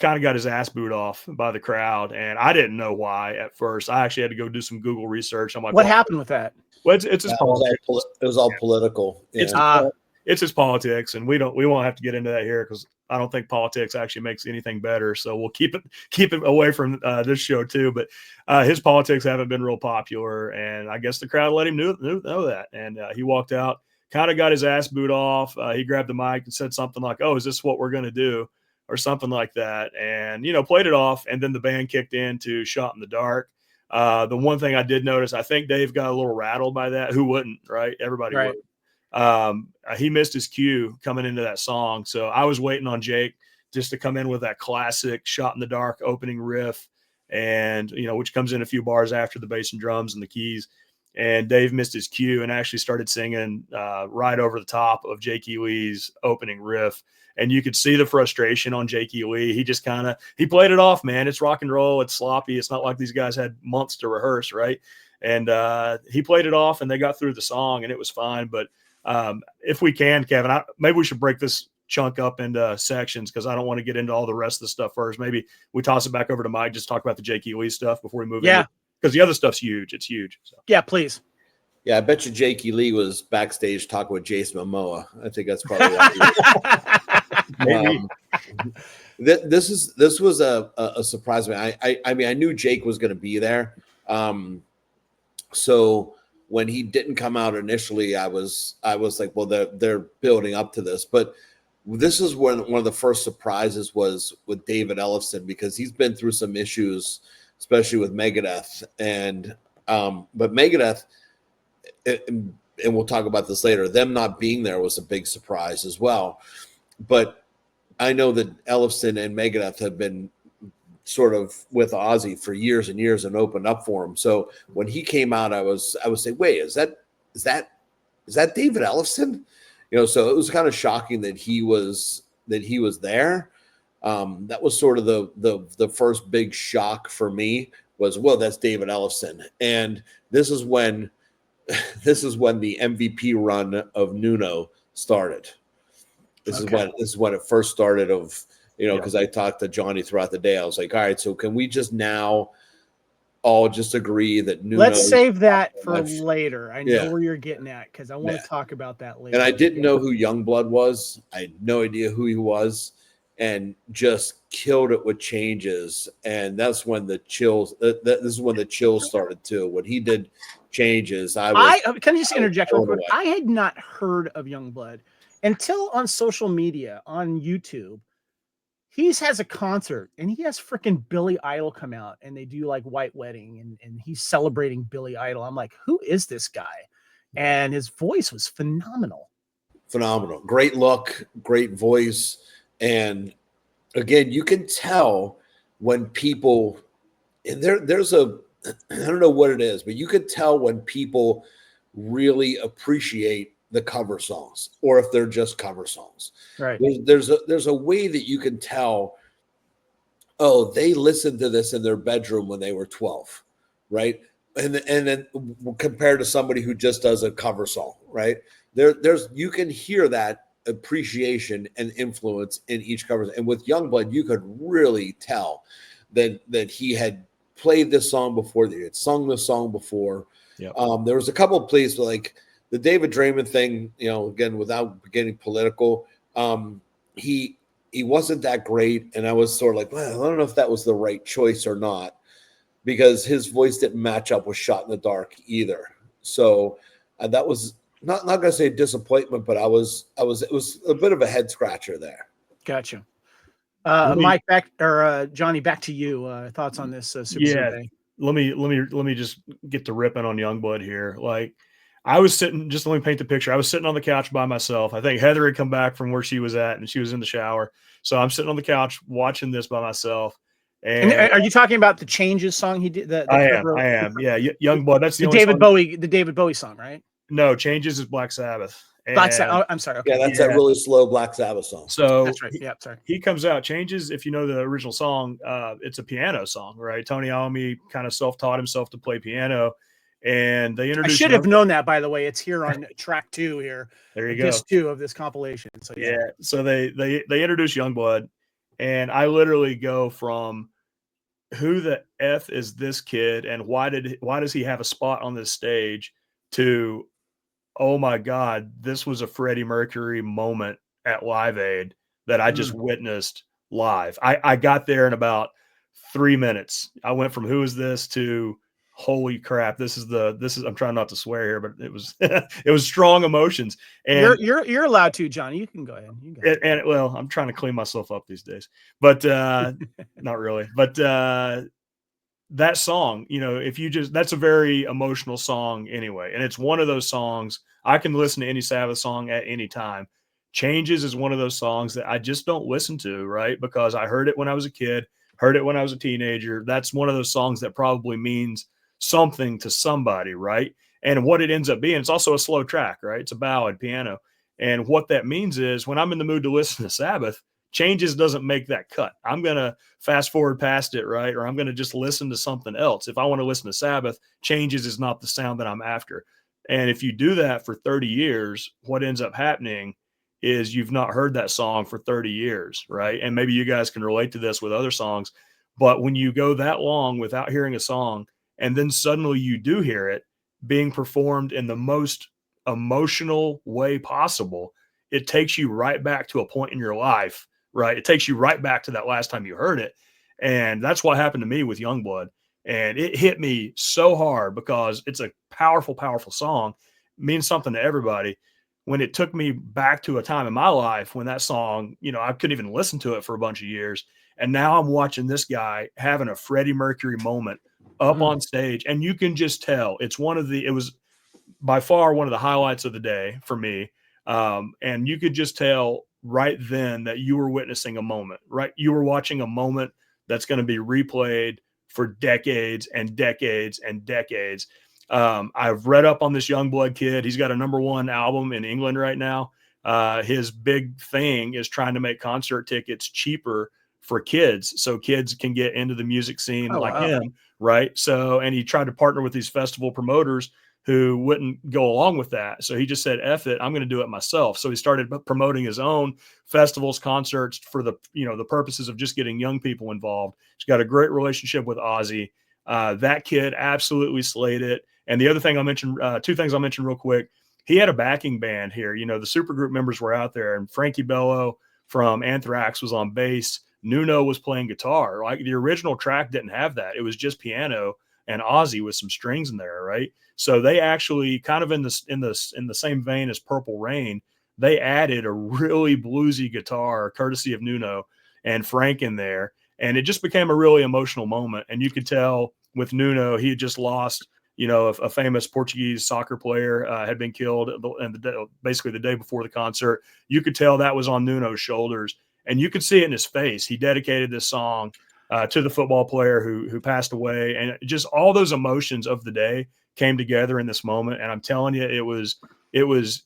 of got his ass booed off by the crowd. And I didn't know why at first. I actually had to go do some Google research. I'm like, what happened with that? Well, it's his politics. It was all political. Yeah. It's his politics, and we won't have to get into that here because I don't think politics actually makes anything better. So we'll keep it away from this show too. But his politics haven't been real popular, and I guess the crowd let him know that. And he walked out, kind of got his ass booed off. He grabbed the mic and said something like, "Oh, is this what we're going to do?" or something like that, and played it off. And then the band kicked into "Shot in the Dark." The one thing I did notice, I think Dave got a little rattled by that. Who wouldn't, right? Everybody would. He missed his cue coming into that song. So I was waiting on Jake just to come in with that classic "Shot in the Dark" opening riff and, which comes in a few bars after the bass and drums and the keys. And Dave missed his cue and actually started singing right over the top of Jakey Lee's opening riff. And you could see the frustration on Jakey Lee. He just he played it off, man. It's rock and roll. It's sloppy. It's not like these guys had months to rehearse, right? And he played it off and they got through the song and it was fine. But if we can, Kevin, maybe we should break this chunk up into sections because I don't want to get into all the rest of the stuff first. Maybe we toss it back over to Mike, just talk about the Jakey Lee stuff before we move in. Because the other stuff's huge. It's huge. So. Yeah, please. Yeah, I bet you Jakey Lee was backstage talking with Jason Momoa. I think that's probably why. This was a surprise to me. I mean, I knew Jake was going to be there. So when he didn't come out initially, I was like, well, they're building up to this. But this is when one of the first surprises was with David Ellefson because he's been through some issues, especially with Megadeth. And but Megadeth. And we'll talk about this later, them not being there was a big surprise as well. But I know that Ellefson and Megadeth have been sort of with Ozzy for years and years and opened up for him. So when he came out, I was saying, wait, is that David Ellefson? So it was kind of shocking that he was there. That was sort of the first big shock for me was, well, that's David Ellefson. And this is when the MVP run of Nuno started. This is when it first started because I talked to Johnny throughout the day. I was like, all right, so can we just now all just agree that Nuno? Let's save that for later. I know where you're getting at because I want to talk about that later. And I didn't know who Youngblood was. I had no idea who he was and just killed it with changes. And that's when the chills, this is when the chills started too. When he did changes, can I just interject real quick? I had not heard of Youngblood until on social media, on YouTube. he has a concert and he has freaking Billy Idol come out and they do like White Wedding and he's celebrating Billy Idol. I'm like, who is this guy? And his voice was phenomenal. Phenomenal. Great look, great voice. And again, you can tell when people, and there's a, I don't know what it is, but you can tell when people really appreciate the cover songs, or if they're just cover songs. Right. There's a way that you can tell, oh, they listened to this in their bedroom when they were 12, right? And then compared to somebody who just does a cover song, right? There's you can hear that appreciation and influence in each cover. And with Youngblood, you could really tell that he had played this song before, that he had sung this song before. Yep. There was a couple of places like the David Draymond thing, again, without getting political, he wasn't that great. And I was sort of like, well, I don't know if that was the right choice or not, because his voice didn't match up with Shot in the Dark either. So that was not going to say disappointment, but it was a bit of a head scratcher there. Gotcha. Mike, back or Johnny, back to you. Thoughts on this Super Survey? Let me just get to ripping on Youngblood here. Like, I was sitting, just let me paint the picture. I was sitting on the couch by myself. I think Heather had come back from where she was at and she was in the shower. So I'm sitting on the couch watching this by myself. And are you talking about the Changes song he did? I am. Yeah. Youngblood. That's the David Bowie song, right? No, Changes is Black Sabbath. Black Sabbath. I'm sorry. Okay. Yeah, that's that really slow Black Sabbath song. So that's right. Yeah, sorry. He comes out. Changes, if you know the original song, it's a piano song, right? Tony Iommi kind of self-taught himself to play piano, and they introduced. I should have known that, by the way. It's here on track 2 here. There you go. Disc 2 of this compilation. So yeah. So they introduce Youngblood, and I literally go from, who the F is this kid, and why does he have a spot on this stage, to, oh my God, this was a Freddie Mercury moment at Live Aid that I just witnessed live. I got there in about 3 minutes. I went from who is this to, holy crap, this is I'm trying not to swear here, but it was it was strong emotions. And you're allowed to, Johnny. You can go ahead. Well, I'm trying to clean myself up these days, but not really. But that song, that's a very emotional song anyway. And it's one of those songs I can listen to any Sabbath song at any time. Changes is one of those songs that I just don't listen to, right? Because I heard it when I was a kid, heard it when I was a teenager. That's one of those songs that probably means something to somebody, right? And what it ends up being, it's also a slow track, right? It's a ballad piano. And what that means is, when I'm in the mood to listen to Sabbath, Changes doesn't make that cut. I'm going to fast forward past it, right? Or I'm going to just listen to something else. If I want to listen to Sabbath, Changes is not the sound that I'm after. And if you do that for 30 years, what ends up happening is you've not heard that song for 30 years, right? And maybe you guys can relate to this with other songs. But when you go that long without hearing a song, and then suddenly you do hear it being performed in the most emotional way possible, it takes you right back to a point in your life, right? It takes you right back to that last time you heard it. And that's what happened to me with Youngblood. And it hit me so hard because it's a powerful, powerful song. It means something to everybody. When it took me back to a time in my life when that song, I couldn't even listen to it for a bunch of years. And now I'm watching this guy having a Freddie Mercury moment up on stage. And you can just tell it was by far one of the highlights of the day for me. And you could just tell right then that you were witnessing a moment, right? You were watching a moment that's going to be replayed for decades and decades and decades. I've read up on this Youngblood kid. He's got a #1 album in England right now. His big thing is trying to make concert tickets cheaper for kids, so kids can get into the music scene him, right? So, and he tried to partner with these festival promoters who wouldn't go along with that. So he just said, F it, I'm going to do it myself. So he started promoting his own festivals, concerts for the purposes of just getting young people involved. He's got a great relationship with Ozzy. That kid absolutely slayed it. And the other thing I'll mention, 2 things I'll mention real quick. He had a backing band here. The supergroup members were out there, and Frankie Bello from Anthrax was on bass. Nuno was playing guitar. Like, the original track didn't have that. It was just piano and Ozzy with some strings in there, right? So they actually, kind of in the same vein as Purple Rain, they added a really bluesy guitar courtesy of Nuno and Frank in there. And it just became a really emotional moment. And you could tell with Nuno, he had just lost, a famous Portuguese soccer player had been killed, and basically the day before the concert. You could tell that was on Nuno's shoulders, and you could see it in his face. He dedicated this song to the football player who passed away, and just all those emotions of the day came together in this moment. And I'm telling you, it was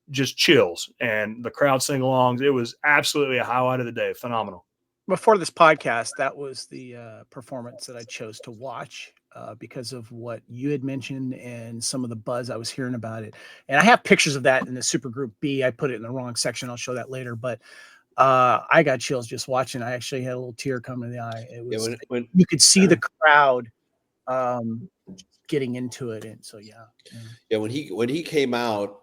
just chills, and the crowd sing-alongs. It was absolutely a highlight of the day. Phenomenal. Before this podcast, that was the performance that I chose to watch because of what you had mentioned and some of the buzz I was hearing about it. And I have pictures of that in the Super Group B. I put it in the wrong section. I'll show that later. But I got chills just watching. I actually had a little tear come to the eye. It was when you could see the crowd getting into it. And so, yeah. When he came out,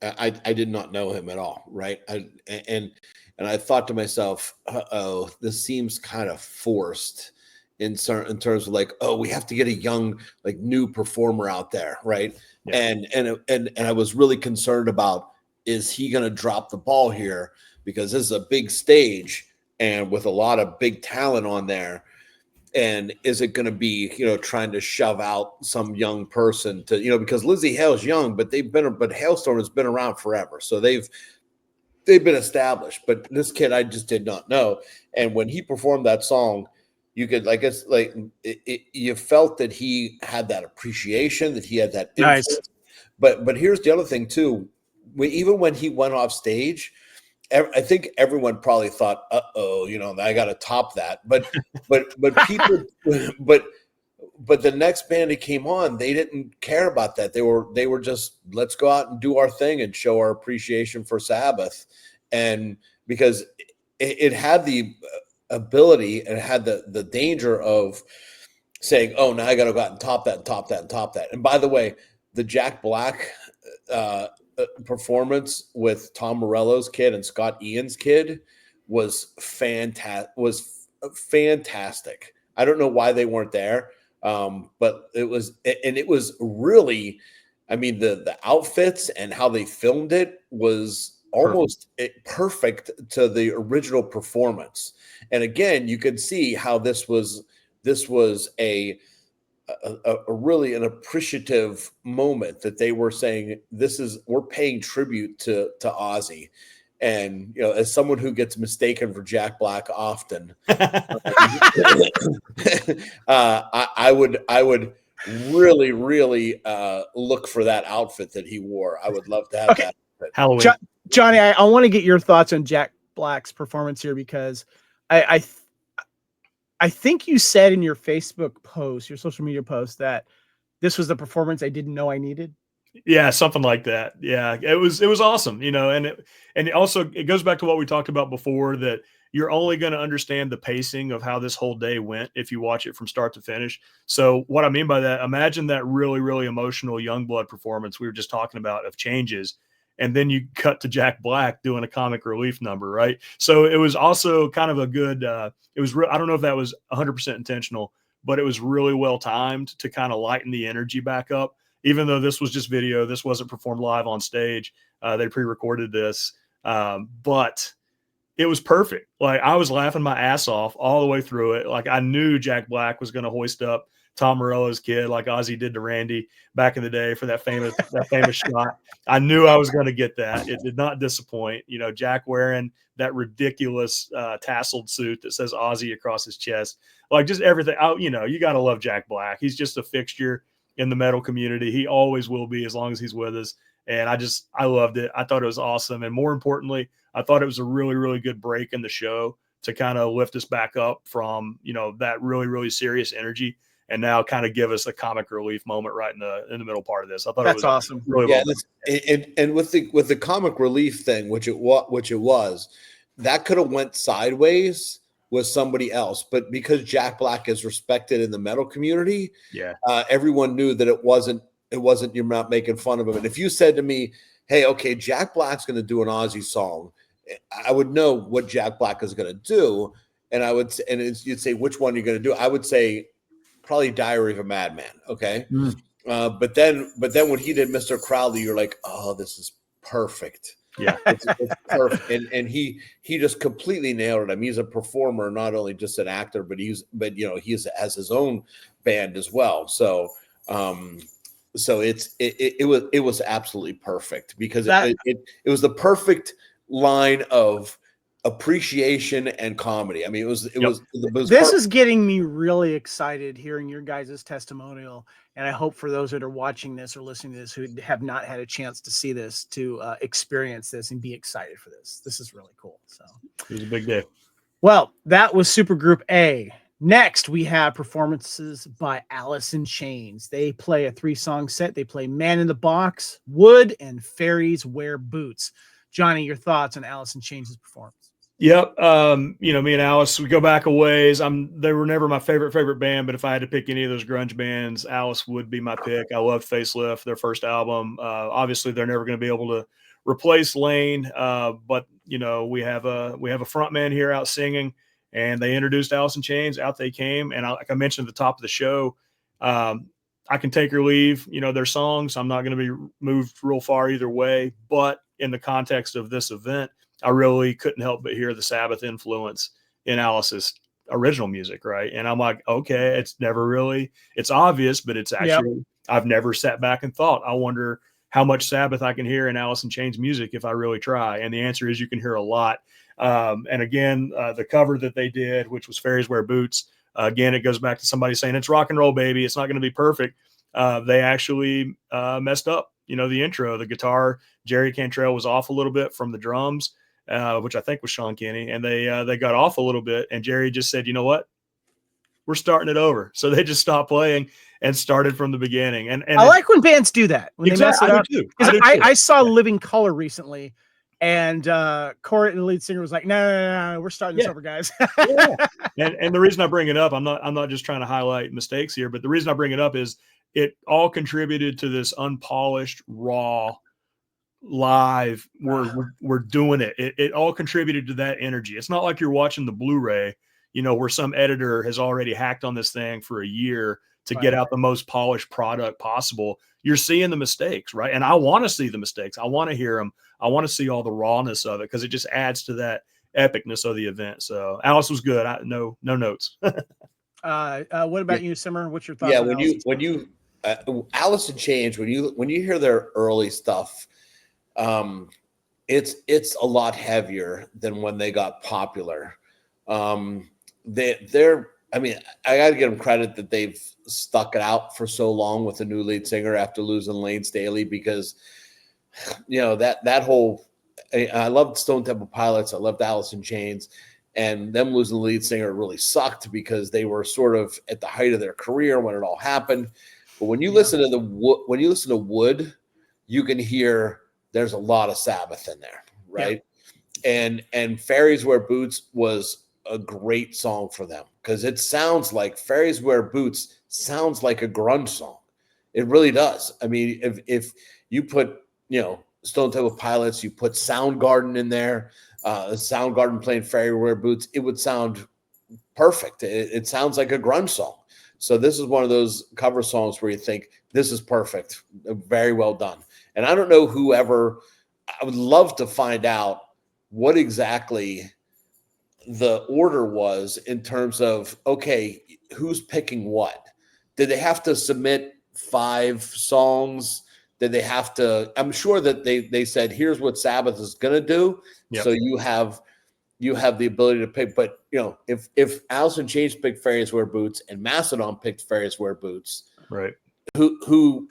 I did not know him at all, right? And I thought to myself, oh, this seems kind of forced in terms of like, oh, we have to get a young, like, new performer out there, right? Yeah. And I was really concerned about, is he going to drop the ball here? Because this is a big stage and with a lot of big talent on there. And is it going to be, trying to shove out some young person to, because Lizzie Hale's young, but Hailstorm has been around forever. So they've been established, but this kid, I just did not know. And when he performed that song, you could, you felt that he had that appreciation, that he had that influence. Nice. But here's the other thing too. Even when he went off stage, I think everyone probably thought, "Uh-oh, I got to top that." But people, but the next band that came on, they didn't care about that. They were just, let's go out and do our thing and show our appreciation for Sabbath, and because it had the ability and had the danger of saying, "Oh, now I got to go out and top that and top that and top that." And by the way, the Jack Black performance with Tom Morello's kid and Scott Ian's kid was fantastic. I don't know why they weren't there, but it was really, I mean, the outfits and how they filmed it was almost perfect to the original performance. And again, you could see how this was a really an appreciative moment, that they were saying, we're paying tribute to Ozzy. And, as someone who gets mistaken for Jack Black often, I would really, really look for that outfit that he wore. I would love to have that outfit. Halloween. Johnny, I want to get your thoughts on Jack Black's performance here, because I think you said in your Facebook post, your social media post, that this was the performance I didn't know I needed. Yeah, something like that. Yeah, it was awesome, and also it goes back to what we talked about before, that you're only going to understand the pacing of how this whole day went if you watch it from start to finish. So what I mean by that, imagine that really, really emotional Youngblood performance we were just talking about of Changes, and then you cut to Jack Black doing a comic relief number, right? So it was also kind of a good, I don't know if that was 100% intentional, but it was really well timed to kind of lighten the energy back up. Even though this was just video, this wasn't performed live on stage. They pre-recorded this, but it was perfect. Like, I was laughing my ass off all the way through it. Like, I knew Jack Black was going to hoist up Tom Morello's kid, like Ozzy did to Randy back in the day for that famous shot. I knew I was going to get that. It did not disappoint. Jack wearing that ridiculous tasseled suit that says Ozzy across his chest, like, just everything. You got to love Jack Black. He's just a fixture in the metal community. He always will be, as long as he's with us. And I loved it. I thought it was awesome. And more importantly, I thought it was a really, really good break in the show to kind of lift us back up from, that really, really serious energy, and now kind of give us a comic relief moment right in the middle part of this. I thought that's it was awesome. Really yeah, well and with the comic relief thing, which it was, that could have went sideways with somebody else, but because Jack Black is respected in the metal community, everyone knew that it wasn't, you're not making fun of him. And if you said to me, "Hey, okay, Jack Black's going to do an Ozzy song," I would know what Jack Black is going to do, and you'd say, "Which one are you going to do?" I would say probably Diary of a Madman. Okay. But then when he did Mr. Crowley, you're like, "Oh, this is perfect." Yeah. It's perfect. And he just completely nailed it. I mean, he's a performer, not only just an actor, but he has his own band as well. So it was absolutely perfect because it was the perfect line of appreciation and comedy. I mean, this is getting me really excited hearing your guys' testimonial. And I hope for those that are watching this or listening to this who have not had a chance to see this, to experience this and be excited for this. This is really cool. So it was a big day. Well, that was Supergroup A. Next, we have performances by Alice in Chains. They play a 3-song set. They play Man in the Box, Wood, and Fairies Wear Boots. Johnny, your thoughts on Alice in Chains' performance? Yep. Me and Alice, we go back a ways. They were never my favorite band, but if I had to pick any of those grunge bands, Alice would be my pick. I love Facelift, their first album. Obviously they're never going to be able to replace Lane. But we have a front man here out singing, and they introduced Alice in Chains. Out they came. And like I mentioned at the top of the show, I can take or leave, their songs. I'm not going to be moved real far either way, but in the context of this event, I really couldn't help but hear the Sabbath influence in Alice's original music. Right. And I'm like, okay, it's obvious, but it's actually, I've never sat back and thought, I wonder how much Sabbath I can hear in Alice in Chains music if I really try. And the answer is you can hear a lot. And again, the cover that they did, which was Fairies Wear Boots, again, it goes back to somebody saying it's rock and roll, baby. It's not going to be perfect. They actually messed up, the intro, the guitar. Jerry Cantrell was off a little bit from the drums, which I think was Sean Kenny, and they got off a little bit, and Jerry just said, you know what, we're starting it over. So they just stopped playing and started from the beginning. And I like when bands do that, when they mess it up. I saw Living Color recently, and Corey, the lead singer, was like, no, we're starting this over, guys. And the reason I bring it up, I'm not just trying to highlight mistakes here, but the reason I bring it up is it all contributed to this unpolished, raw, live. We're doing it. It all contributed to that energy. It's not like you're watching the Blu-ray, where some editor has already hacked on this thing for a year to get out the most polished product possible. You're seeing the mistakes, right? And I want to see the mistakes. I want to hear them. I want to see all the rawness of it because it just adds to that epicness of the event. So Alice was good. No notes. What about you, Simmer? What's your thoughts? Yeah, when you Alice in Chains, when you hear their early stuff, it's a lot heavier than when they got popular. I mean, I got to give them credit that they've stuck it out for so long with a new lead singer after losing Lane Staley, because that whole, I loved Stone Temple Pilots, I loved Alice in Chains, and them losing the lead singer really sucked because they were sort of at the height of their career when it all happened. But when you listen to Wood, you can hear there's a lot of Sabbath in there, right? Yeah. And Fairies Wear Boots was a great song for them because it sounds like Fairies Wear Boots sounds like a grunge song. It really does. I mean, if you put, Stone Temple Pilots, you put Soundgarden in there, Soundgarden playing Fairies Wear Boots, it would sound perfect. It sounds like a grunge song. So this is one of those cover songs where you think this is perfect, very well done. And I don't know I would love to find out what exactly the order was in terms of, okay, who's picking what? Did they have to submit 5 songs? Did they have to, I'm sure that they said, here's what Sabbath is going to do. Yep. So you have the ability to pick, but if Alice in Chains picked Fairies Wear Boots and Mastodon picked Fairies Wear Boots, right? Who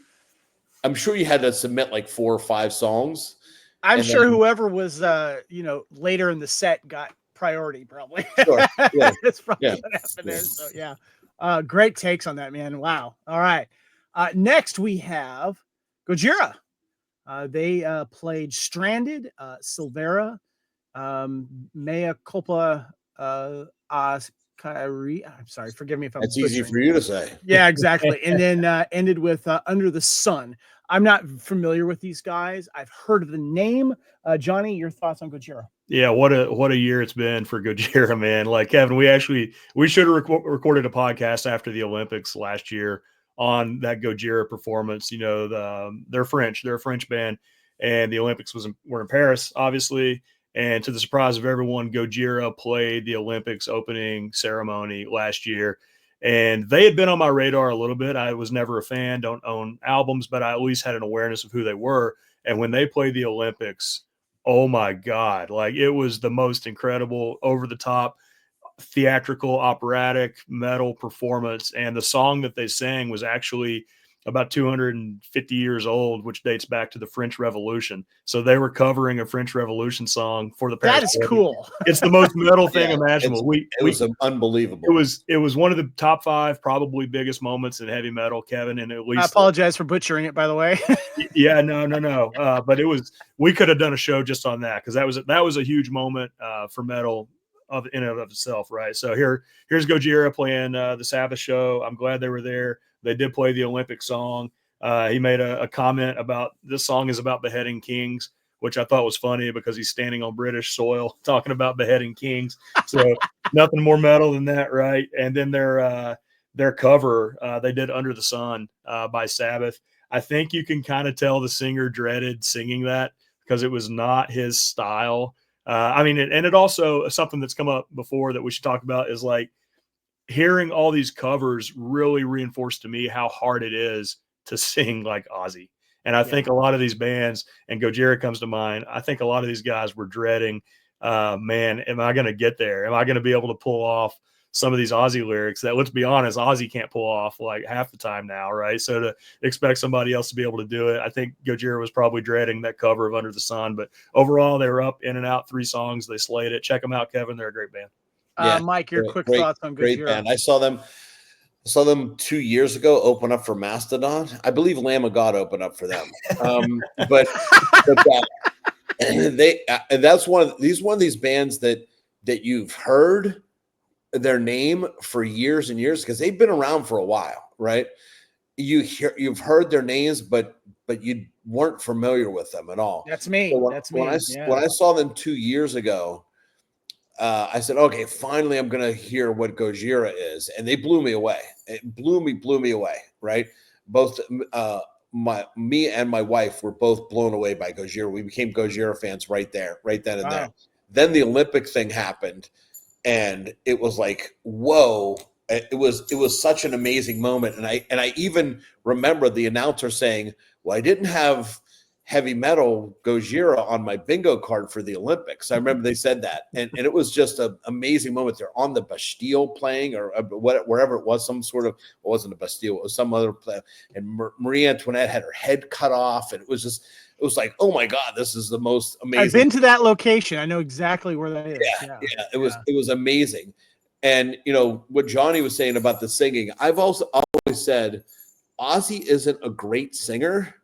I'm sure you had to submit like 4 or 5 songs. I'm sure whoever was, later in the set got priority, probably. Sure. Yeah. That's probably what happened there. So yeah, great takes on that, man. Wow. All right. Next we have Gojira. They played Stranded, Silvera, Mea Culpa, I'm sorry, forgive me if I'm That's easy for you to say. Yeah, exactly. And then ended with Under the Sun. I'm not familiar with these guys. I've heard of the name. Johnny, your thoughts on Gojira? Yeah, what a year it's been for Gojira, man. Like, Kevin, we should have recorded a podcast after the Olympics last year on that Gojira performance. They're French. They're a French band. and the Olympics were in Paris, obviously. And to the surprise of everyone, Gojira played the Olympics opening ceremony last year. And they had been on my radar a little bit. I was never a fan, don't own albums, but I at least had an awareness of who they were. And when they played the Olympics, oh my God, like it was the most incredible, over the top, theatrical, operatic metal performance. And the song that they sang was actually about 250 years old, which dates back to the French Revolution. So they were covering a French Revolution song for the Paris. That is cool. It's the most metal thing imaginable. It was unbelievable. It was one of the top 5 probably biggest moments in heavy metal, Kevin. And at least I apologize for butchering it, by the way. Yeah, no. But we could have done a show just on that, because that was a huge moment for metal in and of itself, right? So here's Gojira playing the Sabbath show. I'm glad they were there. They did play the Olympic song. He made a comment about this song is about beheading kings, which I thought was funny because he's standing on British soil talking about beheading kings. So nothing more metal than that, right? And then their cover, they did Under the Sun by Sabbath. I think you can kind of tell the singer dreaded singing that because it was not his style. And it also, something that's come up before that we should talk about is like hearing all these covers really reinforced to me how hard it is to sing like Ozzy. And I think a lot of these bands, and Gojira comes to mind, I think a lot of these guys were dreading, man, am I going to get there? Am I going to be able to pull off some of these Ozzy lyrics that, let's be honest, Ozzy can't pull off like half the time now, right? So to expect somebody else to be able to do it, I think Gojira was probably dreading that cover of Under the Sun. But overall, they were up in and out 3 songs. They slayed it. Check them out, Kevin. They're a great band. Mike, your quick thoughts on Gojira? Great band. I saw them 2 years ago open up for Mastodon. I believe Lamb of God opened up for them. That's one of these bands that you've heard their name for years and years because they've been around for a while, right? You've heard their names, but you weren't familiar with them at all. That's me. So when I saw them 2 years ago, I said, okay, finally I'm going to hear what Gojira is. And they blew me away. It blew me away. Right. Both, me and my wife were both blown away by Gojira. We became Gojira fans right then and there. Then the Olympic thing happened and it was like, whoa, it was such an amazing moment. And I even remember the announcer saying, well, I didn't have heavy metal Gojira on my bingo card for the Olympics. I remember they said that. And it was just an amazing moment. They're on the Bastille playing or wherever it was, some sort of, it wasn't a Bastille, it was some other play. And Marie Antoinette had her head cut off. And it was like, oh my God, this is the most amazing. I've been to that location. I know exactly where that is. Yeah. It was amazing. And what Johnny was saying about the singing, I've also always said, Ozzy isn't a great singer,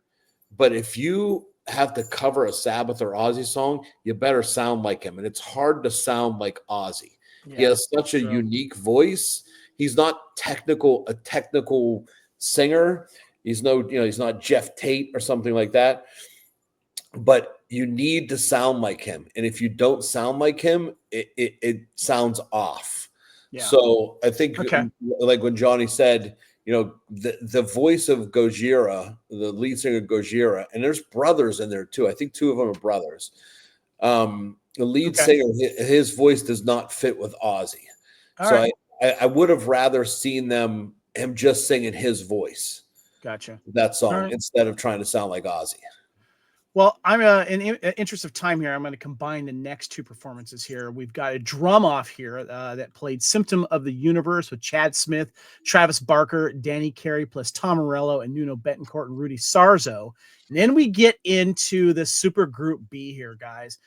but if you have to cover a Sabbath or Ozzy song, you better sound like him. And it's hard to sound like Ozzy. Yeah, he has such a unique voice. He's not a technical singer. He's not Jeff Tate or something like that. But you need to sound like him. And if you don't sound like him, it sounds off. Yeah. So I think like when Johnny said, the voice of Gojira, the lead singer of Gojira, and there's brothers in there too. I think 2 of them are brothers. The lead singer, his voice does not fit with Ozzy. I would have rather seen him just singing his voice. Gotcha. That song instead of trying to sound like Ozzy. Well, I'm in interest of time here. I'm going to combine the next 2 performances here. We've got a drum off here that played Symptom of the Universe with Chad Smith, Travis Barker, Danny Carey, plus Tom Morello and Nuno Betancourt and Rudy Sarzo. And then we get into the super group B here, guys.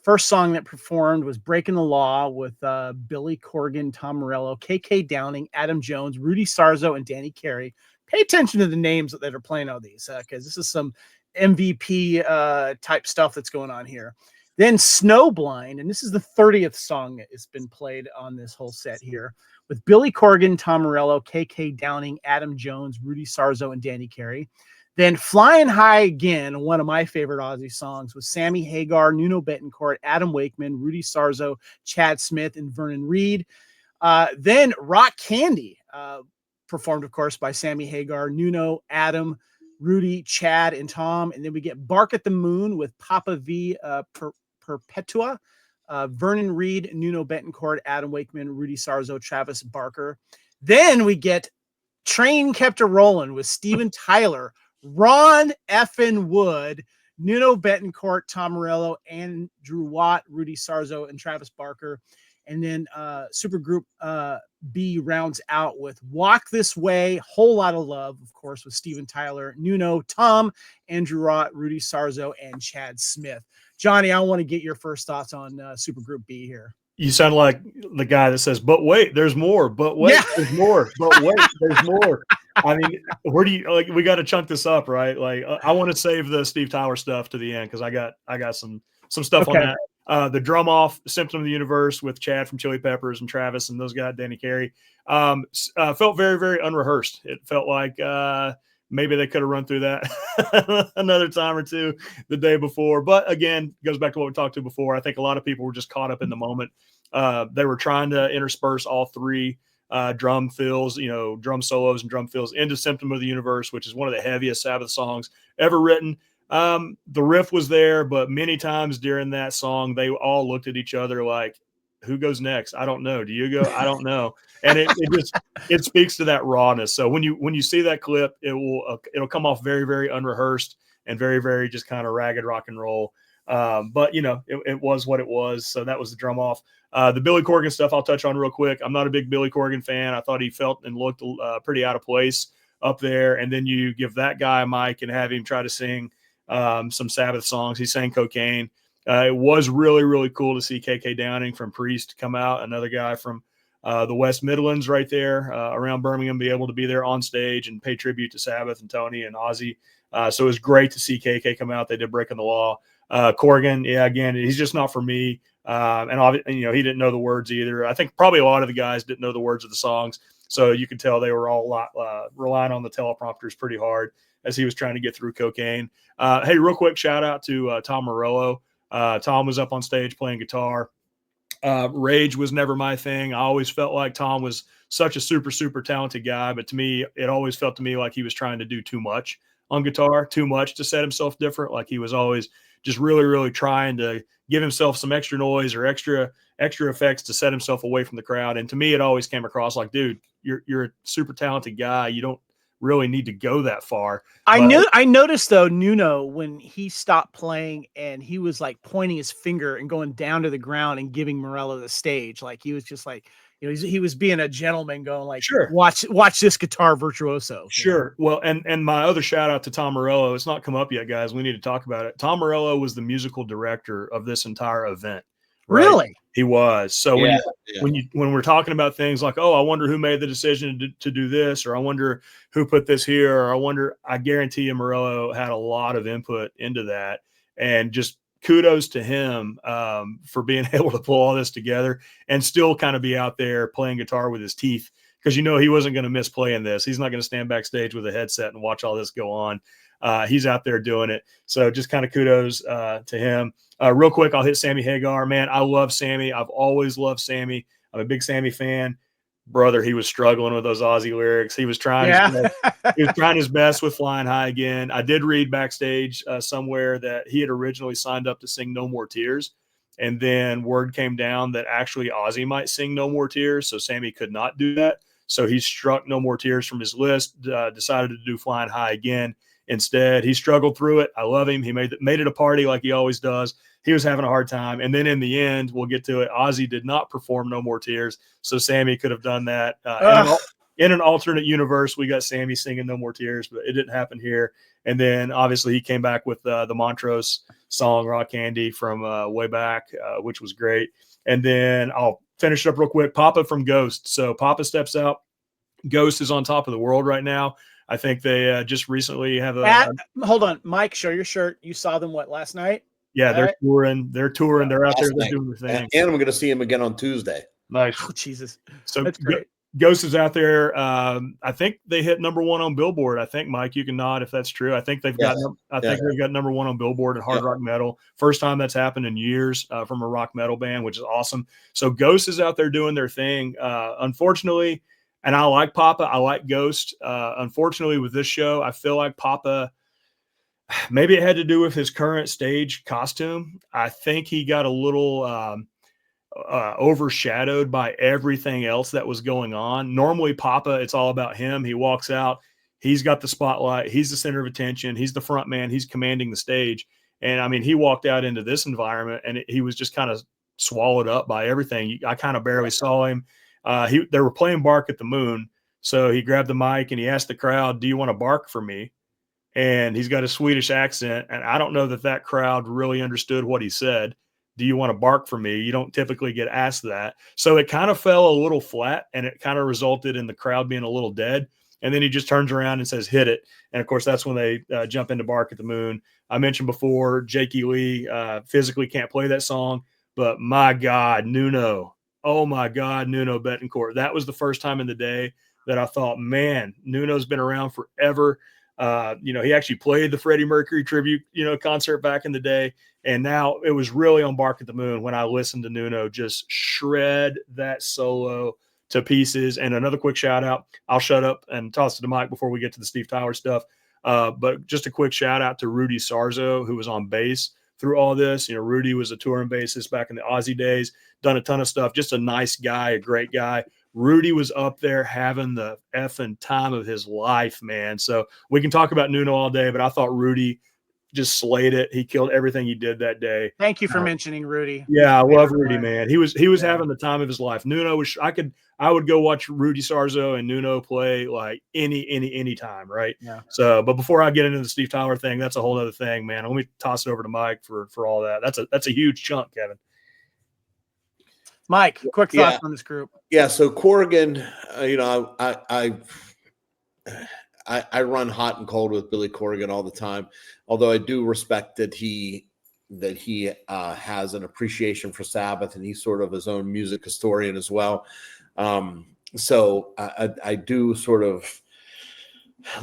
First song that performed was Breaking the Law with Billy Corgan, Tom Morello, KK Downing, Adam Jones, Rudy Sarzo, and Danny Carey. Pay attention to the names that are playing all these because this is some MVP type stuff that's going on here. Then Snowblind, and this is the 30th song that has been played on this whole set here with Billy Corgan, Tom Morello, KK Downing, Adam Jones, Rudy Sarzo, and Danny Carey. Then Flying High Again, one of my favorite Ozzy songs, with Sammy Hagar, Nuno Betancourt, Adam Wakeman, Rudy Sarzo, Chad Smith, and Vernon Reed. Then Rock Candy, performed, of course, by Sammy Hagar, Nuno, Adam, Rudy, Chad, and Tom. And then we get Bark at the Moon with Papa V Perpetua, Vernon Reed, Nuno Betancourt, Adam Wakeman, Rudy Sarzo, Travis Barker. Then we get Train Kept a Rollin' with Steven Tyler, Ron effin Wood, Nuno Betancourt, Tom Morello, Andrew Watt, Rudy Sarzo, and Travis Barker. And then Supergroup B rounds out with Walk This Way, Whole Lot of Love, of course, with Steven Tyler, Nuno, Tom, Andrew Watt, Rudy Sarzo, and Chad Smith. Johnny, I want to get your first thoughts on Supergroup B here. You sound like the guy that says, but wait, there's more, but wait, there's more, but wait, there's more. I mean, where do you like, we got to chunk this up, right? Like I want to save the Steve Tyler stuff to the end. Cause I got some stuff on that. The drum off Symptom of the Universe with Chad from Chili Peppers and Travis and those guys, Danny Carey, felt very, very unrehearsed. It felt like, maybe they could have run through that another time or two the day before. But again, goes back to what we talked to before. I think a lot of people were just caught up in the moment. They were trying to intersperse all three drum fills, drum solos and drum fills into Symptom of the Universe, which is one of the heaviest Sabbath songs ever written. The riff was there, but many times during that song, they all looked at each other like, who goes next? I don't know. Do you go? I don't know. And it speaks to that rawness. So when you see that clip, it'll come off very, very unrehearsed and very, very just kind of ragged rock and roll. But it was what it was. So that was the drum off. The Billy Corgan stuff I'll touch on real quick. I'm not a big Billy Corgan fan. I thought he felt and looked pretty out of place up there. And then you give that guy a mic and have him try to sing some Sabbath songs. He sang Cocaine. It was really, really cool to see KK Downing from Priest come out, another guy from the West Midlands right there around Birmingham, be able to be there on stage and pay tribute to Sabbath and Tony and Ozzy. So it was great to see KK come out. They did Breaking the Law. Corgan, again, he's just not for me. And he didn't know the words either. I think probably a lot of the guys didn't know the words of the songs. So you could tell they were all relying on the teleprompters pretty hard as he was trying to get through Cocaine. Hey, real quick shout out to Tom Morello. Tom was up on stage playing guitar. Rage was never my thing. I always felt like Tom was such a super, super talented guy, but to me, it always felt to me like he was trying to do too much on guitar, too much to set himself different. Like he was always just really, really trying to give himself some extra noise or extra effects to set himself away from the crowd. And to me, it always came across like, dude, you're a super talented guy. You don't really need to go that far. I noticed though, Nuno, when he stopped playing and he was like pointing his finger and going down to the ground and giving Morello the stage, like he was just like, he was being a gentleman going like, sure, watch this guitar virtuoso. Sure. Well, and my other shout out to Tom Morello, it's not come up yet, guys. We need to talk about it. Tom Morello was the musical director of this entire event. Right? Really? He was. So when we're talking about things like, oh, I wonder who made the decision to do this, or I wonder who put this here, or I guarantee you Morello had a lot of input into that. And just kudos to him for being able to pull all this together and still kind of be out there playing guitar with his teeth, because he wasn't going to miss playing this. He's not going to stand backstage with a headset and watch all this go on. He's out there doing it. So just kind of kudos to him. Real quick, I'll hit Sammy Hagar. Man, I love Sammy. I've always loved Sammy. I'm a big Sammy fan. Brother, he was struggling with those Ozzy lyrics. He was trying his best with Flying High Again. I did read backstage somewhere that he had originally signed up to sing No More Tears. And then word came down that actually Ozzy might sing No More Tears. So Sammy could not do that. So he struck No More Tears from his list, decided to do Flying High Again. Instead, he struggled through it. I love him. He made it a party like he always does. He was having a hard time. And then in the end, we'll get to it, Ozzy did not perform No More Tears. So Sammy could have done that. In an alternate universe, we got Sammy singing No More Tears, but it didn't happen here. And then obviously he came back with the Montrose song, Rock Candy, from way back, which was great. And then I'll finish it up real quick. Papa from Ghost. So Papa steps out. Ghost is on top of the world right now. I think they just recently have hold on, Mike, show your shirt. You saw them last night? Yeah, they're touring. They're touring. They're out there. They're doing their thing. And I'm going to see him again on Tuesday. Nice. Oh, Jesus. So that's great. Ghost is out there. I think they hit #1 on Billboard. I think, Mike, you can nod if that's true. I think they've got. I think they've got #1 on Billboard in hard rock metal. First time that's happened in years from a rock metal band, which is awesome. So Ghost is out there doing their thing. Unfortunately, And I like Papa. I like Ghost. Unfortunately, with this show, I feel like Papa, maybe it had to do with his current stage costume. I think he got a little overshadowed by everything else that was going on. Normally, Papa, it's all about him. He walks out. He's got the spotlight. He's the center of attention. He's the front man. He's commanding the stage. And I mean, he walked out into this environment and he was just kind of swallowed up by everything. I kind of barely saw him. They were playing Bark at the Moon. So he grabbed the mic and he asked the crowd, "Do you want to bark for me?" And he's got a Swedish accent. And I don't know that crowd really understood what he said. "Do you want to bark for me?" You don't typically get asked that. So it kind of fell a little flat and it kind of resulted in the crowd being a little dead. And then he just turns around and says, "Hit it." And of course, that's when they jump into Bark at the Moon. I mentioned before, Jakey Lee physically can't play that song, but my God, Nuno. Oh my God, Nuno Betancourt. That was the first time in the day that I thought, man, Nuno's been around forever. He actually played the Freddie Mercury tribute, concert back in the day. And now it was really on Bark at the Moon when I listened to Nuno just shred that solo to pieces. And another quick shout out, I'll shut up and toss it to Mike before we get to the Steve Tyler stuff. But just a quick shout out to Rudy Sarzo, who was on bass through all this. Rudy was a touring bassist back in the Ozzy days, done a ton of stuff, just a nice guy, a great guy. Rudy was up there having the effing time of his life, man. So we can talk about Nuno all day, but I thought Rudy just slayed it. He killed everything he did that day. Thank you for mentioning Rudy. Yeah, I love Rudy, man. He was having the time of his life. Nuno was, I would go watch Rudy Sarzo and Nuno play like any time, right? Yeah. So, but before I get into the Steve Tyler thing, that's a whole other thing, man. Let me toss it over to Mike for all that. That's a huge chunk, Kevin. Mike, quick thoughts on this group. Yeah, so Corrigan, I run hot and cold with Billy Corrigan all the time. Although I do respect that he has an appreciation for Sabbath, and he's sort of his own music historian as well. So I do sort of,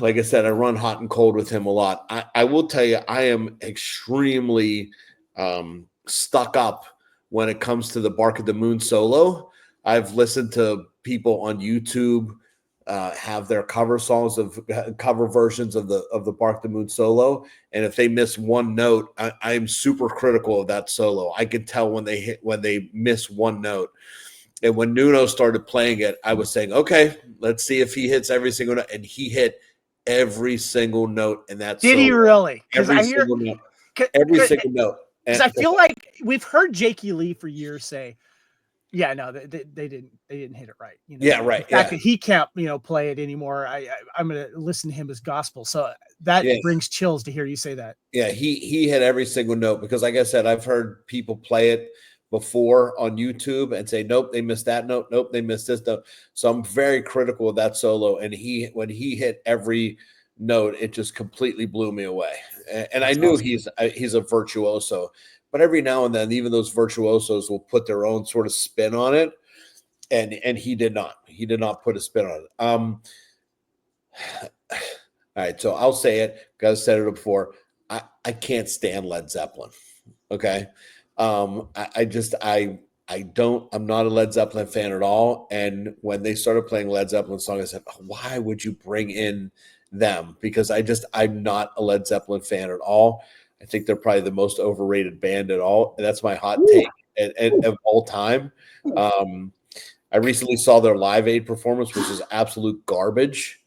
like I said, I run hot and cold with him a lot. I will tell you, I am extremely stuck up when it comes to the Bark at the Moon solo. I've listened to people on YouTube have their cover versions of the Bark at the Moon solo, and if they miss one note, I am super critical of that solo. I can tell when they miss one note. And when Nuno started playing it, I was saying, okay, let's see if he hits every single note, and he hit every single note in that solo. Did he really? Every single note. Because I feel like we've heard Jakey Lee for years say, "Yeah, no, they didn't hit it right." Yeah, right. The fact that he can't, play it anymore. I'm going to listen to him as gospel. So that brings chills to hear you say that. Yeah, he hit every single note because, like I said, I've heard people play it before on YouTube and say, "Nope, they missed that note. Nope, they missed this note." So I'm very critical of that solo. And when he hit every note, it just completely blew me away. And I knew awesome. He's a virtuoso, but every now and then, even those virtuosos will put their own sort of spin on it. And he did not. He did not put a spin on it. All right, so I'll say it because I said it before. I can't stand Led Zeppelin. Okay. I'm not a Led Zeppelin fan at all. And when they started playing Led Zeppelin song, I said, why would you bring in them? Because I'm not a Led Zeppelin fan at all. I think they're probably the most overrated band at all. And that's my hot take of all time. I recently saw their Live Aid performance, which is absolute garbage.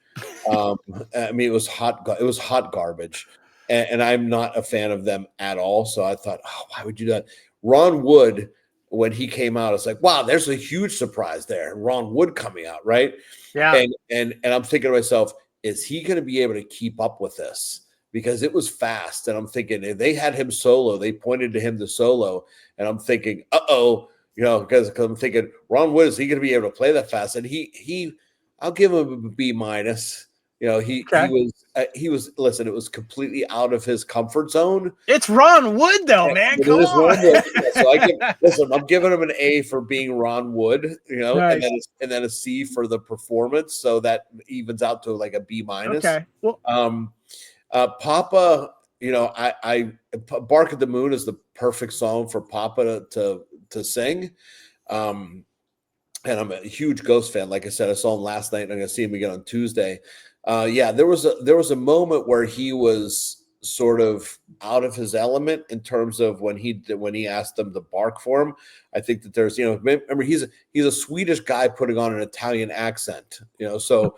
It was hot garbage. And I'm not a fan of them at all. So I thought, why would you do that? Ron Wood, when he came out, it's like, wow, there's a huge surprise there. Ron Wood coming out, right? Yeah. And I'm thinking to myself, is he going to be able to keep up with this? Because it was fast. And I'm thinking, if they had him solo, they pointed to him to solo. And I'm thinking, because I'm thinking, Ron Wood, is he going to be able to play that fast? And I'll give him a B-. He was listen, it was completely out of his comfort zone. It's Ron Wood though, man. Come on. So I'm giving him an A for being Ron Wood, nice. and then a C for the performance. So that evens out to like a B-. Okay. Well, Papa, I Bark at the Moon is the perfect song for Papa to sing. and I'm a huge Ghost fan. Like I said, I saw him last night, and I'm going to see him again on Tuesday. There was a moment where he was sort of out of his element in terms of when he asked them to bark for him. I think that there's, remember he's a Swedish guy putting on an Italian accent, so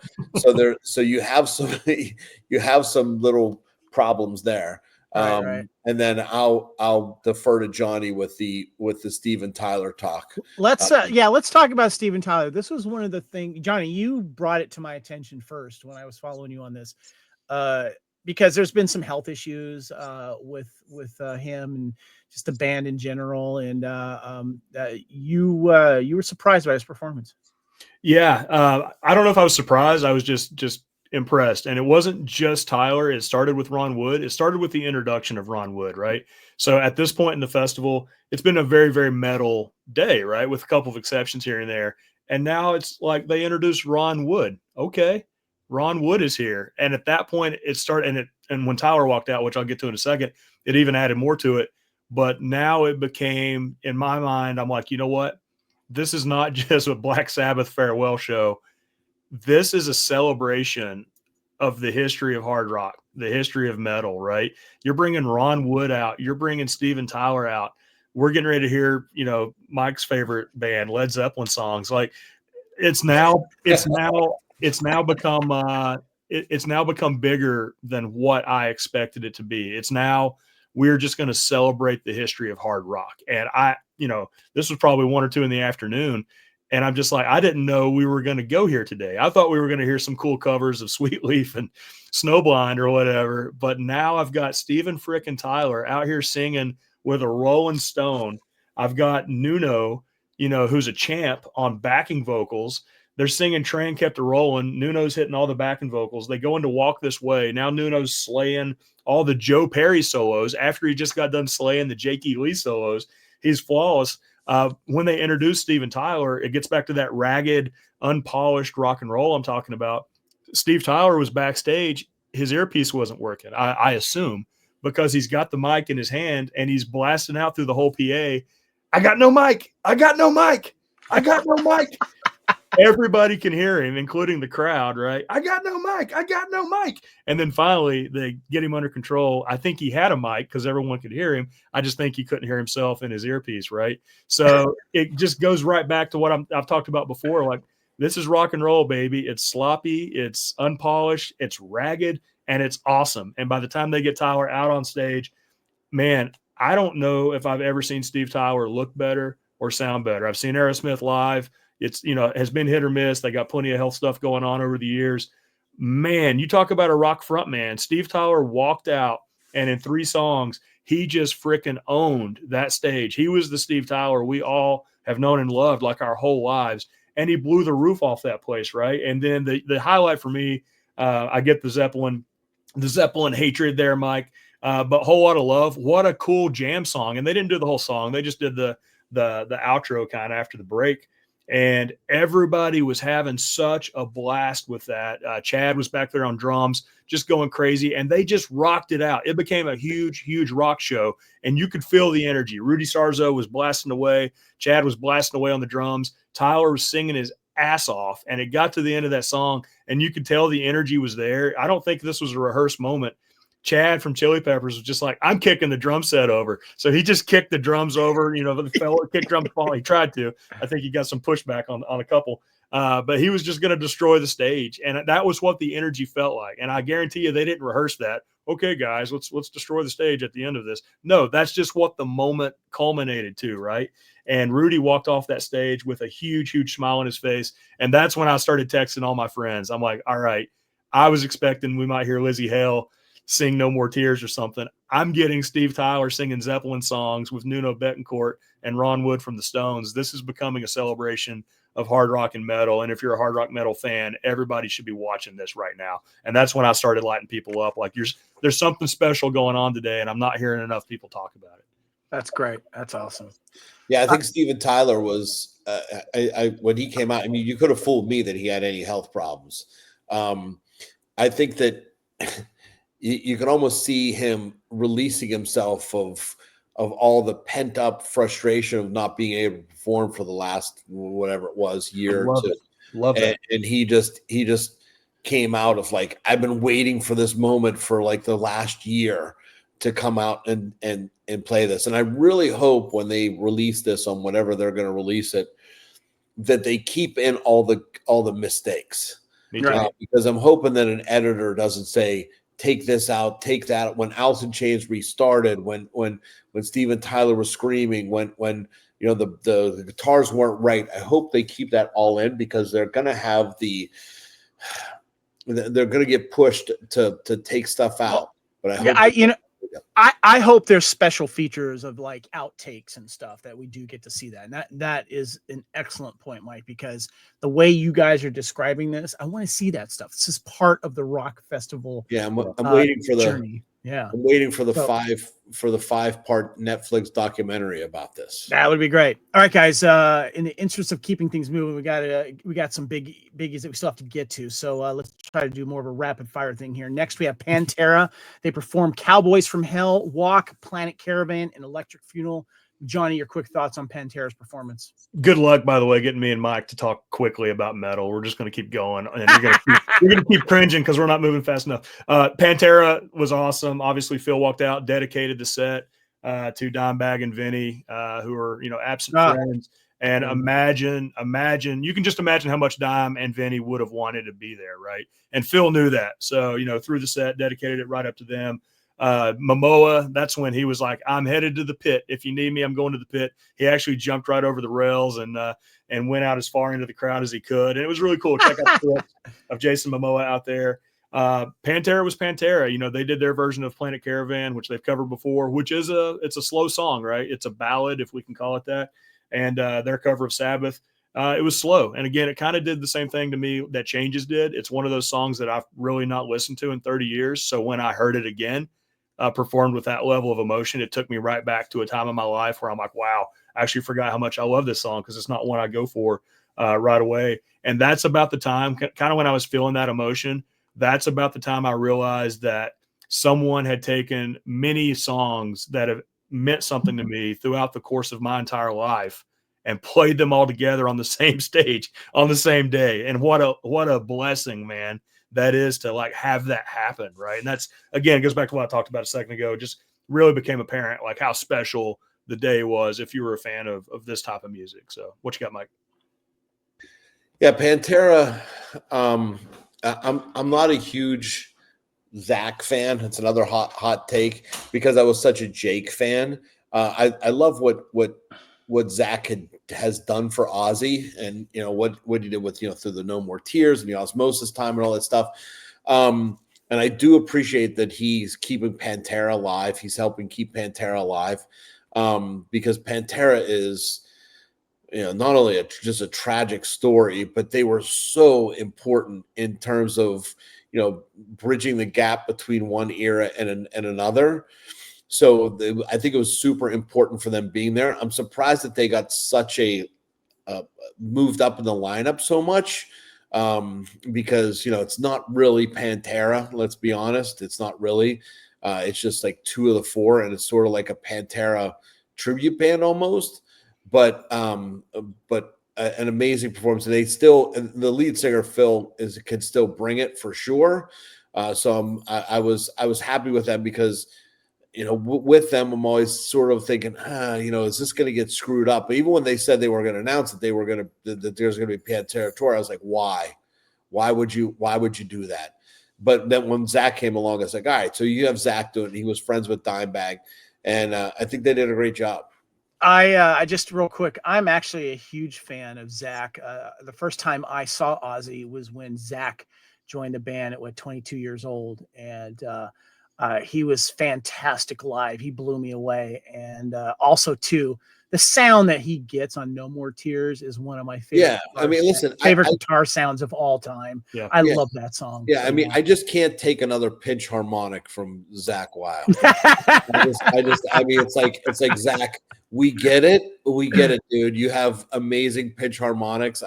you have some little problems there. Right. And then I'll defer to Johnny with the Steven Tyler talk. Let's talk about Steven Tyler. This was one of the things, Johnny, you brought it to my attention first when I was following you on this, because there's been some health issues with him and just the band in general, and you were surprised by his performance. Yeah, I don't know if I was surprised. I was just impressed. And it wasn't just Tyler. It started with Ron Wood. It started with the introduction of Ron Wood, right? So at this point in the festival, it's been a very, very metal day, right? With a couple of exceptions here and there. And now it's like they introduced Ron Wood. Okay, Ron Wood is here. And at that point, it started, and when Tyler walked out, which I'll get to in a second, it even added more to it. But now it became, in my mind, I'm like, you know what? This is not just a Black Sabbath farewell show. This is a celebration of the history of hard rock, the history of metal, right? You're bringing Ron Wood out. You're bringing Steven Tyler out. We're getting ready to hear, Mike's favorite band, Led Zeppelin songs. Like it's now become bigger than what I expected it to be. It's now, we're just going to celebrate the history of hard rock. And this was probably 1 or 2 in the afternoon. And I'm just like, I didn't know we were going to go here today. I thought we were going to hear some cool covers of Sweet Leaf and Snowblind or whatever. But now I've got Steven frickin' Tyler out here singing with a Rolling Stone. I've got Nuno, who's a champ, on backing vocals. They're singing Train Kept a Rolling. Nuno's hitting all the backing vocals. They go into Walk This Way. Now Nuno's slaying all the Joe Perry solos after he just got done slaying the Jake E. Lee solos. He's flawless. When they introduce Steven Tyler, it gets back to that ragged, unpolished rock and roll I'm talking about. Steve Tyler was backstage. His earpiece wasn't working, I assume, because he's got the mic in his hand and he's blasting out through the whole PA. I got no mic. I got no mic. I got no mic. Everybody can hear him, including the crowd, right? I got no mic. I got no mic. And then finally, they get him under control. I think he had a mic because everyone could hear him. I just think he couldn't hear himself in his earpiece, right? So it just goes right back to what I've talked about before. Like, this is rock and roll, baby. It's sloppy, it's unpolished, it's ragged, and it's awesome. And by the time they get Tyler out on stage, man, I don't know if I've ever seen Steve Tyler look better or sound better. I've seen Aerosmith live. It's, has been hit or miss. They got plenty of health stuff going on over the years. Man, you talk about a rock front man. Steve Tyler walked out, and in 3 songs, he just freaking owned that stage. He was the Steve Tyler we all have known and loved like our whole lives. And he blew the roof off that place, right? And then the highlight for me, I get the Zeppelin hatred there, Mike. But Whole Lot of Love, what a cool jam song. And they didn't do the whole song. They just did the outro kind of after the break. And everybody was having such a blast with that. Chad was back there on drums, just going crazy, and they just rocked it out. It became a huge, huge rock show, and you could feel the energy. Rudy Sarzo was blasting away. Chad was blasting away on the drums. Tyler was singing his ass off, and it got to the end of that song, and you could tell the energy was there. I don't think this was a rehearsed moment. Chad from Chili Peppers was just like, I'm kicking the drum set over. So he just kicked the drums over, the fellow kick drum fall. He tried to. I think he got some pushback on a couple. But he was just going to destroy the stage. And that was what the energy felt like. And I guarantee you they didn't rehearse that. Okay, guys, let's destroy the stage at the end of this. No, that's just what the moment culminated to, right? And Rudy walked off that stage with a huge, huge smile on his face. And that's when I started texting all my friends. I'm like, all right, I was expecting we might hear Lizzie Hale sing No More Tears or something. I'm getting Steve Tyler singing Zeppelin songs with Nuno Bettencourt and Ron Wood from the Stones. This is becoming a celebration of hard rock and metal. And if you're a hard rock metal fan, everybody should be watching this right now. And that's when I started lighting people up. Like, there's something special going on today, and I'm not hearing enough people talk about it. That's great. That's awesome. Yeah, I think Steven Tyler was, when he came out, I mean, you could have fooled me that he had any health problems. I think that you can almost see him releasing himself of all the pent up frustration of not being able to perform for the last whatever it was year or two. Love that. And he just came out of like, I've been waiting for this moment for like the last year to come out and play this. And I really hope when they release this on whatever they're going to release it, that they keep in all the mistakes. Right. Because I'm hoping that an editor doesn't say, take this out, take that. When Alice in Chains restarted, when Steven Tyler was screaming, when you know the guitars weren't right, I hope they keep that all in, because they're going to have they're going to get pushed to take stuff out. But I hope there's special features of like outtakes and stuff that we do get to see that. And that is an excellent point, Mike, because the way you guys are describing this, I want to see that stuff. This is part of the rock festival. Yeah, I'm waiting for the journey. Yeah, I'm waiting for the 5-part Netflix documentary about this. That would be great. All right, guys. In the interest of keeping things moving, we got some biggies that we still have to get to. So let's try to do more of a rapid fire thing here. Next, we have Pantera. They perform "Cowboys from Hell," "Walk," "Planet Caravan," and "Electric Funeral." Johnny, your quick thoughts on Pantera's performance? Good luck, by the way, getting me and Mike to talk quickly about metal. We're just going to keep going, and you're going to keep cringing because we're not moving fast enough. Pantera was awesome. Obviously, Phil walked out, dedicated the set to Dimebag and Vinny, who are absent friends. And imagine, you can just imagine how much Dime and Vinny would have wanted to be there, right? And Phil knew that, so through the set, dedicated it right up to them. Momoa, that's when he was like, I'm headed to the pit. If you need me, I'm going to the pit. He actually jumped right over the rails and went out as far into the crowd as he could. And it was really cool. Check out the clip of Jason Momoa out there. Pantera was Pantera. They did their version of Planet Caravan, which they've covered before, which is it's a slow song, right? It's a ballad, if we can call it that. And their cover of Sabbath, it was slow. And again, it kind of did the same thing to me that Changes did. It's one of those songs that I've really not listened to in 30 years. So when I heard it again, performed with that level of emotion, it took me right back to a time in my life where I'm like, wow, I actually forgot how much I love this song, because it's not one I go for right away. And that's about the time, kind of when I was feeling that emotion, that's about the time I realized that someone had taken many songs that have meant something to me throughout the course of my entire life and played them all together on the same stage on the same day. And what a blessing, man, that is to like have that happen. Right. And that's, again, it goes back to what I talked about a second ago. It just really became apparent like how special the day was if you were a fan of this type of music. So what you got, Mike? Yeah, Pantera. I'm not a huge Zach fan. It's another hot take, because I was such a Jake fan. I love what Zach has done for Ozzy, and what he did with through the No More Tears and the Osmosis time and all that stuff. And I do appreciate that he's keeping Pantera alive. He's helping keep Pantera alive, because Pantera is not only just a tragic story, but they were so important in terms of bridging the gap between one era and another. So I think it was super important for them being there. I'm surprised that they got such a moved up in the lineup so much, because it's not really Pantera. Let's be honest, it's not really. It's just like two of the four, and it's sort of like a Pantera tribute band almost. But an amazing performance. And the lead singer Phil can still bring it for sure. So I was happy with that, because with them, I'm always sort of thinking, is this going to get screwed up? But even when they said they were going to announce that that there's going to be Pantera tour, I was like, why? Why would you do that? But then when Zach came along, I was like, all right, so you have Zach doing it. He was friends with Dimebag, and I think they did a great job. I just real quick, I'm actually a huge fan of Zach. The first time I saw Ozzy was when Zach joined the band at 22 years old, and he was fantastic live. He blew me away, and also too, the sound that he gets on No More Tears is one of my favorite. Yeah, I mean, listen, favorite guitar sounds of all time. Yeah, I love that song. Yeah, I mean, I just can't take another pinch harmonic from Zach Wild. I mean, it's like Zach. We get it, dude. You have amazing pitch harmonics.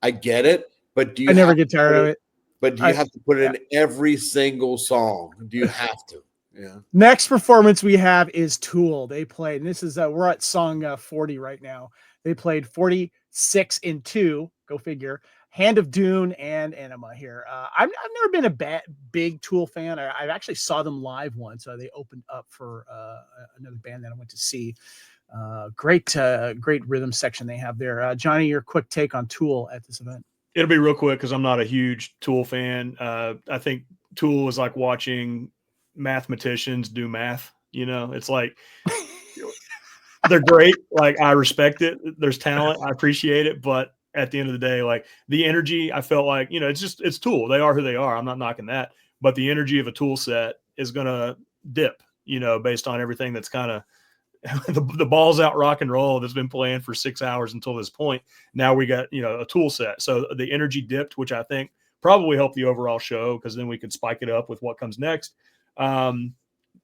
I get it, but do you? I never get tired of it. But do you have to put it in every single song? Do you have to? Yeah. Next performance we have is Tool. They played, and this is we're at song 40 right now. They played 46 in 2. Go figure. Hand of Dune and Enema here. I've never been a big Tool fan. I actually saw them live once. They opened up for another band that I went to see. Great rhythm section they have there. Johnny, your quick take on Tool at this event. It'll be real quick because I'm not a huge Tool fan. I think Tool is like watching mathematicians do math. It's like they're great. Like, I respect it. There's talent. I appreciate it. But at the end of the day, like, the energy, I felt like, it's Tool. They are who they are. I'm not knocking that. But the energy of a Tool set is going to dip, based on everything that's kind of the ball's out rock and roll that's been playing for 6 hours until this point. Now we got, a Tool set. So the energy dipped, which I think probably helped the overall show because then we could spike it up with what comes next.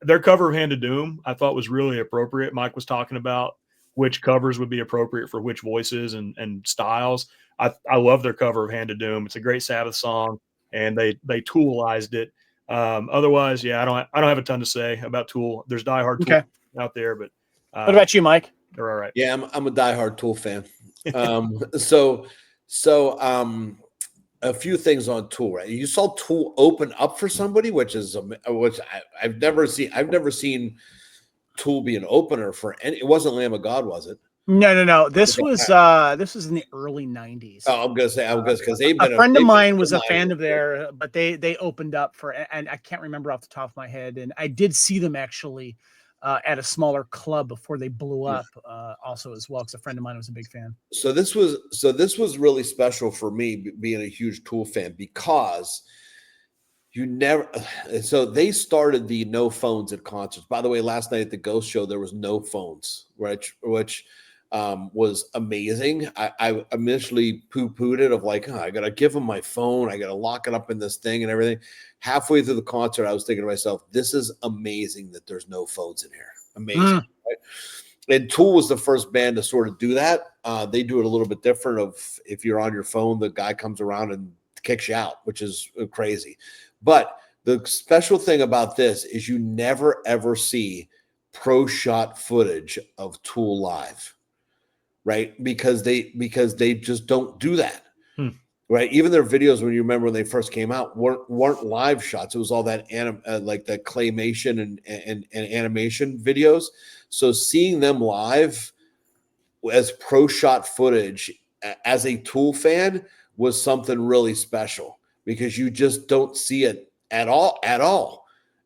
Their cover of Hand of Doom, I thought was really appropriate. Mike was talking about which covers would be appropriate for which voices and styles. I love their cover of Hand of Doom. It's a great Sabbath song, and they Toolized it. Otherwise, yeah, I don't have a ton to say about Tool. There's diehard Tool out there, but what about you, Mike? They're all right. Yeah, I'm a diehard Tool fan. A few things on Tool, right? You saw Tool open up for somebody, which I've never seen. I've never seen Tool be an opener for any. It wasn't Lamb of God, was it? No. This was in the early 90s. Oh, I'm gonna because a friend of mine was a fan of theirs, but they opened up for, and I can't remember off the top of my head. And I did see them actually at a smaller club before they blew up, also as well, because a friend of mine was a big fan. So this was really special for me, being a huge Tool fan, because so they started the no phones at concerts. By the way, last night at the Ghost Show, there was no phones, which was amazing. I initially poo-pooed it of like, I got to give them my phone. I got to lock it up in this thing and everything. Halfway through the concert, I was thinking to myself, this is amazing that there's no phones in here. Amazing. Right? And Tool was the first band to sort of do that. They do it a little bit different of if you're on your phone, the guy comes around and kicks you out, which is crazy. But the special thing about this is you never, ever see pro shot footage of Tool live. Right, because they just don't do that, right? Even their videos, when you remember when they first came out, weren't live shots. It was all that like the claymation and animation videos. So seeing them live as pro shot footage as a Tool fan was something really special, because you just don't see it at all.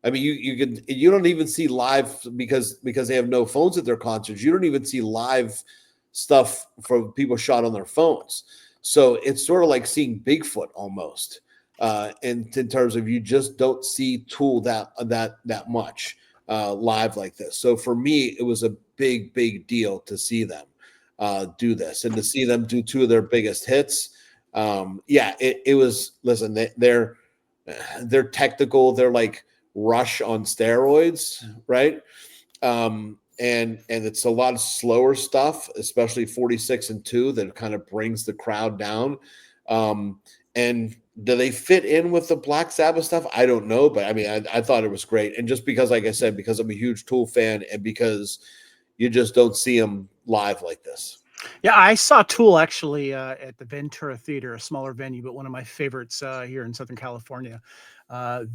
I mean, you don't even see live because they have no phones at their concerts. You don't even see live stuff from people shot on their phones. So it's sort of like seeing Bigfoot almost, in terms of you just don't see Tool that much live like this. So for me, it was a big deal to see them do this, and to see them do two of their biggest hits. It was. Listen, they're technical. They're like Rush on steroids, right? And it's a lot of slower stuff, especially 46 and 2, that kind of brings the crowd down. And do they fit in with the Black Sabbath stuff? I don't know, but I mean, I thought it was great. And just because, like I said, because I'm a huge Tool fan, and because you just don't see them live like this. Yeah, I saw Tool actually at the Ventura Theater, a smaller venue, but one of my favorites here in Southern California.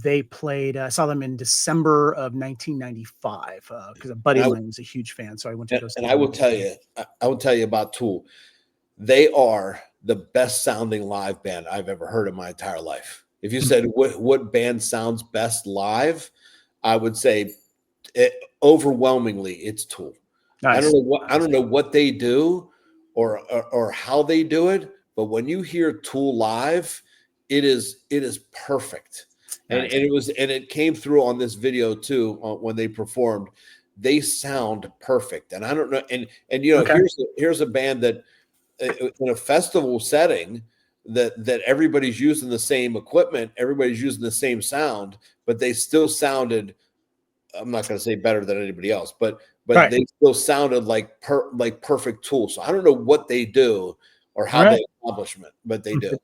They played, I saw them in December of 1995 because a buddy of mine was a huge fan. So I went to go see them. And I will tell you about Tool. They are the best sounding live band I've ever heard in my entire life. If you said what band sounds best live, I would say overwhelmingly it's Tool. Nice. I don't know what they do or how they do it, but when you hear Tool live, it is perfect. Nice. And it came through on this video too when they performed. They sound perfect, and I don't know. And here's a band that in a festival setting that everybody's using the same equipment, everybody's using the same sound, but they still sounded. I'm not going to say better than anybody else, but right. They still sounded like perfect Tool. So I don't know what they do or how they accomplish it, but they do.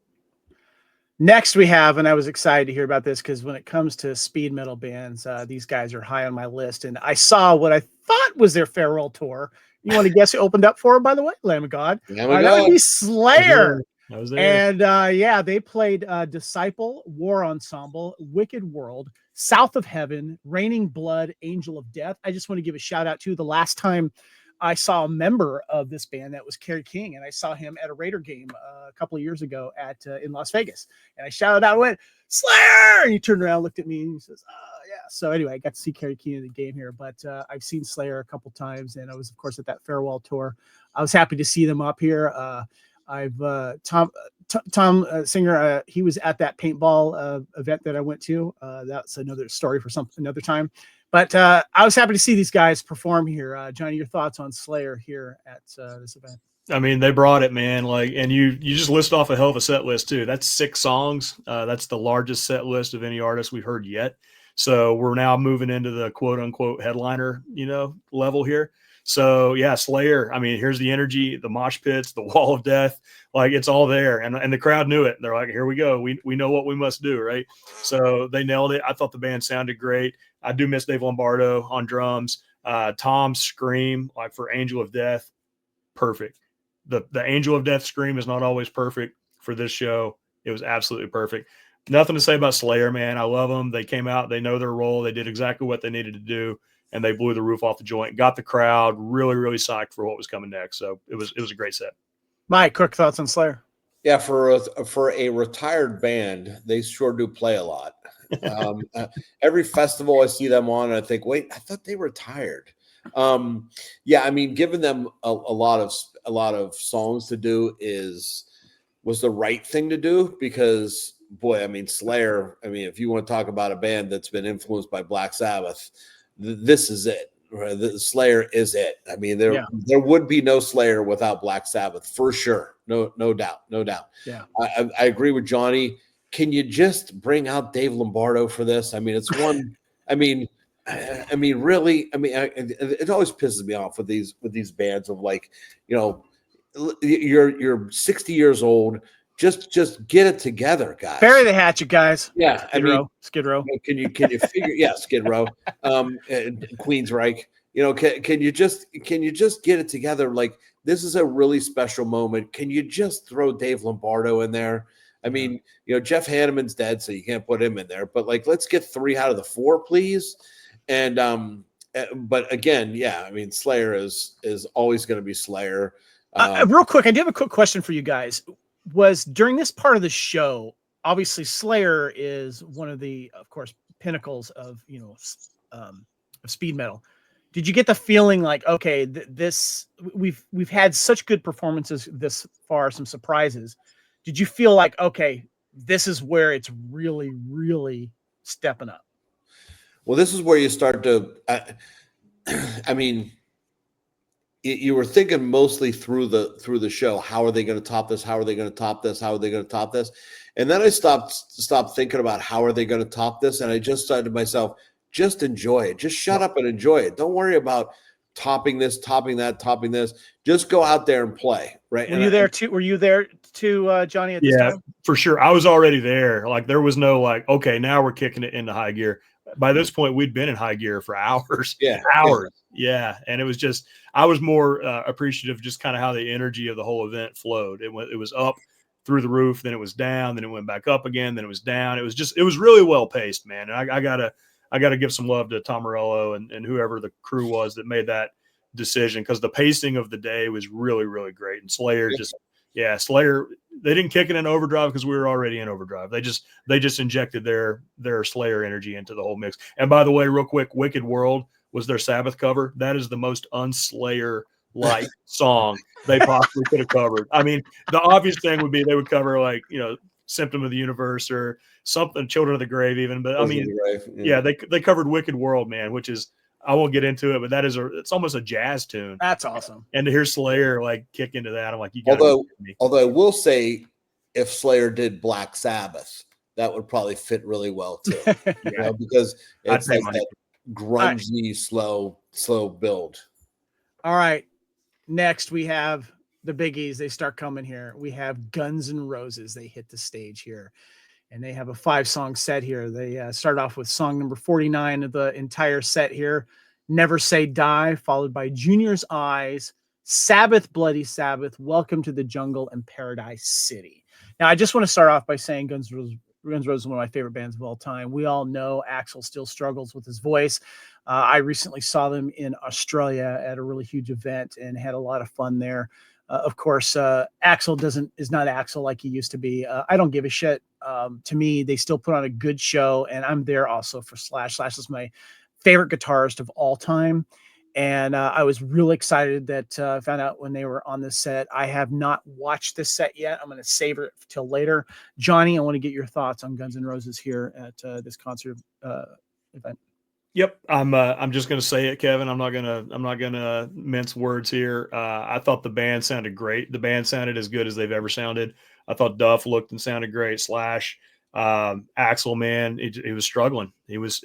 Next we have, and I was excited to hear about this because when it comes to speed metal bands, these guys are high on my list. And I saw what I thought was their farewell tour. You want to guess who opened up for them, by the way? Lamb of God. Lamb of That would God. be Slayer. I was there. And yeah, they played Disciple, War Ensemble, Wicked World, South of Heaven, Raining Blood, Angel of Death. I just want to give a shout out to the last time I saw a member of this band, that was Kerry King, and I saw him at a Raider game a couple of years ago at in Las Vegas. And I shouted out, I went, Slayer! And he turned around, looked at me, and he says, yeah. So anyway, I got to see Kerry King in the game here, but I've seen Slayer a couple times, and I was, of course, at that farewell tour. I was happy to see them up here. I've Tom Singer, he was at that paintball event that I went to. That's another story for another time. But I was happy to see these guys perform here. Johnny, your thoughts on Slayer here at this event? I mean, they brought it, man. Like, and you just list off a hell of a set list too. That's 6 songs. That's the largest set list of any artist we've heard yet. So we're now moving into the quote unquote headliner, level here. So yeah, Slayer. I mean, here's the energy, the mosh pits, the wall of death. Like, it's all there, and the crowd knew it. They're like, here we go. We know what we must do, right? So they nailed it. I thought the band sounded great. I do miss Dave Lombardo on drums. Tom's scream, like for Angel of Death, perfect. The Angel of Death scream is not always perfect. For this show, it was absolutely perfect. Nothing to say about Slayer, man. I love them. They came out, they know their role. They did exactly what they needed to do, and they blew the roof off the joint. Got the crowd really, really psyched for what was coming next. So it was a great set. Mike, quick thoughts on Slayer? Yeah, for a retired band, they sure do play a lot. Every festival I see them on, I think, wait, I thought they retired. Yeah, I mean, giving them a lot of songs to do was the right thing to do, because boy, I mean, Slayer. I mean, if you want to talk about a band that's been influenced by Black Sabbath, this is it. Right? The Slayer is it. I mean, there would be no Slayer without Black Sabbath for sure. No doubt. Yeah, I agree with Johnny. Can you just bring out Dave Lombardo for this? I mean, it's one. I mean, really. I mean, it always pisses me off with these bands of, like, you're 60 years old. Just get it together, guys. bury the hatchet, guys. Yeah, Skid Row. Can you figure? Yeah, Skid Row, Queensryche. Can you just get it together? Like, this is a really special moment. Can you just throw Dave Lombardo in there? I mean, Jeff Hanneman's dead, so you can't put him in there. But, like, let's get 3 out of the 4, please. And but again, yeah, I mean, Slayer is always going to be Slayer. Real quick, I do have a quick question for you guys. Was during this part of the show, obviously Slayer is one of the, of course, pinnacles of of speed metal. Did you get the feeling like, okay, this we've had such good performances this far, some surprises? Did you feel like, okay, this is where it's really, really stepping up? Well, this is where you start to. I mean, you were thinking mostly through the show, how are they going to top this? How are they going to top this? How are they going to top this? And then I stopped thinking about how are they going to top this, and I just said to myself, just enjoy it. Just shut up and enjoy it. Don't worry about topping this, topping that, topping this. Just go out there and play. Right? Were you there too, Johnny? At this time? For sure. I was already there. Like, there was no like, okay, now we're kicking it into high gear. By this point, we'd been in high gear for hours. Hours. Yeah. And it was just, I was more appreciative of just kind of how the energy of the whole event flowed. It was up through the roof, then it was down, then it went back up again, then it was down. It was really well paced, man. And I gotta give some love to Tom Morello and whoever the crew was that made that decision, because the pacing of the day was really, really great. And Slayer Slayer, they didn't kick it in overdrive because we were already in overdrive. They just injected their Slayer energy into the whole mix. And by the way, real quick, Wicked World was their Sabbath cover. That is the most un-Slayer-like song they possibly could have covered. I mean, the obvious thing would be they would cover, like, Symptom of the Universe or something, Children of the Grave even. But I mean, they covered Wicked World, man, which is, I won't get into it, but it's almost a jazz tune. That's awesome. And to hear Slayer like kick into that, I'm like, although I will say, if Slayer did Black Sabbath, that would probably fit really well too. Because it's like that grungy, slow build. All right. Next, we have the biggies. They start coming here. We have Guns N' Roses. They hit the stage here. and they have a 5-song set here. They start off with song number 49 of the entire set here, Never Say Die, followed by Junior's Eyes, Sabbath, Bloody Sabbath, Welcome to the Jungle, and Paradise City. Now, I just want to start off by saying Guns N' Roses is one of my favorite bands of all time. We all know Axl still struggles with his voice. I recently saw them in Australia at a really huge event and had a lot of fun there. Of course, Axl is not Axl like he used to be. I don't give a shit. To me, they still put on a good show, and I'm there also for Slash. Slash is my favorite guitarist of all time. And I was really excited that I found out when they were on this set. I have not watched this set yet. I'm going to save it till later. Johnny, I want to get your thoughts on Guns N' Roses here at this concert event. Yep, I'm just going to say it, Kevin. I'm not gonna mince words here. I thought the band sounded great. The band sounded as good as they've ever sounded. I thought Duff looked and sounded great. Slash, Axl, man, he was struggling. He was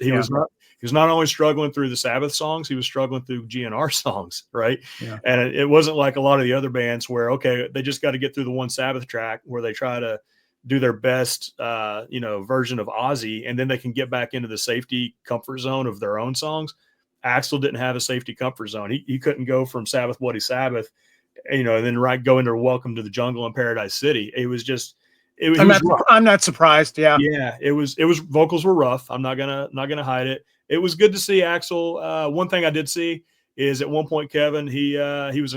not only struggling through the Sabbath songs, he was struggling through GNR songs, right? Yeah. And it wasn't like a lot of the other bands where, okay, they just got to get through the one Sabbath track where they try to do their best, version of Ozzy, and then they can get back into the safety comfort zone of their own songs. Axl didn't have a safety comfort zone. He couldn't go from Sabbath, Bloody Sabbath, and then go into Welcome to the Jungle and Paradise City. It was just, I'm not surprised. Yeah. Yeah. It was vocals were rough. I'm not gonna hide it. It was good to see Axl. One thing I did see is at one point, Kevin, he was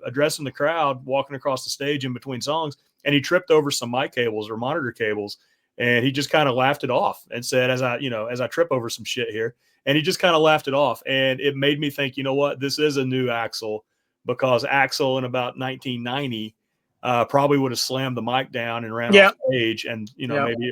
addressing the crowd, walking across the stage in between songs, and he tripped over some mic cables or monitor cables, and he just kind of laughed it off and said, as I trip over some shit here, and he just kind of laughed it off. And it made me think, you know what, this is a new Axl, because Axl in about 1990 probably would have slammed the mic down and ran off stage, and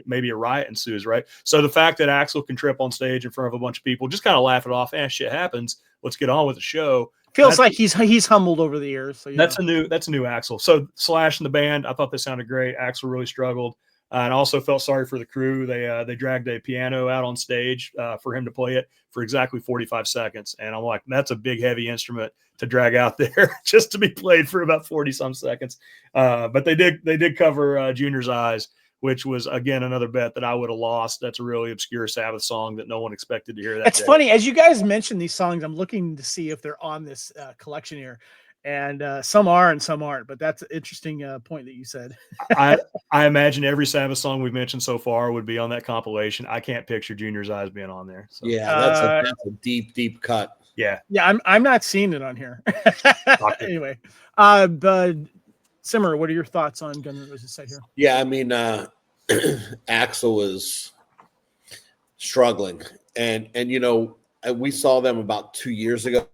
maybe a riot ensues, right? So the fact that Axl can trip on stage in front of a bunch of people, just kind of laugh it off, shit happens, let's get on with the show. Feels like he's humbled over the years. So that's a new Axl. So Slash and the band, I thought they sounded great. Axl really struggled, and also felt sorry for the crew. They dragged a piano out on stage for him to play it for exactly 45 seconds, and I'm like, that's a big heavy instrument to drag out there just to be played for about 40 some seconds. But they did cover Junior's Eyes, which was, again, another bet that I would have lost. That's a really obscure Sabbath song that no one expected to hear that. It's funny, as you guys mentioned these songs, I'm looking to see if they're on this collection here, and some are and some aren't, but that's an interesting point that you said. I imagine every Sabbath song we've mentioned so far would be on that compilation. I can't picture Junior's Eyes being on there. So. Yeah, that's a deep cut. Yeah. I'm not seeing it on here. Anyway, but Simmer, what are your thoughts on Guns N' Roses set here? Yeah, I mean, Axl was struggling, and we saw them about 2 years ago,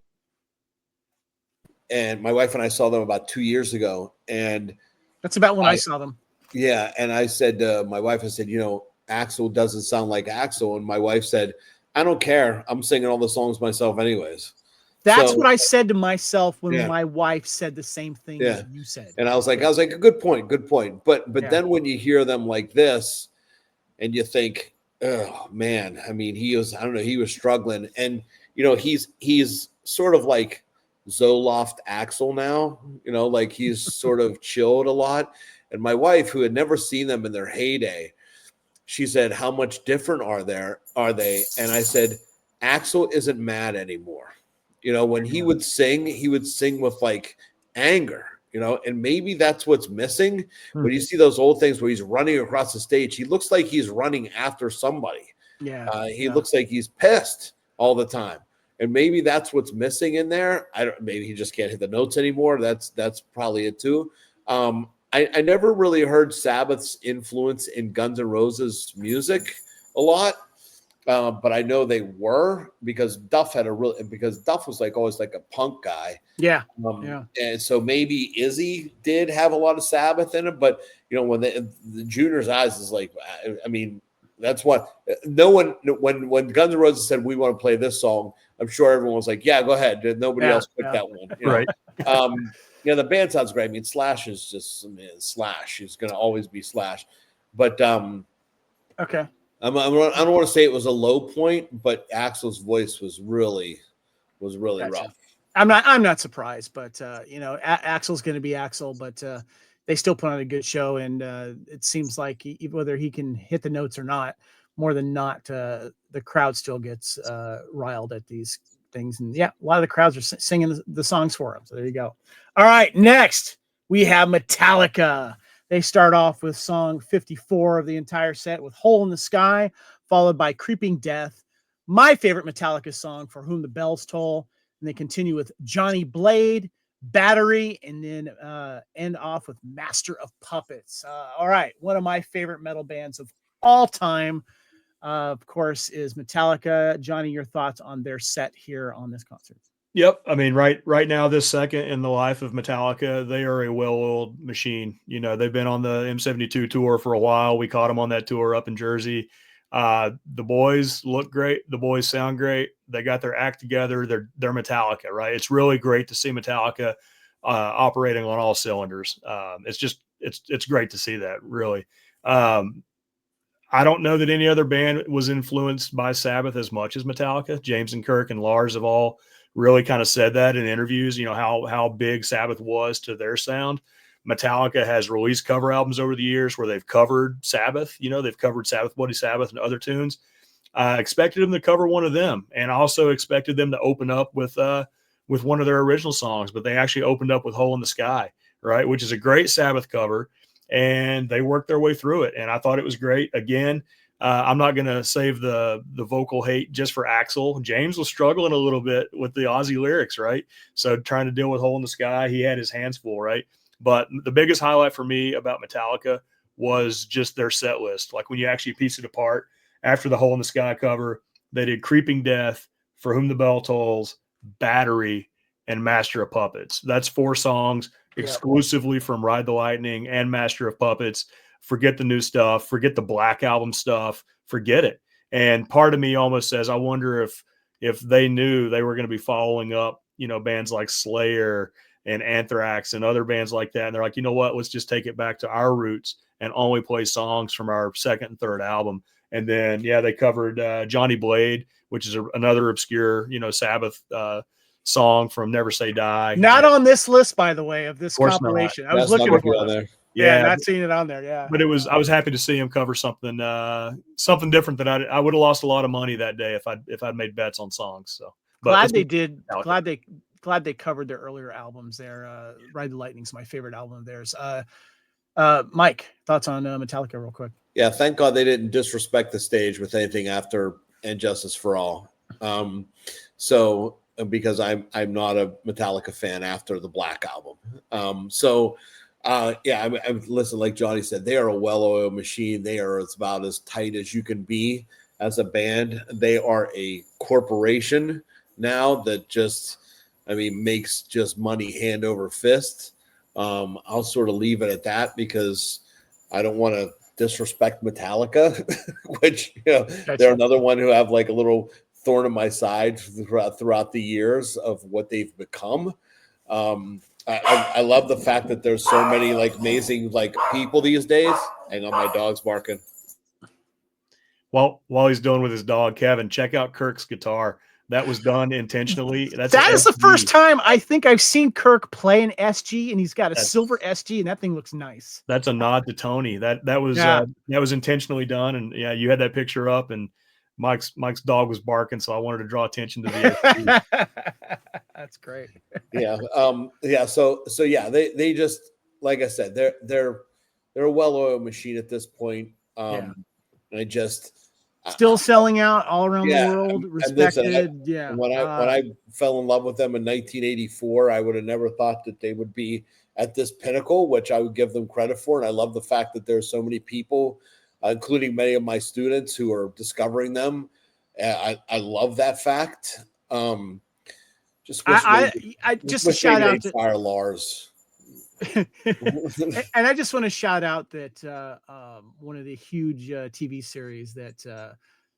and my wife and I saw them about 2 years ago, and that's about when I saw them. Yeah, and I said to my wife, I said, Axl doesn't sound like Axl, and my wife said, I don't care. I'm singing all the songs myself anyways. That's what I said to myself when my wife said the same thing that you said. And I was like, good point. But then when you hear them like this and you think, oh man, I mean, he was struggling. And he's sort of like Zoloft Axl now, like he's sort of chilled a lot. And my wife, who had never seen them in their heyday, she said, how much different are they? And I said, Axl isn't mad anymore. When he would sing with like anger, and maybe that's what's missing. Mm-hmm. When you see those old things where he's running across the stage, he looks like he's running after somebody. Yeah. He looks like he's pissed all the time. And maybe that's what's missing in there. Maybe he just can't hit the notes anymore. That's probably it too. I never really heard Sabbath's influence in Guns N' Roses music a lot. But I know they were, because Duff was like always like a punk guy. Yeah. And so maybe Izzy did have a lot of Sabbath in it, but when the Junior's Eyes is like, I mean, that's what no one, when Guns N' Roses said, we want to play this song, I'm sure everyone was like, yeah, go ahead. Nobody else picked that one. Right. The band sounds great. I mean, Slash is just Slash. He's going to always be Slash. But okay. I don't want to say it was a low point, but Axl's voice was really rough. I'm not surprised, but Axl's going to be Axl, but they still put on a good show. And it seems like whether he can hit the notes or not, more than not, the crowd still gets riled at these things. And yeah, a lot of the crowds are singing the songs for him. So there you go. All right, next we have Metallica. They start off with song 54 of the entire set with Hole in the Sky, followed by Creeping Death, my favorite Metallica song, For Whom the Bells Toll. And they continue with Johnny Blade, Battery, and then end off with Master of Puppets. All right, one of my favorite metal bands of all time, of course, is Metallica. Johnny, your thoughts on their set here on this concert? Yep. I mean, right now, this second in the life of Metallica, they are a well-oiled machine. You know, they've been on the M72 tour for a while. We caught them on that tour up in Jersey. The boys look great. The boys sound great. They got their act together. They're Metallica, right? It's really great to see Metallica operating on all cylinders. It's great to see that, really. I don't know that any other band was influenced by Sabbath as much as Metallica. James and Kirk and Lars have all really kind of said that in interviews, you know, how big Sabbath was to their sound. Metallica has released cover albums over the years where they've covered Sabbath. You know, they've covered Sabbath, Bloody Sabbath, and other tunes. I expected them to cover one of them, and also expected them to open up with one of their original songs, but they actually opened up with Hole in the Sky, right, which is a great Sabbath cover, and they worked their way through it, and I thought it was great. Again, I'm not going to save the vocal hate just for Axl. James was struggling a little bit with the Ozzy lyrics, right? So trying to deal with Hole in the Sky, he had his hands full, right? But the biggest highlight for me about Metallica was just their set list. Like when you actually piece it apart, after the Hole in the Sky cover, they did Creeping Death, For Whom the Bell Tolls, Battery, and Master of Puppets. That's 4 songs exclusively from Ride the Lightning and Master of Puppets. Forget the new stuff. Forget the Black Album stuff. Forget it. And part of me almost says, I wonder if they knew they were going to be following up, you know, bands like Slayer and Anthrax and other bands like that. And they're like, you know what, let's just take it back to our roots and only play songs from our second and third album. And then, yeah, they covered Johnny Blade, which is another obscure, you know, Sabbath song from Never Say Die. Not on this list, by the way, of this compilation. Not. I was looking for it on there. Yeah, not seeing it on there. Yeah, but I was happy to see him cover something different that I would have lost a lot of money that day if I'd made bets on songs. So glad they did. Glad they covered their earlier albums there. Ride the Lightning's my favorite album of theirs. Mike, thoughts on Metallica real quick? Yeah, thank God they didn't disrespect the stage with anything after And Justice for All. So because I'm not a Metallica fan after the Black Album. I listen, like Johnny said, they are a well-oiled machine. They are about as tight as you can be as a band. They are a corporation now that makes just money hand over fist. I'll sort of leave it at that because I don't want to disrespect Metallica, which, you know, they're another one who have like a little thorn in my side throughout the years of what they've become. I love the fact that there's so many like amazing like people these days. Hang on, my dog's barking. Well, while he's doing with his dog, Kevin, check out Kirk's guitar. That was done intentionally. That is the first time I think I've seen Kirk play an SG, and he's got a silver SG, and that thing looks nice. That's a nod to Tony. That was intentionally done, and yeah, you had that picture up, and Mike's dog was barking, so I wanted to draw attention to the SG. That's great. So they just, like I said, they're a well-oiled machine at this point. Still selling out all around the world, respected. When I fell in love with them in 1984, I would have never thought that they would be at this pinnacle, which I would give them credit for. And I love the fact that there's so many people, including many of my students, who are discovering them. I love that fact. Just a shout out to fire Lars. And I just want to shout out that one of the huge TV series that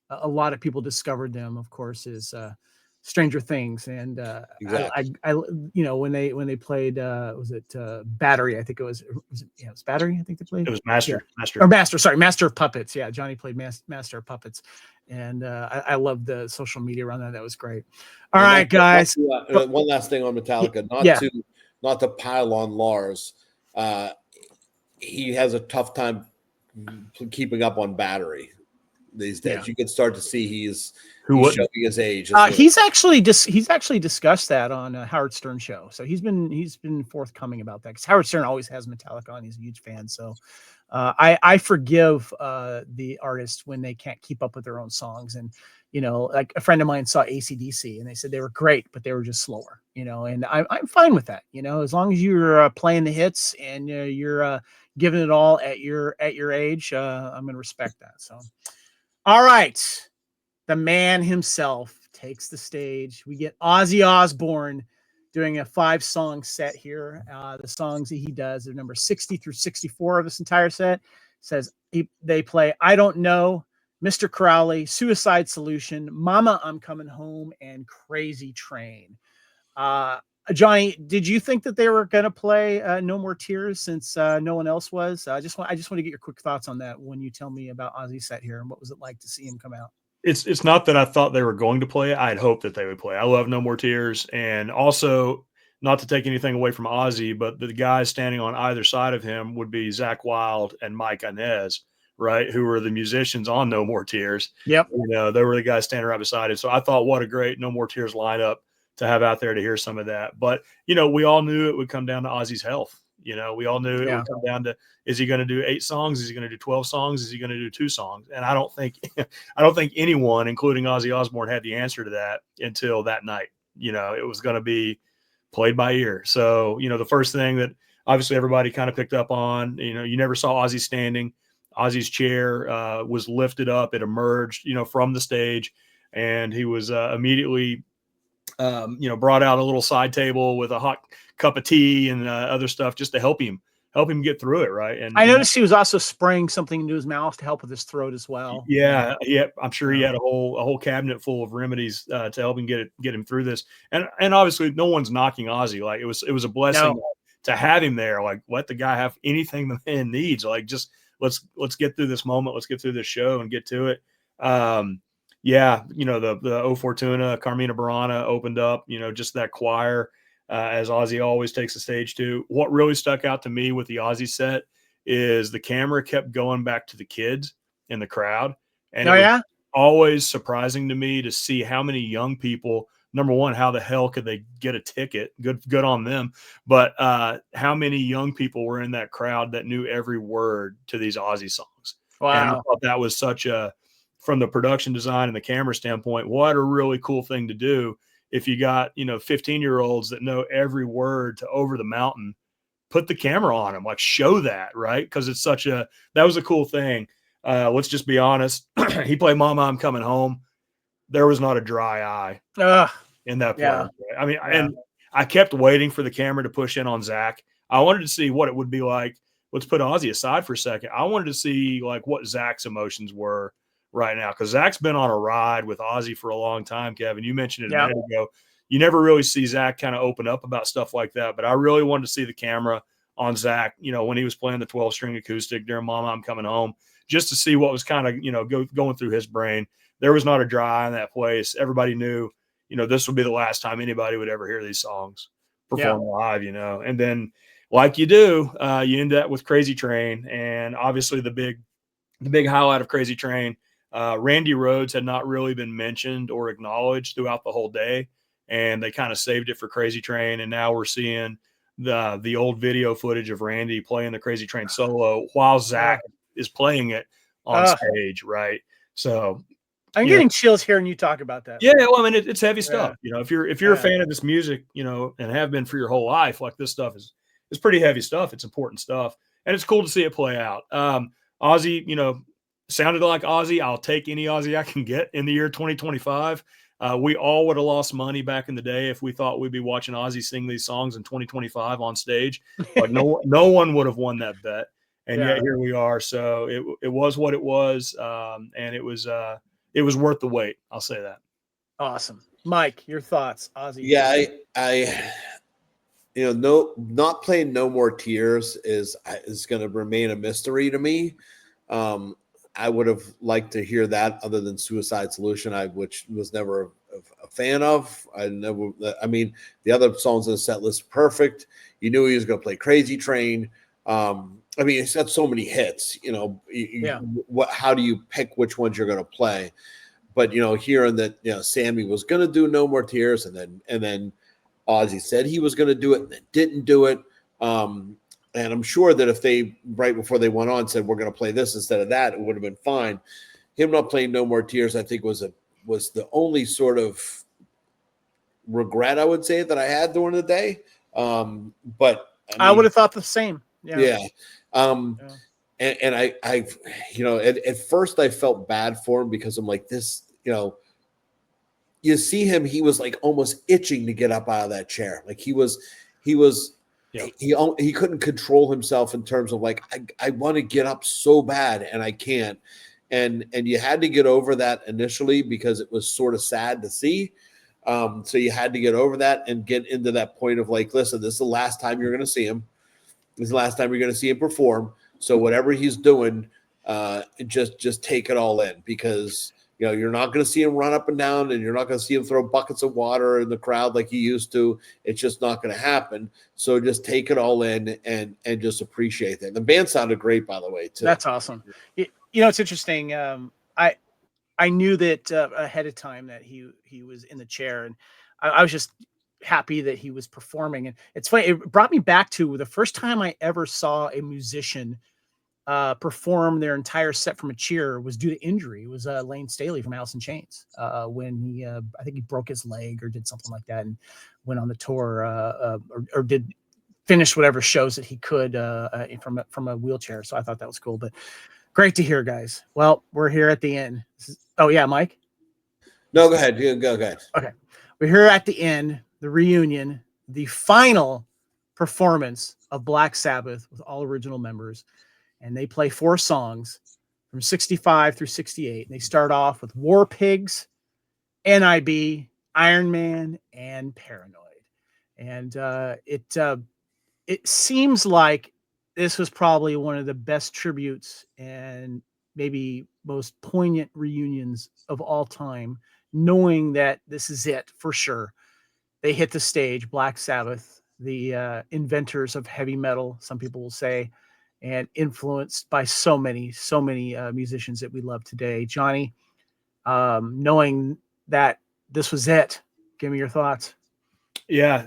a lot of people discovered them, of course, is Stranger Things. And exactly. I when they played was it Battery? I think it was Battery. I think they played. It was Master. Sorry, Master of Puppets. Yeah, Johnny played Master of Puppets, and I loved the social media around that. That was great. All right, guys. One last thing on Metallica, not to pile on Lars. he has a tough time keeping up on battery these days. Yeah. You can start to see he's wouldn't? showing his age. He's actually discussed that on Howard Stern show. So he's been forthcoming about that, because Howard Stern always has Metallica on. He's a huge fan. So I forgive the artists when they can't keep up with their own songs. And, you know, like a friend of mine saw AC/DC and they said they were great, but they were just slower, you know, and I'm fine with that. You know, as long as you're playing the hits and you're giving it all at your age, I'm going to respect that. So, all right. The man himself takes the stage. We get Ozzy Osbourne doing a 5-song set here. The songs that he does are number 60 through 64 of this entire set. Says they play I Don't Know, Mr. Crowley, Suicide Solution, Mama, I'm Coming Home, and Crazy Train. Johnny, did you think that they were going to play No More Tears since no one else was? I just want to get your quick thoughts on that when you tell me about Ozzy's set here and what was it like to see him come out. It's not that I thought they were going to play it. I had hoped that they would play. I love No More Tears. And also, not to take anything away from Ozzy, but the guys standing on either side of him would be Zakk Wylde and Mike Inez, right? Who were the musicians on No More Tears. Yep. You know, they were the guys standing right beside him. So I thought, what a great No More Tears lineup to have out there to hear some of that. But, you know, we all knew it would come down to Ozzy's health. You know, we all knew it would come down to, is he going to do 8 songs? Is he going to do 12 songs? Is he going to do 2 songs? And I don't think anyone, including Ozzy Osbourne, had the answer to that until that night. You know, it was going to be played by ear. So, you know, the first thing that obviously everybody kind of picked up on, you know, you never saw Ozzy standing. Ozzy's chair was lifted up. It emerged, you know, from the stage, and he was immediately brought out a little side table with a hot cup of tea and other stuff just to help him get through it. Right. And I noticed he was also spraying something into his mouth to help with his throat as well. Yeah. I'm sure he had a whole cabinet full of remedies to help him get him through this. And obviously no one's knocking Ozzy. Like it was a blessing to have him there. Like let the guy have anything the man needs. Like just let's get through this moment. Let's get through this show and get to it. The O Fortuna, Carmina Burana opened up, you know, just that choir, as Ozzy always takes the stage too. What really stuck out to me with the Ozzy set is the camera kept going back to the kids in the crowd. And it was always surprising to me to see how many young people, number one, how the hell could they get a ticket? Good on them. But how many young people were in that crowd that knew every word to these Ozzy songs. Wow. And I thought that was from the production design and the camera standpoint, what a really cool thing to do. If you got, 15-year-olds that know every word to Over the Mountain, put the camera on them, like show that, right? Because that was a cool thing. Let's just be honest. He played Mama, I'm Coming Home. There was not a dry eye in that play. Yeah. I mean, and I kept waiting for the camera to push in on Zakk. I wanted to see what it would be like. Let's put Ozzy aside for a second. I wanted to see like what Zakk's emotions were right now, because Zakk's been on a ride with Ozzy for a long time, Kevin. You mentioned it a minute ago. You never really see Zakk kind of open up about stuff like that, but I really wanted to see the camera on Zakk, when he was playing the 12-string acoustic during Mama, I'm Coming Home, just to see what was kind of, going through his brain. There was not a dry eye in that place. Everybody knew, this would be the last time anybody would ever hear these songs performed live, and then like you do, you end up with Crazy Train. And obviously the big highlight of Crazy Train, Randy Rhoads had not really been mentioned or acknowledged throughout the whole day, and they kind of saved it for Crazy Train. And now we're seeing the old video footage of Randy playing the Crazy Train solo while Zakk is playing it on stage, right? So I'm getting chills hearing you talk about that. Yeah, well, I mean, it's heavy stuff. If you're a fan of this music, and have been for your whole life, like this stuff is pretty heavy stuff. It's important stuff, and it's cool to see it play out. Ozzy, sounded like Ozzy. I'll take any Ozzy I can get in the year 2025. We all would have lost money back in the day if we thought we'd be watching Ozzy sing these songs in 2025 on stage. Like no one would have won that bet, and yet here we are. So it was what it was, and it was worth the wait. I'll say that. Awesome, Mike. Your thoughts, Ozzy? Yeah, not playing No More Tears is going to remain a mystery to me. I would have liked to hear that other than Suicide Solution, which was never a fan of. The other songs in the set list perfect. You knew he was going to play Crazy Train. I mean, it's got so many hits, how do you pick which ones you're going to play? But, hearing that, Sammy was going to do No More Tears, and then Ozzy said he was going to do it and then didn't do it. And I'm sure that if they, right before they went on, said, we're going to play this instead of that, it would have been fine. Him not playing No More Tears, I think was the only sort of regret, I would say, that I had during the day. But I would have thought the same. Yeah. And I at first I felt bad for him because I'm like, this, you see him, he was like almost itching to get up out of that chair. Like he couldn't control himself in terms of like, I want to get up so bad and I can't. And you had to get over that initially because it was sort of sad to see. So you had to get over that and get into that point of like, listen, this is the last time you're going to see him. This is the last time you're going to see him perform. So whatever he's doing, just take it all in, because you're not going to see him run up and down, and you're not going to see him throw buckets of water in the crowd like he used to. It's just not going to happen. So just take it all in and just appreciate it. The band sounded great, by the way, too. That's awesome. It's interesting. I knew that ahead of time that he was in the chair, and I was just happy that he was performing. And it's funny, it brought me back to the first time I ever saw a musician perform their entire set from a chair was due to injury. It was Lane Staley from Alice in Chains when he I think he broke his leg or did something like that and went on the tour or did finish whatever shows that he could from a wheelchair. So I thought that was cool. But great to hear, guys. Well, we're here at the end. Oh yeah, Mike. No, go ahead. Go ahead. Okay, we're here at the end, the reunion, the final performance of Black Sabbath with all original members. And they play 4 songs from 65 through 68. And they start off with War Pigs, NIB, Iron Man, and Paranoid. And it seems like this was probably one of the best tributes and maybe most poignant reunions of all time, knowing that this is it for sure. They hit the stage, Black Sabbath, the inventors of heavy metal, some people will say, and influenced by so many musicians that we love today. Johnny, knowing that this was it, give me your thoughts. Yeah.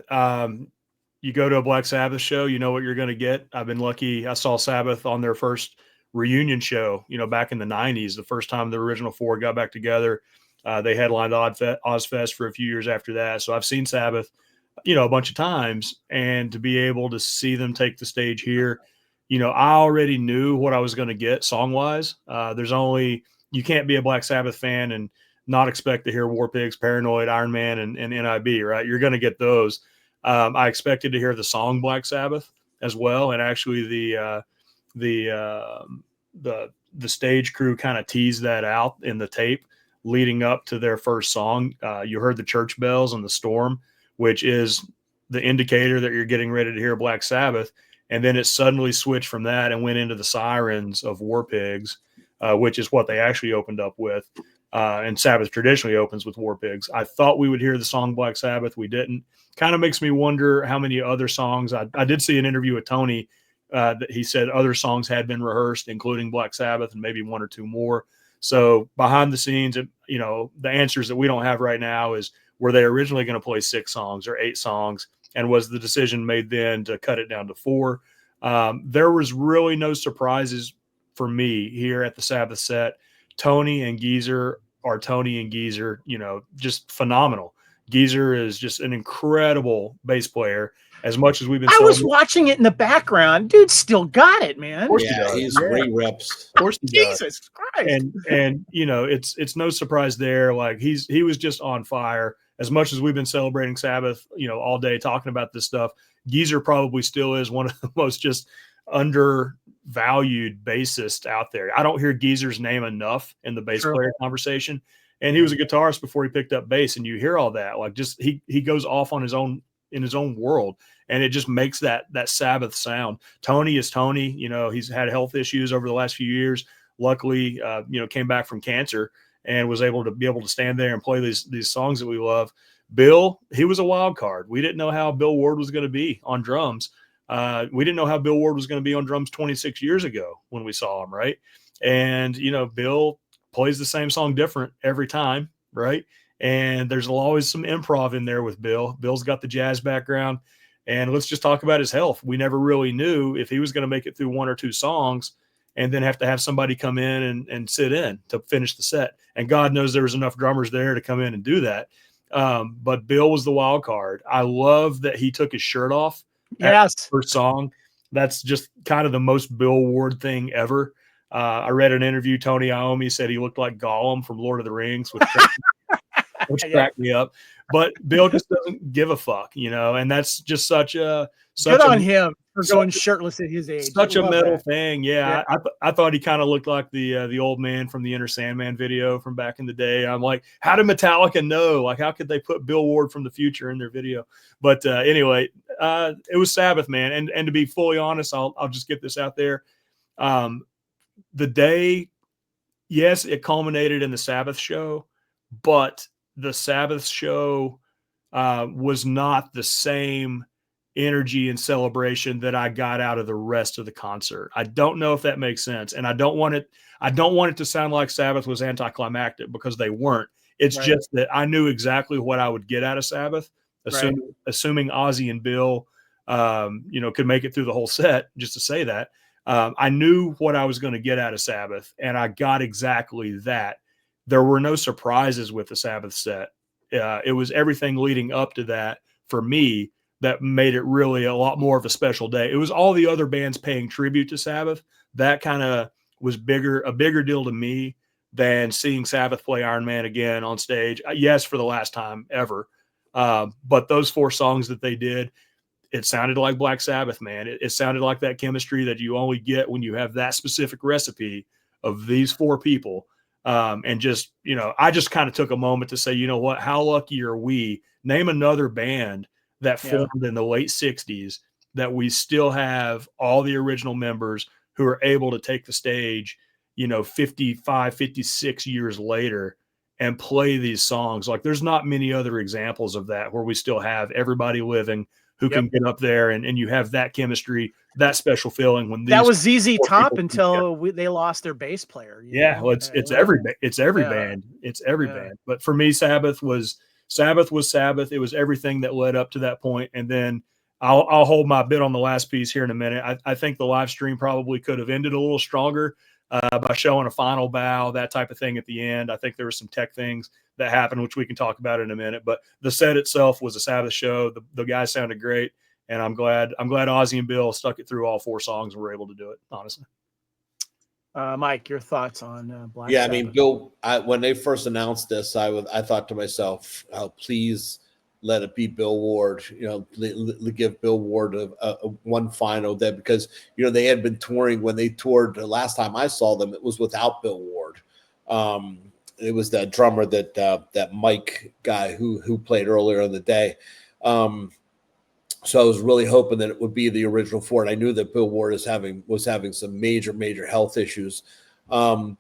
You go to a Black Sabbath show, you know what you're going to get. I've been lucky. I saw Sabbath on their first reunion show, back in the 90s, the first time the original 4 got back together. They headlined Ozfest for a few years after that. So I've seen Sabbath, a bunch of times, and to be able to see them take the stage here, I already knew what I was going to get song wise. You can't be a Black Sabbath fan and not expect to hear War Pigs, Paranoid, Iron Man, and NIB, right? You're going to get those. I expected to hear the song Black Sabbath as well. And actually the stage crew kind of teased that out in the tape leading up to their first song. You heard the church bells and the storm, which is the indicator that you're getting ready to hear Black Sabbath. And then it suddenly switched from that and went into the sirens of War Pigs, which is what they actually opened up with. And Sabbath traditionally opens with War Pigs. I thought we would hear the song Black Sabbath. We didn't. Kind of makes me wonder how many other songs. I did see an interview with Tony that he said other songs had been rehearsed, including Black Sabbath and maybe 1 or 2 more. So behind the scenes, the answers that we don't have right now is, were they originally going to play 6 songs or 8 songs? And was the decision made then to cut it down to 4? There was really no surprises for me here at the Sabbath set. Tony and Geezer are Tony and Geezer, just phenomenal. Geezer is just an incredible bass player. As much as we've been, I was watching it in the background. Dude still got it, man. Yeah, he's great reps. Of course he does. Jesus Christ. And it's no surprise there. Like he was just on fire. As much as we've been celebrating Sabbath, all day talking about this stuff, Geezer probably still is one of the most just undervalued bassists out there. I don't hear Geezer's name enough in the bass player conversation. And he was a guitarist before he picked up bass, and you hear all that. Like just he goes off on his own in his own world, and it just makes that Sabbath sound. Tony is Tony. He's had health issues over the last few years. Luckily, came back from cancer and was able to stand there and play these songs that we love. Bill, he was a wild card. We didn't know how Bill Ward was going to be on drums, We didn't know how Bill Ward was going to be on drums 26 years ago when we saw him, right? And, Bill plays the same song different every time, right? And there's always some improv in there with Bill. Bill's got the jazz background. And let's just talk about his health. We never really knew if he was going to make it through one or two songs and then have to have somebody come in and sit in to finish the set. And God knows there was enough drummers there to come in and do that. But Bill was the wild card. I love that he took his shirt off. Yes. First song. That's just kind of the most Bill Ward thing ever. I read an interview. Tony Iommi said he looked like Gollum from Lord of the Rings, which cracked me up. But Bill just doesn't give a fuck, and that's just such good on him for going shirtless at his age. Such a metal thing. Yeah. I thought he kind of looked like the old man from the Enter Sandman video from back in the day. I'm like, how did Metallica know? Like, how could they put Bill Ward from the future in their video? But anyway, it was Sabbath, man. And to be fully honest, I'll just get this out there. The day, yes, it culminated in the Sabbath show, but the Sabbath show was not the same energy and celebration that I got out of the rest of the concert. I don't know if that makes sense. And I don't want it to sound like Sabbath was anticlimactic, because they weren't. It's just that I knew exactly what I would get out of Sabbath, assuming Ozzy and Bill, could make it through the whole set, just to say that. I knew what I was going to get out of Sabbath, and I got exactly that. There were no surprises with the Sabbath set. It was everything leading up to that for me that made it really a lot more of a special day. It was all the other bands paying tribute to Sabbath. That kind of was a bigger deal to me than seeing Sabbath play Iron Man again on stage. Yes, for the last time ever. But those 4 songs that they did, it sounded like Black Sabbath, man. It sounded like that chemistry that you only get when you have that specific recipe of these 4 people. And just, I just kind of took a moment to say, you know what, how lucky are we? Name another band that formed in the late 60s that we still have all the original members who are able to take the stage, 55, 56 years later and play these songs. Like, there's not many other examples of that where we still have everybody living who can get up there and you have that chemistry, that special feeling when that was ZZ Top until they lost their bass player. Well, it's every band. It's every band. But for me, Sabbath was Sabbath. It was everything that led up to that point. And then I'll hold my bit on the last piece here in a minute. I think the live stream probably could have ended a little stronger by showing a final bow, that type of thing at the end. I think there were some tech things that happened, which we can talk about in a minute. But the set itself was a Sabbath show. The guys sounded great, and I'm glad Ozzy and Bill stuck it through all 4 songs and were able to do it, honestly. Mike, your thoughts on Black Sabbath? Yeah, I mean, Bill, when they first announced this, I thought to myself, oh, please let it be Bill Ward, give Bill Ward a one final day, because, they had been touring. When they toured the last time I saw them, it was without Bill Ward. It was that drummer that Mike guy who played earlier in the day. So I was really hoping that it would be the original 4. And I knew that Bill Ward was having some major health issues. I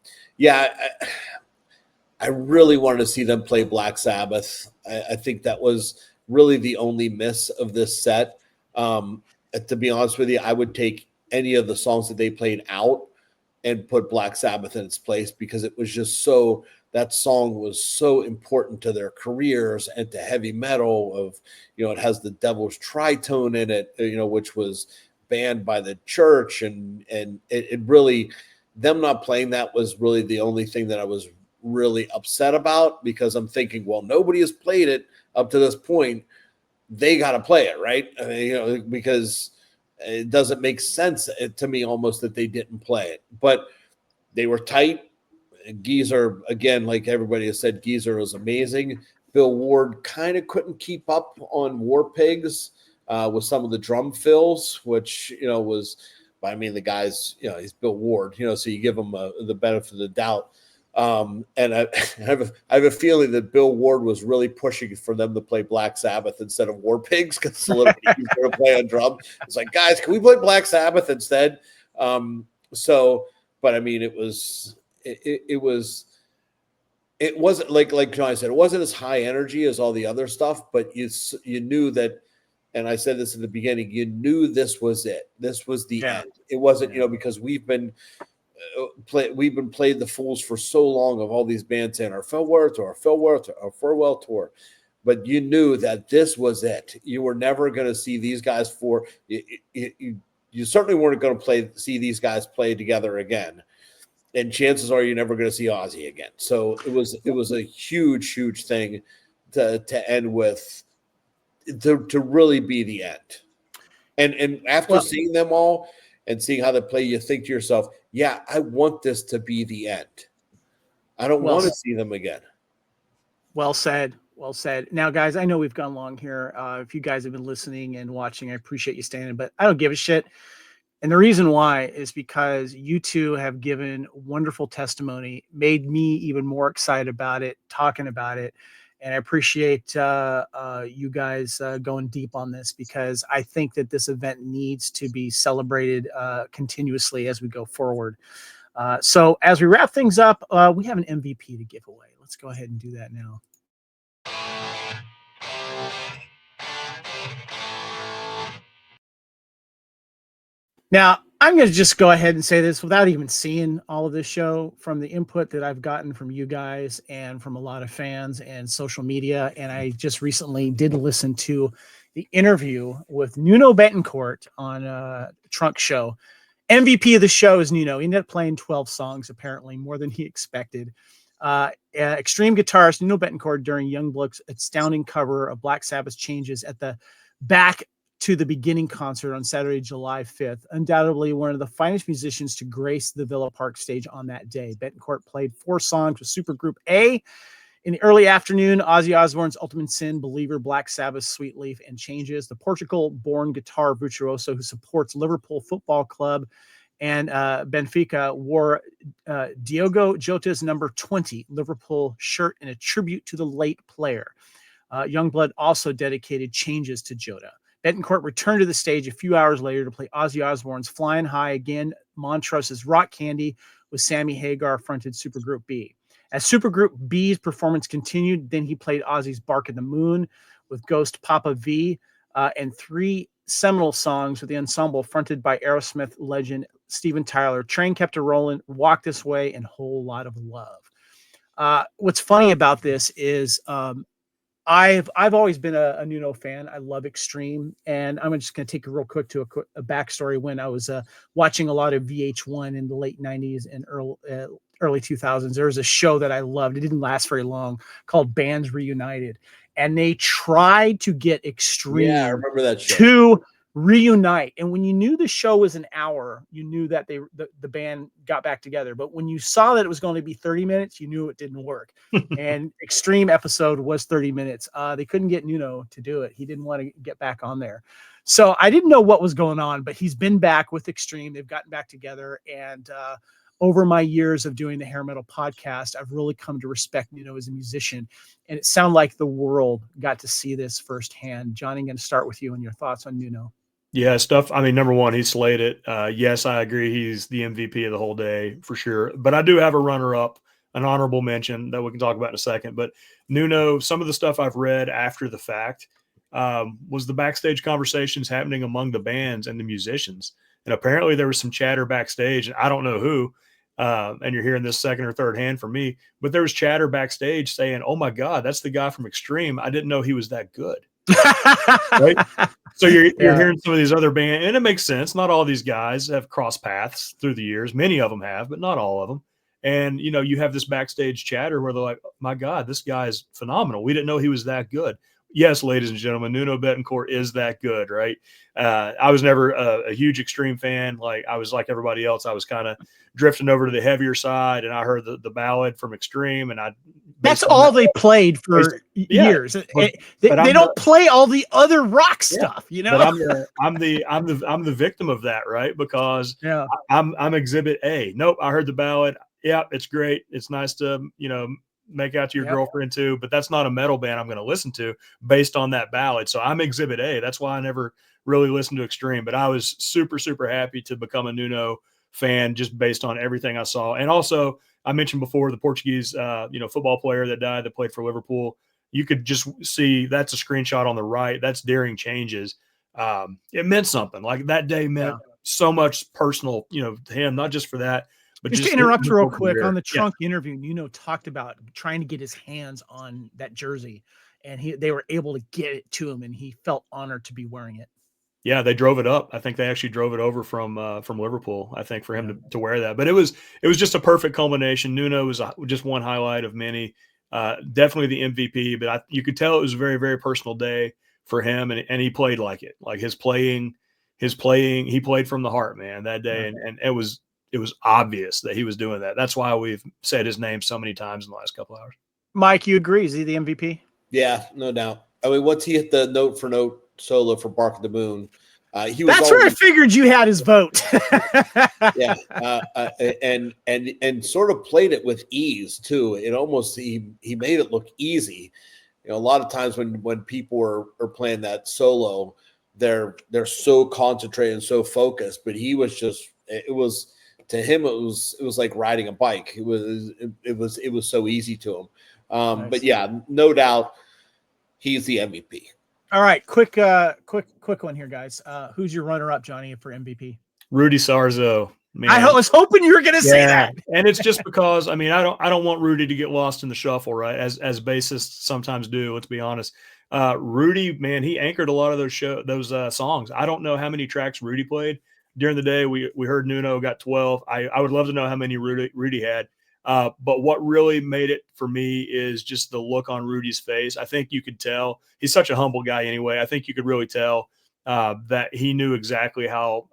really wanted to see them play Black Sabbath. I think that was really the only miss of this set. To be honest with you, I would take any of the songs that they played out and put Black Sabbath in its place, because it was just that song was so important to their careers and to heavy metal. It has the Devil's Tritone in it, which was banned by the church. And it really, them not playing that was really the only thing that I was really upset about, because I'm thinking, well, nobody has played it up to this point. They got to play it, right? Because it doesn't make sense to me almost that they didn't play it, but they were tight. Geezer, again, like everybody has said, Geezer was amazing. Bill Ward kind of couldn't keep up on War Pigs with some of the drum fills, which, the guys, he's Bill Ward, so you give him the benefit of the doubt. And I have a feeling that Bill Ward was really pushing for them to play Black Sabbath instead of War Pigs, because it's a little bit easier to play on drum. It's like, guys, can we play Black Sabbath instead? But I mean, it wasn't like Johnny said, it wasn't as high energy as all the other stuff, but you knew that, and I said this in the beginning, you knew this was it. This was the Yeah. end. It wasn't, because we've been played the fools for so long of all these bands saying our farewell tour. But you knew that this was it. You were never going to see these guys you certainly weren't going to see these guys play together again. And chances are you're never going to see Ozzy again. So it was a huge, huge thing to end with, to really be the end. And after seeing them all and seeing how they play, you think to yourself, yeah, I want this to be the end. I don't want to see them again. Well said. Well said. Now, guys, I know we've gone long here. If you guys have been listening and watching, I appreciate you staying, but I don't give a shit. And the reason why is because you two have given wonderful testimony, made me even more excited about it, talking about it. And I appreciate you guys going deep on this, because I think that this event needs to be celebrated continuously as we go forward. So as we wrap things up, we have an MVP to give away. Let's go ahead and do that now. Now, I'm going to just go ahead and say this without even seeing all of this show, from the input that I've gotten from you guys and from a lot of fans and social media. And I just recently did listen to the interview with Nuno Betancourt on Trunk Show. MVP of the show is Nuno. He ended up playing 12 songs, apparently more than he expected. Extreme guitarist Nuno Betancourt during Youngblood's astounding cover of Black Sabbath's Changes at the Back to the Beginning concert on Saturday, July 5th. Undoubtedly one of the finest musicians to grace the Villa Park stage on that day. Betancourt played 4 songs with Supergroup A. In the early afternoon, Ozzy Osbourne's Ultimate Sin, Believer, Black Sabbath's Sweet Leaf, and Changes. The Portugal-born guitar virtuoso who supports Liverpool Football Club and Benfica wore Diogo Jota's number 20 Liverpool shirt in a tribute to the late player. Youngblood also dedicated Changes to Jota. Betancourt returned to the stage a few hours later to play Ozzy Osbourne's Flying High Again, Montrose's Rock Candy with Sammy Hagar fronted Supergroup B. As Supergroup B's performance continued, then he played Ozzy's Bark at the Moon with Ghost Papa V and 3 seminal songs with the ensemble fronted by Aerosmith legend Steven Tyler, Train Kept a Rollin', Walk This Way, and Whole Lot of Love. What's funny about this is I've always been a Nuno fan. I love Extreme, and I'm just going to take it real quick to a backstory. When I was watching a lot of VH1 in the late 90s and early 2000s, there was a show that I loved. It didn't last very long, called Bands Reunited, and they tried to get Extreme I remember that show. to reunite. And when you knew the show was an hour, you knew that the band got back together. But when you saw that it was going to be 30 minutes, you knew it didn't work. And Extreme episode was 30 minutes. They couldn't get Nuno to do it. He didn't want to get back on there. So I didn't know what was going on, but he's been back with Extreme. They've gotten back together. And over my years of doing the Hair Metal podcast, I've really come to respect Nuno as a musician. And it sounded like the world got to see this firsthand. Johnny, I'm going to start with you and your thoughts on Nuno. Yeah, stuff. I mean, number one, he slayed it. Yes, I agree. He's the MVP of the whole day for sure. But I do have a runner-up, an honorable mention that we can talk about in a second. But Nuno, some of the stuff I've read after the fact was the backstage conversations happening among the bands and the musicians. And apparently there was some chatter backstage. I don't know who. And you're hearing this second or third hand from me. But there was chatter backstage saying, oh, my God, that's the guy from Extreme. I didn't know he was that good. Right? So you're hearing some of these other bands, and it makes sense. Not all these guys have crossed paths through the years. Many of them have, but not all of them. And, you have this backstage chatter where they're like, my God, this guy is phenomenal. We didn't know he was that good. Yes, ladies and gentlemen, Nuno Betancourt is that good, right? I was never a huge Extreme fan. Like, I was like everybody else. I was kind of drifting over to the heavier side, and I heard the ballad from Extreme, and that's all they played for years. They don't play all the other rock stuff, But I'm the victim of that, right? Because I'm Exhibit A. Nope, I heard the ballad. Yeah, it's great. It's nice to make out to your girlfriend too, but that's not a metal band I'm going to listen to based on that ballad. So I'm Exhibit A. That's why I never really listened to Extreme, but I was super, super happy to become a Nuno fan just based on everything I saw. And also, I mentioned before the Portuguese, football player that died that played for Liverpool. You could just see that's a screenshot on the right. That's Daring Changes. it meant something. Like that day meant so much personal, to him, not just for that, but just to interrupt you real quick on the Trunk interview, talked about trying to get his hands on that jersey, and they were able to get it to him, and he felt honored to be wearing it. Yeah, they drove it up. I think they actually drove it over from Liverpool, I think, for him to wear that. But it was just a perfect culmination. Nuno was just one highlight of many. Definitely the MVP, but you could tell it was a very, very personal day for him, and he played like it. Like his playing, he played from the heart, man, that day, and it was obvious that he was doing that. That's why we've said his name so many times in the last couple hours. Mike, you agree? Is he the MVP? Yeah, no doubt. I mean, once he hit the note for note solo for Bark at the Moon, he was. That's where I figured you had his vote. Yeah, and sort of played it with ease too. It almost he made it look easy. A lot of times when people are playing that solo, they're so concentrated and so focused. But he was just to him it was like riding a bike. It was so easy to him. Nice. But yeah, no doubt he's the MVP. All right, quick one here, guys. Who's your runner-up, Johnny, for MVP? Rudy Sarzo. Man. I was hoping you were going to say that. And it's just because I don't want Rudy to get lost in the shuffle, right? As bassists sometimes do. Let's be honest. Rudy, man, he anchored a lot of those songs. I don't know how many tracks Rudy played during the day. We heard Nuno got 12. I would love to know how many Rudy had. But what really made it for me is just the look on Rudy's face. I think you could tell he's such a humble guy anyway. I think you could really tell that he knew exactly how,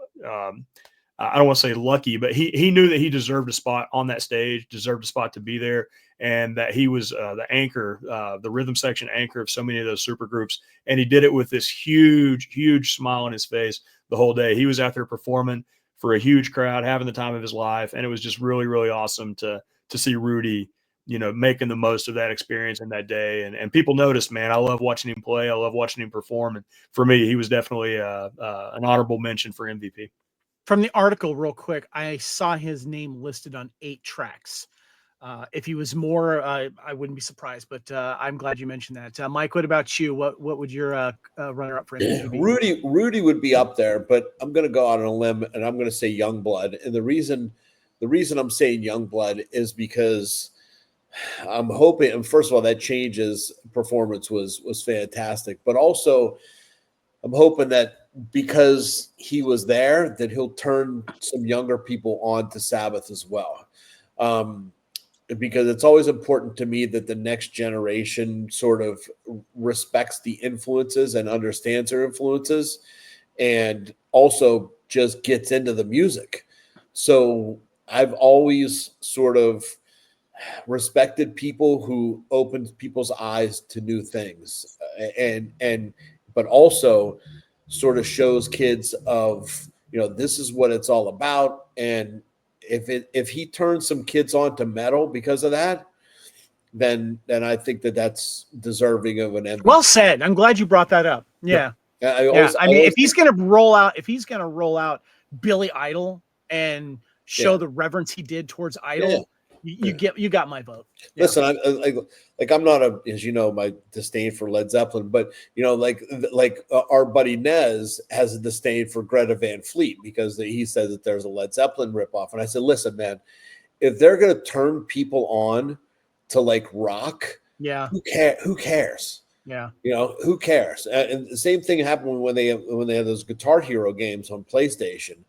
I don't want to say lucky, but he knew that he deserved a spot on that stage, deserved a spot to be there, and that he was the anchor, the rhythm section anchor of so many of those super groups. And he did it with this huge, huge smile on his face the whole day. He was out there performing for a huge crowd, having the time of his life. And it was just really, really awesome to see Rudy, making the most of that experience in that day. And people noticed, man, I love watching him play. I love watching him perform. And for me, he was definitely an honorable mention for MVP. From the article real quick, I saw his name listed on 8 tracks. If he was more, I wouldn't be surprised, but I'm glad you mentioned that. Mike, what about you? What would your runner-up for MVP? Rudy would be up there, but I'm going to go out on a limb and I'm going to say Youngblood. And the reason I'm saying Youngblood is because I'm hoping, and first of all, that Change's performance was fantastic, but also I'm hoping that because he was there, that he'll turn some younger people on to Sabbath as well. Because it's always important to me that the next generation sort of respects the influences and understands their influences and also just gets into the music. So I've always sort of respected people who open people's eyes to new things but also sort of shows kids of, this is what it's all about. And if he turns some kids on to metal because of that, then I think that's deserving of an MVP. Well said. I'm glad you brought that up. Yeah. If he's going to roll out Billy Idol and show the reverence he did towards Idol, you got my vote. Yeah. Listen, I'm not as my disdain for Led Zeppelin, but our buddy Nez has a disdain for Greta Van Fleet because he says that there's a Led Zeppelin ripoff. And I said, listen, man, if they're going to turn people on to like rock, who cares? Yeah. Who cares? And the same thing happened when they had those Guitar Hero games on PlayStation.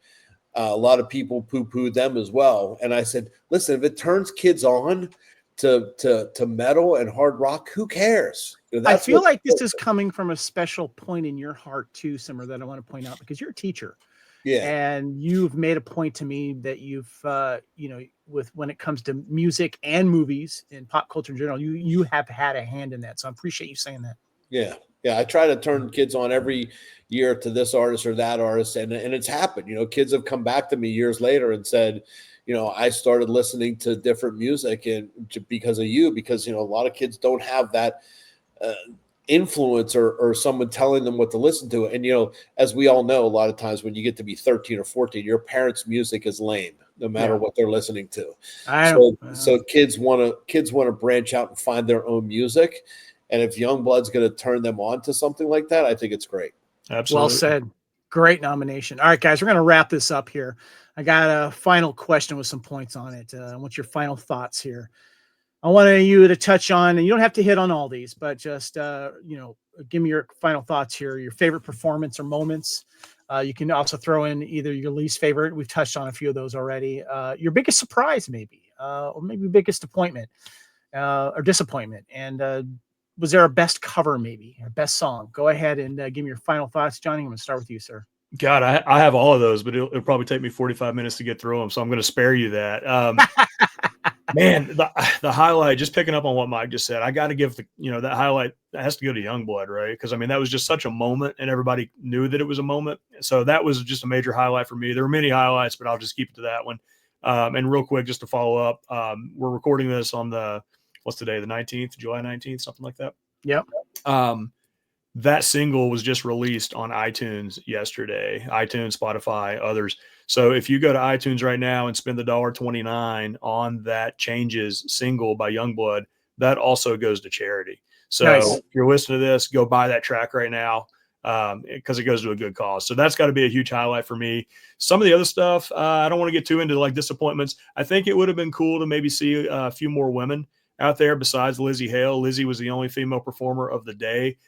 A lot of people poo-pooed them as well. And I said, listen, if it turns kids on to metal and hard rock, who cares? I feel like this is coming from a special point in your heart too, Simmer, that I want to point out because you're a teacher. Yeah. And you've made a point to me that you've, when it comes to music and movies and pop culture in general, you have had a hand in that. So I appreciate you saying that. Yeah. Yeah, I try to turn kids on every year to this artist or that artist, and it's happened. Kids have come back to me years later and said, I started listening to different music and because of you, because a lot of kids don't have that influence or someone telling them what to listen to. And as we all know, a lot of times when you get to be 13 or 14, your parents' music is lame, no matter what they're listening to. So kids want to branch out and find their own music. And if Youngblood's going to turn them on to something like that, I think it's great. Absolutely. Well said. Great nomination. All right, guys, we're going to wrap this up here. I got a final question with some points on it. What's your final thoughts here? I want you to touch on, and you don't have to hit on all these, but just, give me your final thoughts here, your favorite performance or moments. You can also throw in either your least favorite. We've touched on a few of those already. Your biggest surprise, maybe, or maybe biggest appointment or disappointment. And was there a best cover, maybe, or best song? Go ahead and give me your final thoughts, Johnny. I'm going to start with you, sir. God, I have all of those, but it'll probably take me 45 minutes to get through them. So I'm going to spare you that. Man, the highlight, just picking up on what Mike just said, I got to give that highlight, that has to go to Youngblood, right? Because I mean, that was just such a moment, and everybody knew that it was a moment. So that was just a major highlight for me. There were many highlights, but I'll just keep it to that one. And real quick, just to follow up, we're recording this on what's today, the 19th, July 19th, something like that. Yep. That single was just released on iTunes yesterday, iTunes, Spotify, others. So if you go to iTunes right now and spend the $1.29 on that Changes single by Youngblood, that also goes to charity. So Nice. If you're listening to this, go buy that track right now because it goes to a good cause. So that's got to be a huge highlight for me. Some of the other stuff, I don't want to get too into like disappointments. I think it would have been cool to maybe see a few more women out there besides Lizzie Hale. Lizzie was the only female performer of the day.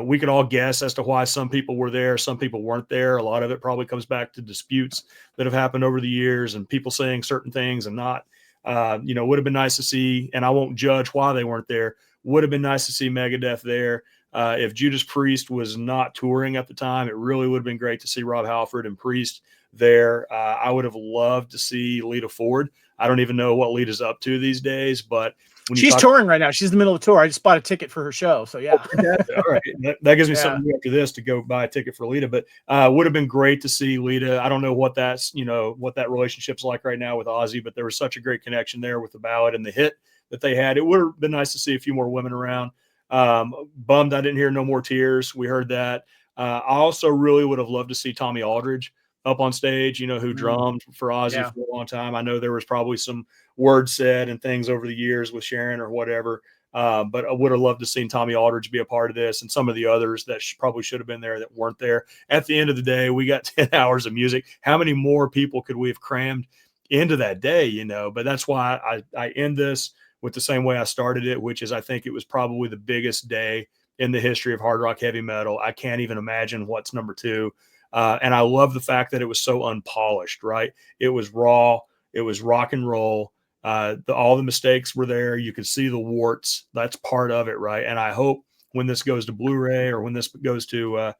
We could all guess as to why some people were there, some people weren't there. A lot of it probably comes back to disputes that have happened over the years and people saying certain things and not. Would have been nice to see, and I won't judge why they weren't there. Would have been nice to see Megadeth there. If Judas Priest was not touring at the time, it really would have been great to see Rob Halford and Priest there. I would have loved to see Lita Ford. I don't even know what Lita's up to these days, but she's touring right now. She's in the middle of the tour. I just bought a ticket for her show. So yeah. All right. That gives me something to do after this to go buy a ticket for Lita, but would have been great to see Lita. I don't know what what that relationship's like right now with Ozzy, but there was such a great connection there with the ballad and the hit that they had. It would have been nice to see a few more women around. Bummed I didn't hear No More Tears. We heard that. I also really would have loved to see Tommy Aldridge up on stage, who drummed for Ozzy for a long time. I know there was probably some words said and things over the years with Sharon or whatever. But I would have loved to seen Tommy Aldridge be a part of this and some of the others that probably should have been there that weren't there. At the end of the day, we got 10 hours of music. How many more people could we have crammed into that day, But that's why I end this with the same way I started it, which is I think it was probably the biggest day in the history of hard rock heavy metal. I can't even imagine what's number two. And I love the fact that it was so unpolished, right? It was raw. It was rock and roll. All the mistakes were there. You could see the warts. That's part of it, right? And I hope when this goes to Blu-ray or when this goes to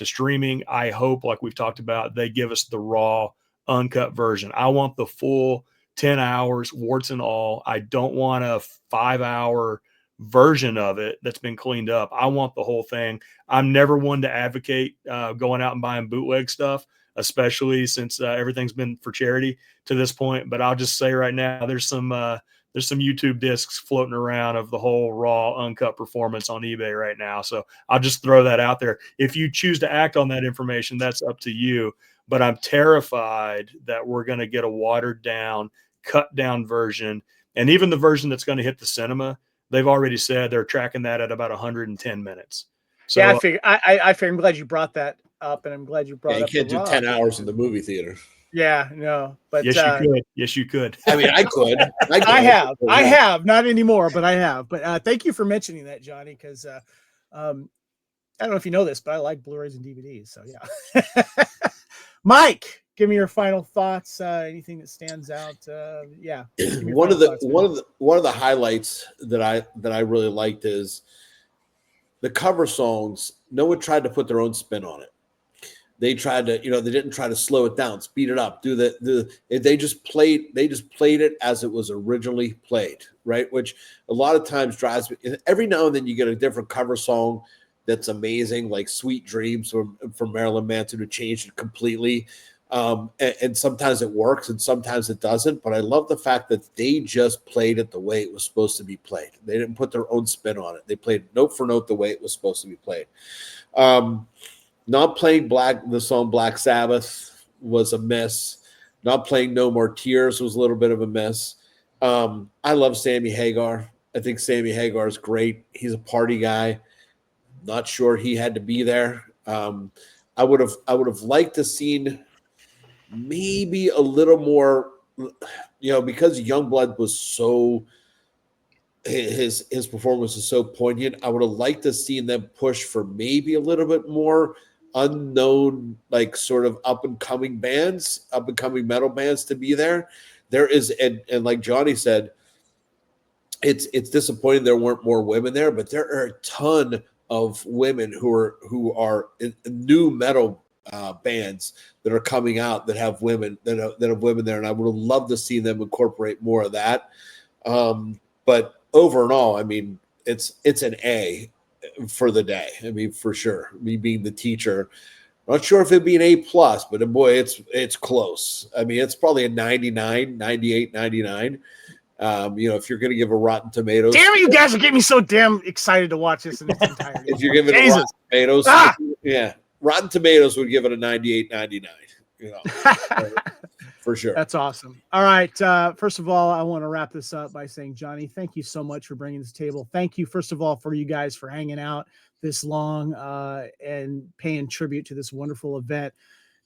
streaming, I hope, like we've talked about, they give us the raw, uncut version. I want the full 10 hours, warts and all. I don't want a 5-hour version of it that's been cleaned up. I want the whole thing. I'm never one to advocate going out and buying bootleg stuff, especially since everything's been for charity to this point. But I'll just say right now, there's some YouTube discs floating around of the whole raw uncut performance on eBay right now. So I'll just throw that out there. If you choose to act on that information, that's up to you. But I'm terrified that we're going to get a watered down, cut down version. And even the version that's going to hit the cinema, they've already said they're tracking that at about 110 minutes. So yeah, I figure I'm glad you brought that up, and I'm glad you brought up. You can't do 10 hours in the movie theater. Yeah, no, but yes, you could. Yes, you could. I mean, I could. I have, not anymore, but I have. But thank you for mentioning that, Johnny, because I don't know if you know this, but I like Blu-rays and DVDs. So yeah. Mike, give me your final thoughts. Anything that stands out? Yeah. One of the highlights that I really liked is the cover songs. No one tried to put their own spin on it. They tried to, they didn't try to slow it down, speed it up, they just played it as it was originally played, right? Which a lot of times drives me. Every now and then you get a different cover song that's amazing, like Sweet Dreams from Marilyn Manson, who changed it completely. And sometimes it works and sometimes it doesn't. But I love the fact that they just played it the way it was supposed to be played. They didn't put their own spin on it. They played note for note the way it was supposed to be played. Not playing the song Black Sabbath was a miss. Not playing No More Tears was a little bit of a miss. I love Sammy Hagar. I think Sammy Hagar is great. He's a party guy. Not sure he had to be there. I would have liked to seen maybe a little more, because Youngblood was so, his performance is so poignant. I would have liked to seen them push for maybe a little bit more unknown, like sort of up and coming metal bands to be there. There is, and like Johnny said, it's disappointing there weren't more women there, but there are a ton of women who are in new metal bands that are coming out that have women that have women there, and I would have loved to see them incorporate more of that. But over and all, I mean, it's an A for the day. I mean, for sure. Me being the teacher, not sure if it'd be an A+, but boy, it's close. I mean, it's probably a 99, 98, 99. If you're going to give a Rotten Tomatoes, damn, you guys are getting me so damn excied to watch this in its entirety. If you're giving it Rotten Tomatoes, yeah, Rotten Tomatoes would give it a 98, 99. For sure. That's awesome. All right. First of all, I want to wrap this up by saying, Johnny, thank you so much for bringing this table. Thank you, first of all, for you guys for hanging out this long and paying tribute to this wonderful event.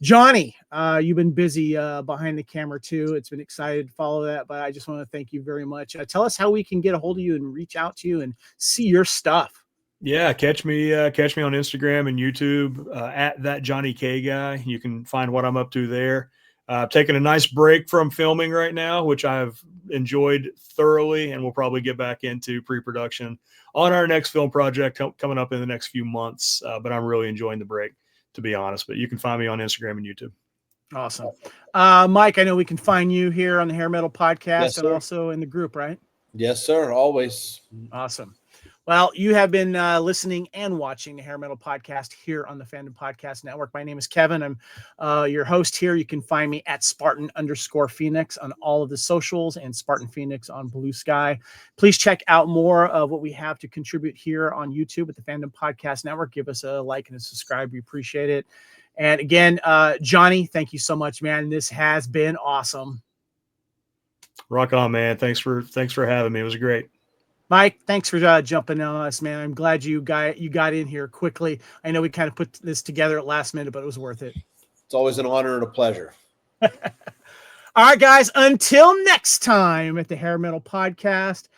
Johnny, you've been busy behind the camera too. It's been exciting to follow that, but I just want to thank you very much. Tell us how we can get a hold of you and reach out to you and see your stuff. Yeah, catch me on Instagram and YouTube at that Johnny K guy. You can find what I'm up to there. Taking a nice break from filming right now, which I've enjoyed thoroughly, and we'll probably get back into pre-production on our next film project coming up in the next few months. But I'm really enjoying the break, to be honest. But you can find me on Instagram and YouTube. Awesome. Mike, I know we can find you here on the Hair Metal Podcast and also in the group, right? Yes, sir. Always. Awesome. Well, you have been listening and watching the Hair Metal Podcast here on the Fandom Podcast Network. My name is Kevin. I'm your host here. You can find me at Spartan_Phoenix on all of the socials and Spartan Phoenix on Blue Sky. Please check out more of what we have to contribute here on YouTube at the Fandom Podcast Network. Give us a like and a subscribe. We appreciate it. And again, Johnny, thank you so much, man. This has been awesome. Rock on, man. Thanks for having me. It was great. Mike, thanks for jumping on us, man. I'm glad you got in here quickly. I know we kind of put this together at last minute, but it was worth it. It's always an honor and a pleasure. All right, guys, until next time at the Hair Metal Podcast,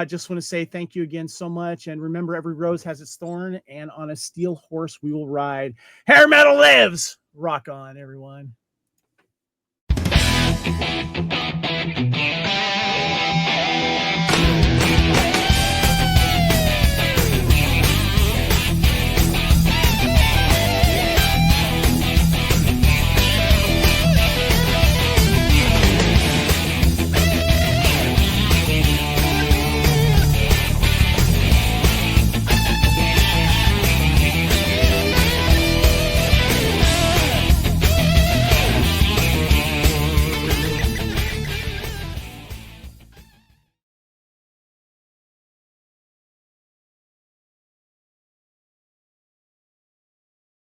just want to say thank you again so much. And remember, every rose has its thorn, and on a steel horse we will ride. Hair Metal lives! Rock on, everyone.